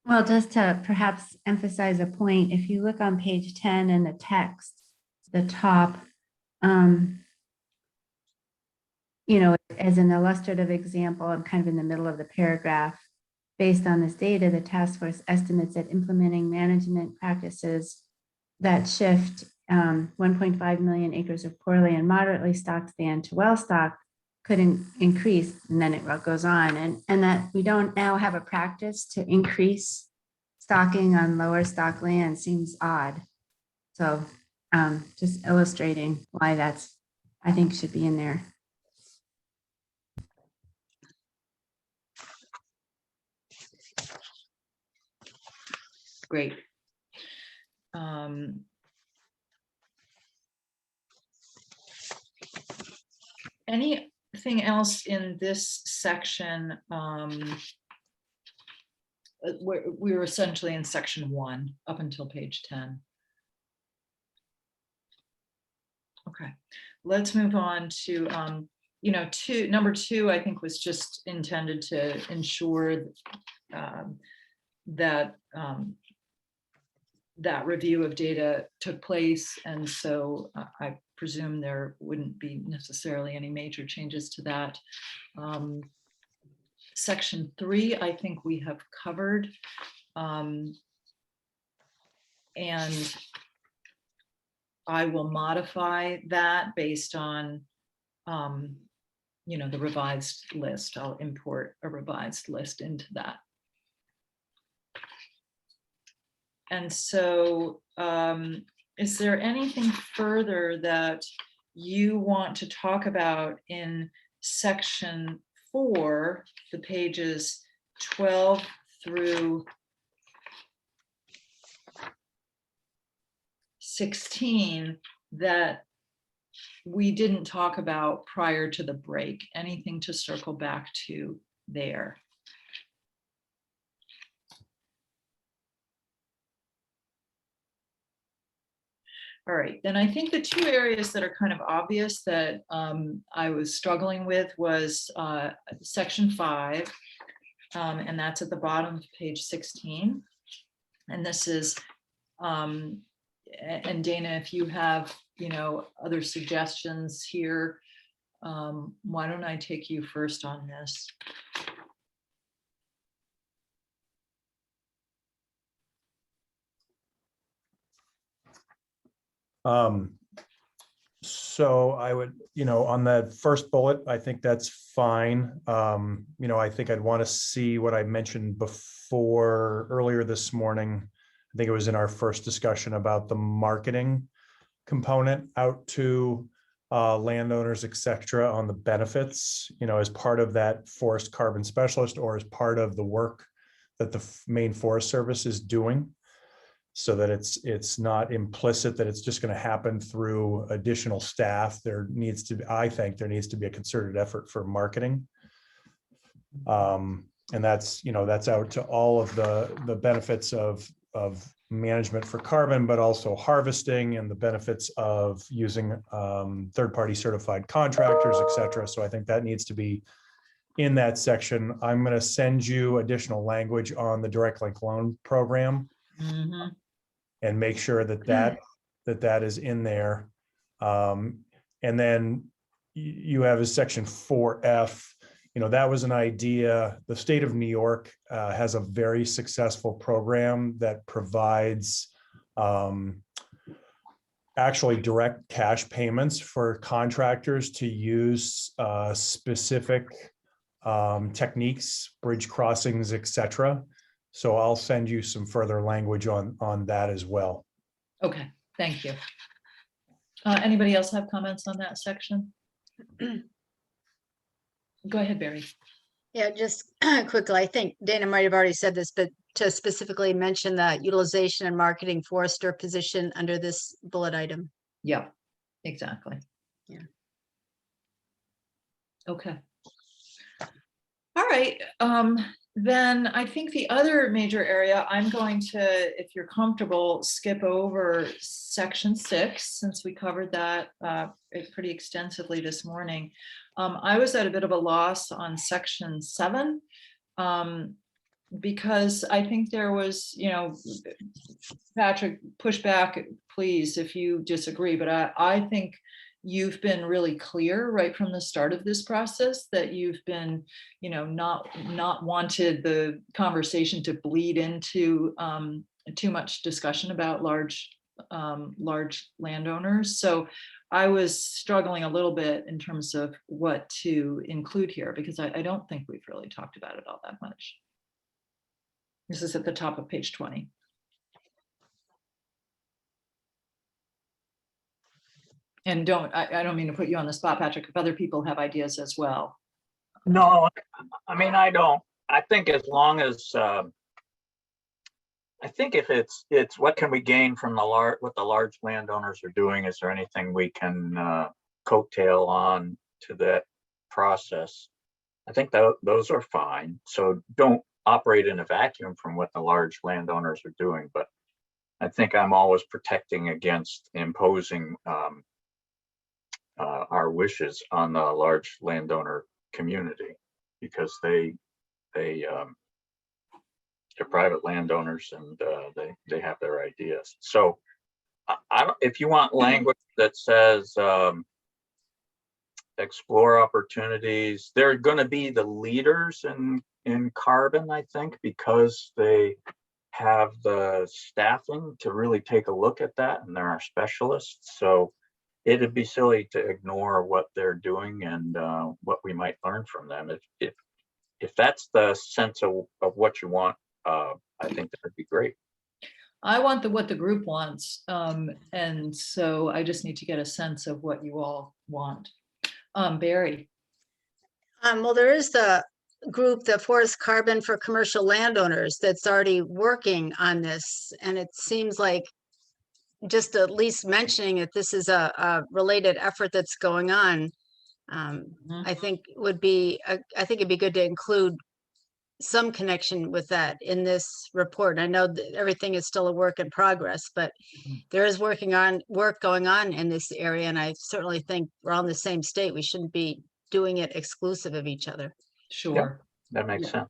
Well, just to perhaps emphasize a point, if you look on page 10 in the text, the top, as an illustrative example, I'm kind of in the middle of the paragraph. Based on this data, the task force estimates that implementing management practices that shift 1.5 million acres of poorly and moderately stocked land to well-stocked could increase, and then it goes on, and that we don't now have a practice to increase stocking on lower stock land seems odd. So just illustrating why that's, I think, should be in there. Great. Anything else in this section? We were essentially in section 1 up until page 10. Okay, let's move on to, number 2, I think was just intended to ensure that that review of data took place. And so I presume there wouldn't be necessarily any major changes to that. Section 3, I think we have covered. And I will modify that based on, the revised list. I'll import a revised list into that. And so, is there anything further that you want to talk about in section 4, the pages 12 through 16, that we didn't talk about prior to the break? Anything to circle back to there? All right, then I think the two areas that are kind of obvious that I was struggling with was section 5, and that's at the bottom of page 16. And this is, and Dana, if you have, other suggestions here, why don't I take you first on this? So I would, on that first bullet, I think that's fine. I think I'd want to see what I mentioned before earlier this morning. I think it was in our first discussion about the marketing component out to landowners, et cetera, on the benefits, as part of that forest carbon specialist or as part of the work that the Maine Forest Service is doing, so that it's not implicit that it's just going to happen through additional staff. I think there needs to be a concerted effort for marketing. And that's out to all of the benefits of management for carbon, but also harvesting and the benefits of using third-party certified contractors, et cetera. So I think that needs to be in that section. I'm going to send you additional language on the direct link loan program. Mm-hmm. And make sure that is in there. And then you have a section 4F, that was an idea. The state of New York has a very successful program that provides actually direct cash payments for contractors to use specific techniques, bridge crossings, et cetera. So I'll send you some further language on that as well. Okay, thank you. Anybody else have comments on that section? Go ahead, Barry. Yeah, just quickly, I think Dana might have already said this, but to specifically mention the utilization and marketing forester position under this bullet item. Yeah, exactly. Yeah. Okay. All right. Then I think the other major area, I'm going to, if you're comfortable, skip over section 6, since we covered that pretty extensively this morning. I was at a bit of a loss on section 7, because I think there was, Patrick, push back, please, if you disagree, but I think you've been really clear right from the start of this process that you've been, not wanted the conversation to bleed into too much discussion about large landowners. So I was struggling a little bit in terms of what to include here, because I don't think we've really talked about it all that much. This is at the top of page 20. And I don't mean to put you on the spot, Patrick, if other people have ideas as well. No, I don't. I think as long as, I think if it's what can we gain from what the large landowners are doing? Is there anything we can coattail on to that process? I think those are fine. So don't operate in a vacuum from what the large landowners are doing. But I think I'm always protecting against imposing our wishes on the large landowner community, because they're private landowners and they have their ideas. So I don't, if you want language that says explore opportunities. They're going to be the leaders in carbon, I think, because they have the staffing to really take a look at that, and they're our specialists. So it'd be silly to ignore what they're doing and what we might learn from them. If that's the sense of what you want, I think that would be great. I want what the group wants. And so I just need to get a sense of what you all want. Barry. Well, there is the group, the Forest Carbon for Commercial Landowners, that's already working on this. And it seems like just at least mentioning that this is a related effort that's going on, I think would be, I think it'd be good to include some connection with that in this report. I know that everything is still a work in progress, but there is work going on in this area. And I certainly think we're all in the same state. We shouldn't be doing it exclusive of each other. Sure. That makes sense.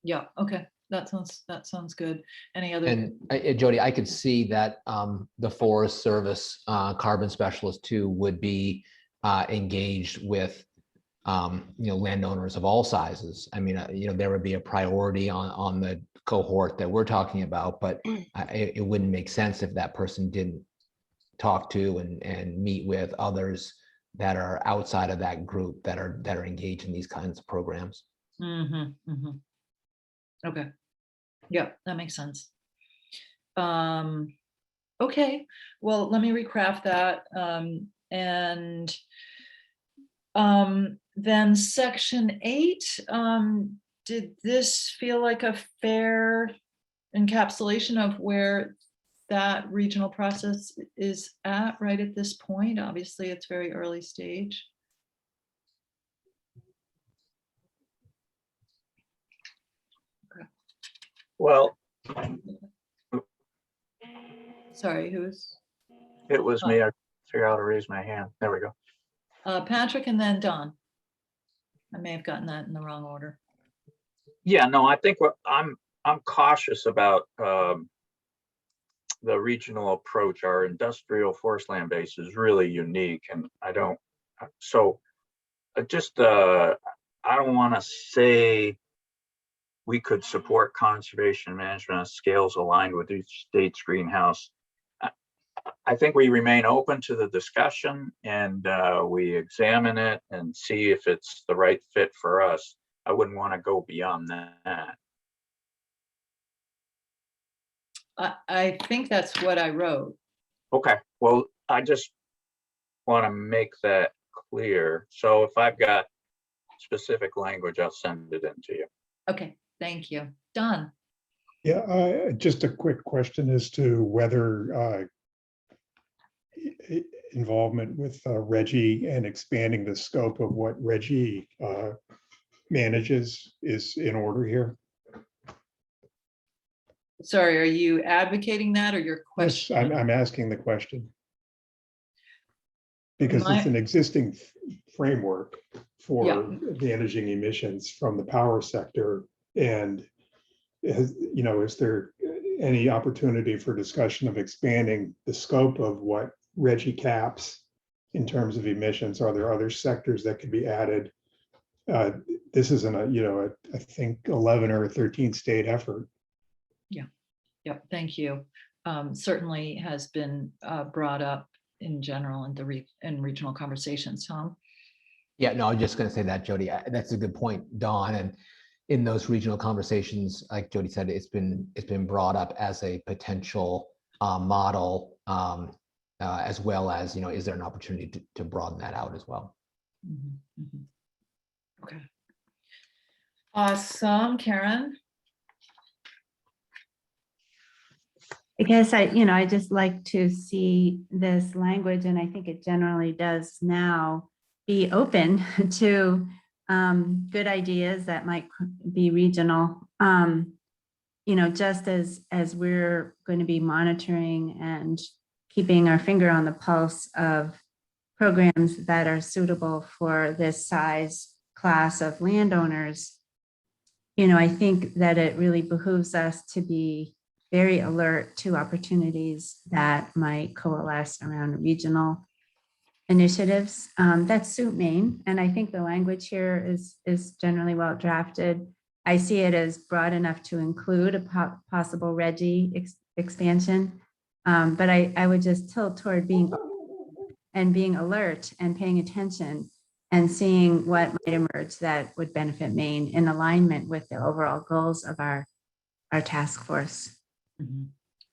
Yeah. Okay. That sounds good. Any other? And Jody, I could see that the Forest Service carbon specialist too would be engaged with landowners of all sizes. I mean, there would be a priority on the cohort that we're talking about, but it wouldn't make sense if that person didn't talk to and meet with others that are outside of that group that are engaged in these kinds of programs. Okay. Yeah, that makes sense. Okay. Well, let me recraft that. Then section 8, did this feel like a fair encapsulation of where that regional process is at right at this point? Obviously, it's very early stage. Well, Sorry, who's? it was me. I figured out how to raise my hand. There we go. Patrick and then Don. I may have gotten that in the wrong order. Yeah, no, I think I'm cautious about the regional approach. Our industrial forest land base is really unique, and I don't want to say we could support conservation management on scales aligned with each state's greenhouse. I think we remain open to the discussion, and we examine it and see if it's the right fit for us. I wouldn't want to go beyond that. I think that's what I wrote. Okay, well, I just want to make that clear. So if I've got specific language, I'll send it in to you. Okay, thank you. Don. Yeah, just a quick question as to whether involvement with Reggie and expanding the scope of what Reggie manages is in order here. Sorry, are you advocating that or your question? Yes, I'm asking the question. Because it's an existing framework for managing emissions from the power sector. And, is there any opportunity for discussion of expanding the scope of what Reggie caps in terms of emissions? Are there other sectors that could be added? This isn't I think 11 or 13 state effort. Yeah, thank you. Certainly has been brought up in general in regional conversations. Tom? Yeah, no, I'm just going to say that, Jody. That's a good point, Dawn. And in those regional conversations, like Jody said, it's been brought up as a potential model, as well as is there an opportunity to broaden that out as well? Okay. Awesome, Karen. I guess I just like to see this language, and I think it generally does now, be open to good ideas that might be regional. Just as we're going to be monitoring and keeping our finger on the pulse of programs that are suitable for this size class of landowners, I think that it really behooves us to be very alert to opportunities that might coalesce around regional initiatives that suit Maine. And I think the language here is generally well drafted. I see it as broad enough to include a possible Reggie expansion. But I would just tilt toward being alert and paying attention and seeing what might emerge that would benefit Maine in alignment with the overall goals of our task force.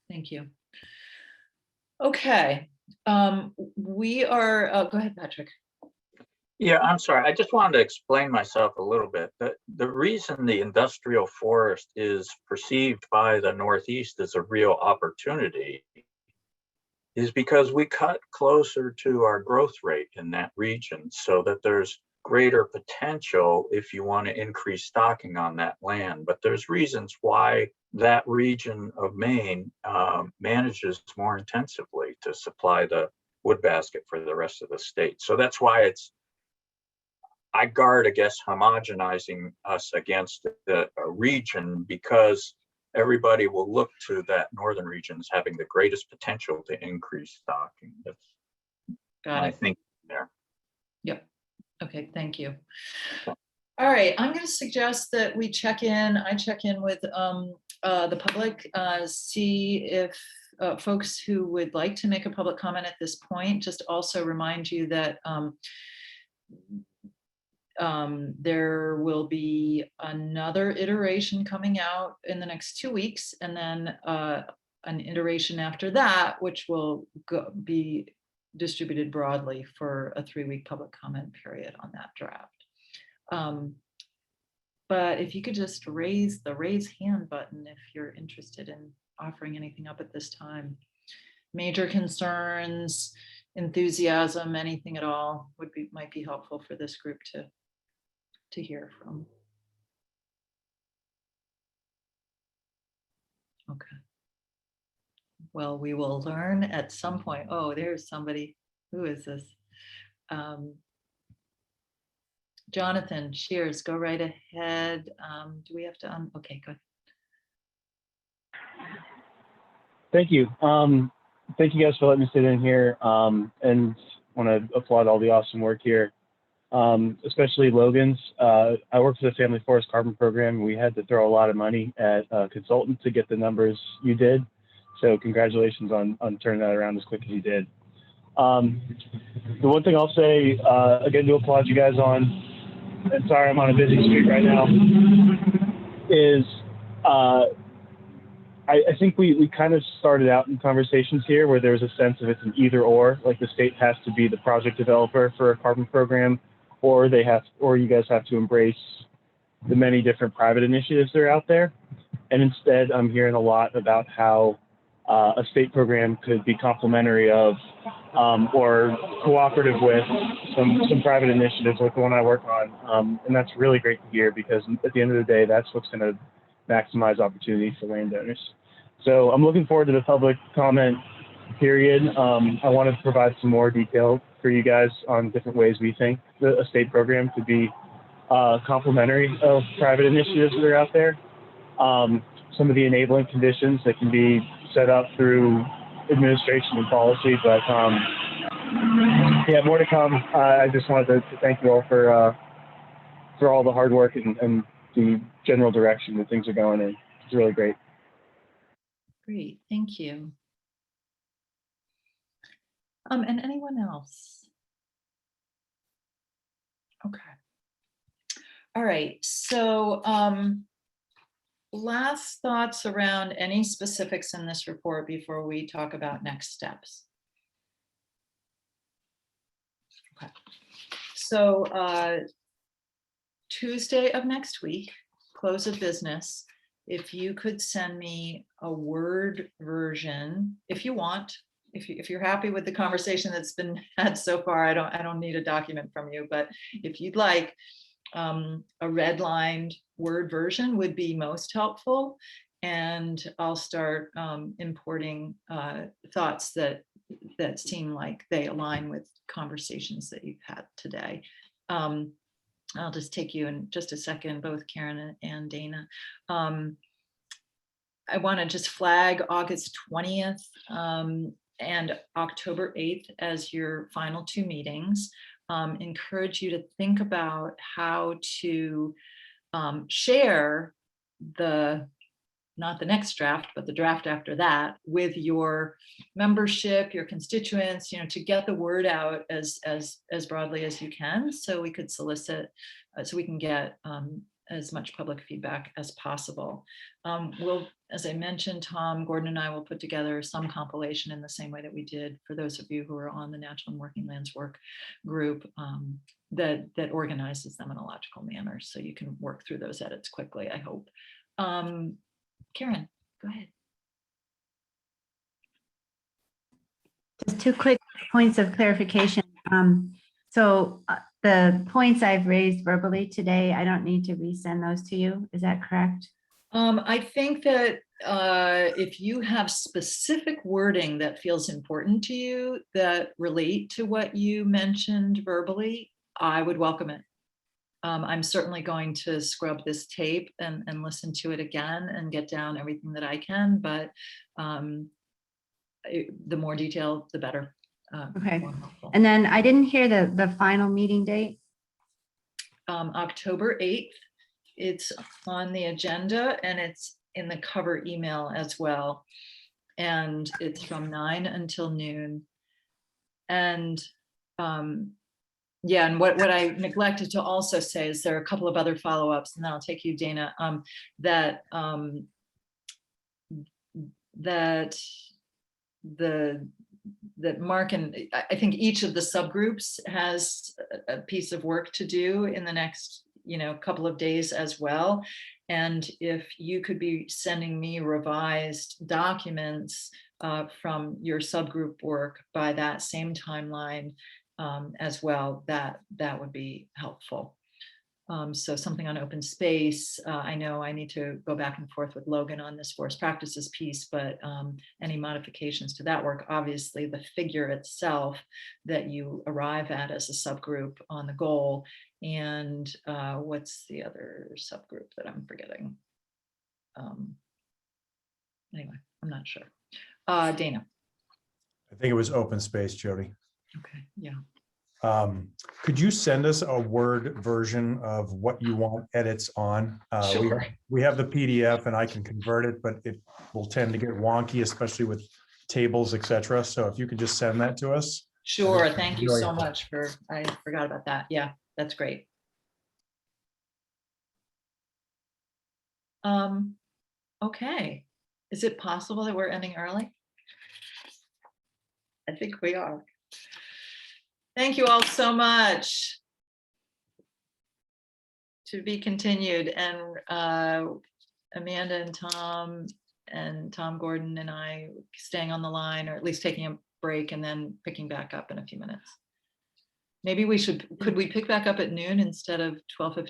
Thank you. Okay, we are, go ahead, Patrick. Yeah, I'm sorry. I just wanted to explain myself a little bit. The reason the industrial forest is perceived by the Northeast as a real opportunity is because we cut closer to our growth rate in that region, so that there's greater potential if you want to increase stocking on that land. But there's reasons why that region of Maine manages more intensively to supply the wood basket for the rest of the state. So that's why I guard against homogenizing us against the region, because everybody will look to that northern region as having the greatest potential to increase stocking. That's my thinking there. Yep. Okay, thank you. All right, I'm going to suggest that we check in. I check in with the public, see if folks who would like to make a public comment at this point. Just also remind you that there will be another iteration coming out in the next 2 weeks, and then an iteration after that, which will be distributed broadly for a 3-week public comment period on that draft. But if you could just raise the raise hand button if you're interested in offering anything up at this time. Major concerns, enthusiasm, anything at all might be helpful for this group to hear from. Okay. Well, we will learn at some point. Oh, there's somebody. Who is this? Jonathan Shears, go right ahead. Do we have to? Okay, go ahead. Thank you. Thank you guys for letting me sit in here, and want to applaud all the awesome work here, especially Logan's. I work for the Family Forest Carbon Program. We had to throw a lot of money at a consultant to get the numbers you did. So congratulations on turning that around as quick as you did. The one thing I'll say, again, to applaud you guys on, and sorry I'm on a busy street right now, is I think we kind of started out in conversations here where there was a sense of it's an either or, like the state has to be the project developer for a carbon program, or you guys have to embrace the many different private initiatives that are out there. And instead, I'm hearing a lot about how a state program could be complementary of or cooperative with some private initiatives like the one I work on. And that's really great to hear, because at the end of the day, that's what's going to maximize opportunity for landowners. So I'm looking forward to the public comment period. I want to provide some more detail for you guys on different ways we think that a state program could be complementary of private initiatives that are out there. Some of the enabling conditions that can be set up through administration and policy, but yeah, more to come. I just wanted to thank you all for all the hard work and the general direction that things are going in. It's really great. Great, thank you. And anyone else? Okay. All right, so last thoughts around any specifics in this report before we talk about next steps. Okay, so Tuesday of next week, close of business, if you could send me a Word version, if you want, if you're happy with the conversation that's been had so far, I don't need a document from you, but if you'd like, a redlined Word version would be most helpful, and I'll start importing thoughts that seem like they align with conversations that you've had today. I'll just take you in just a second, both Karen and Dana. I want to just flag August 20th and October 8th as your final 2 meetings. Encourage you to think about how to share not the next draft, but the draft after that with your membership, your constituents, to get the word out as broadly as you can, so we could solicit, so we can get as much public feedback as possible. We'll, as I mentioned, Tom, Gordon and I will put together some compilation in the same way that we did for those of you who are on the Natural and Working Lands Work Group, that organizes them in a logical manner, so you can work through those edits quickly, I hope. Karen, go ahead. Just 2 quick points of clarification. So the points I've raised verbally today, I don't need to resend those to you. Is that correct? I think that if you have specific wording that feels important to you that relate to what you mentioned verbally, I would welcome it. I'm certainly going to scrub this tape and listen to it again and get down everything that I can, but the more detail, the better. Okay. And then I didn't hear the final meeting date. October 8th. It's on the agenda and it's in the cover email as well. And it's from 9 until noon. And yeah, and what I neglected to also say is there are a couple of other follow-ups, and then I'll take you, Dana, that Mark and I think each of the subgroups has a piece of work to do in the next couple of days as well. And if you could be sending me revised documents from your subgroup work by that same timeline as well, that would be helpful. So something on open space. I know I need to go back and forth with Logan on this forest practices piece, but any modifications to that work, obviously the figure itself that you arrive at as a subgroup on the goal. And what's the other subgroup that I'm forgetting? Anyway, I'm not sure. Dana. I think it was open space, Jody. Okay, yeah. Could you send us a Word version of what you want edits on? Sure. We have the PDF and I can convert it, but it will tend to get wonky, especially with tables, etc. So if you could just send that to us. Sure, thank you really so helpful. much I forgot about that. Yeah, that's great. Okay, is it possible that we're ending early? I think we are. Thank you all so much. To be continued, and Amanda and Tom Gordon and I staying on the line, or at least taking a break and then picking back up in a few minutes. Maybe could we pick back up at noon instead of 12:15?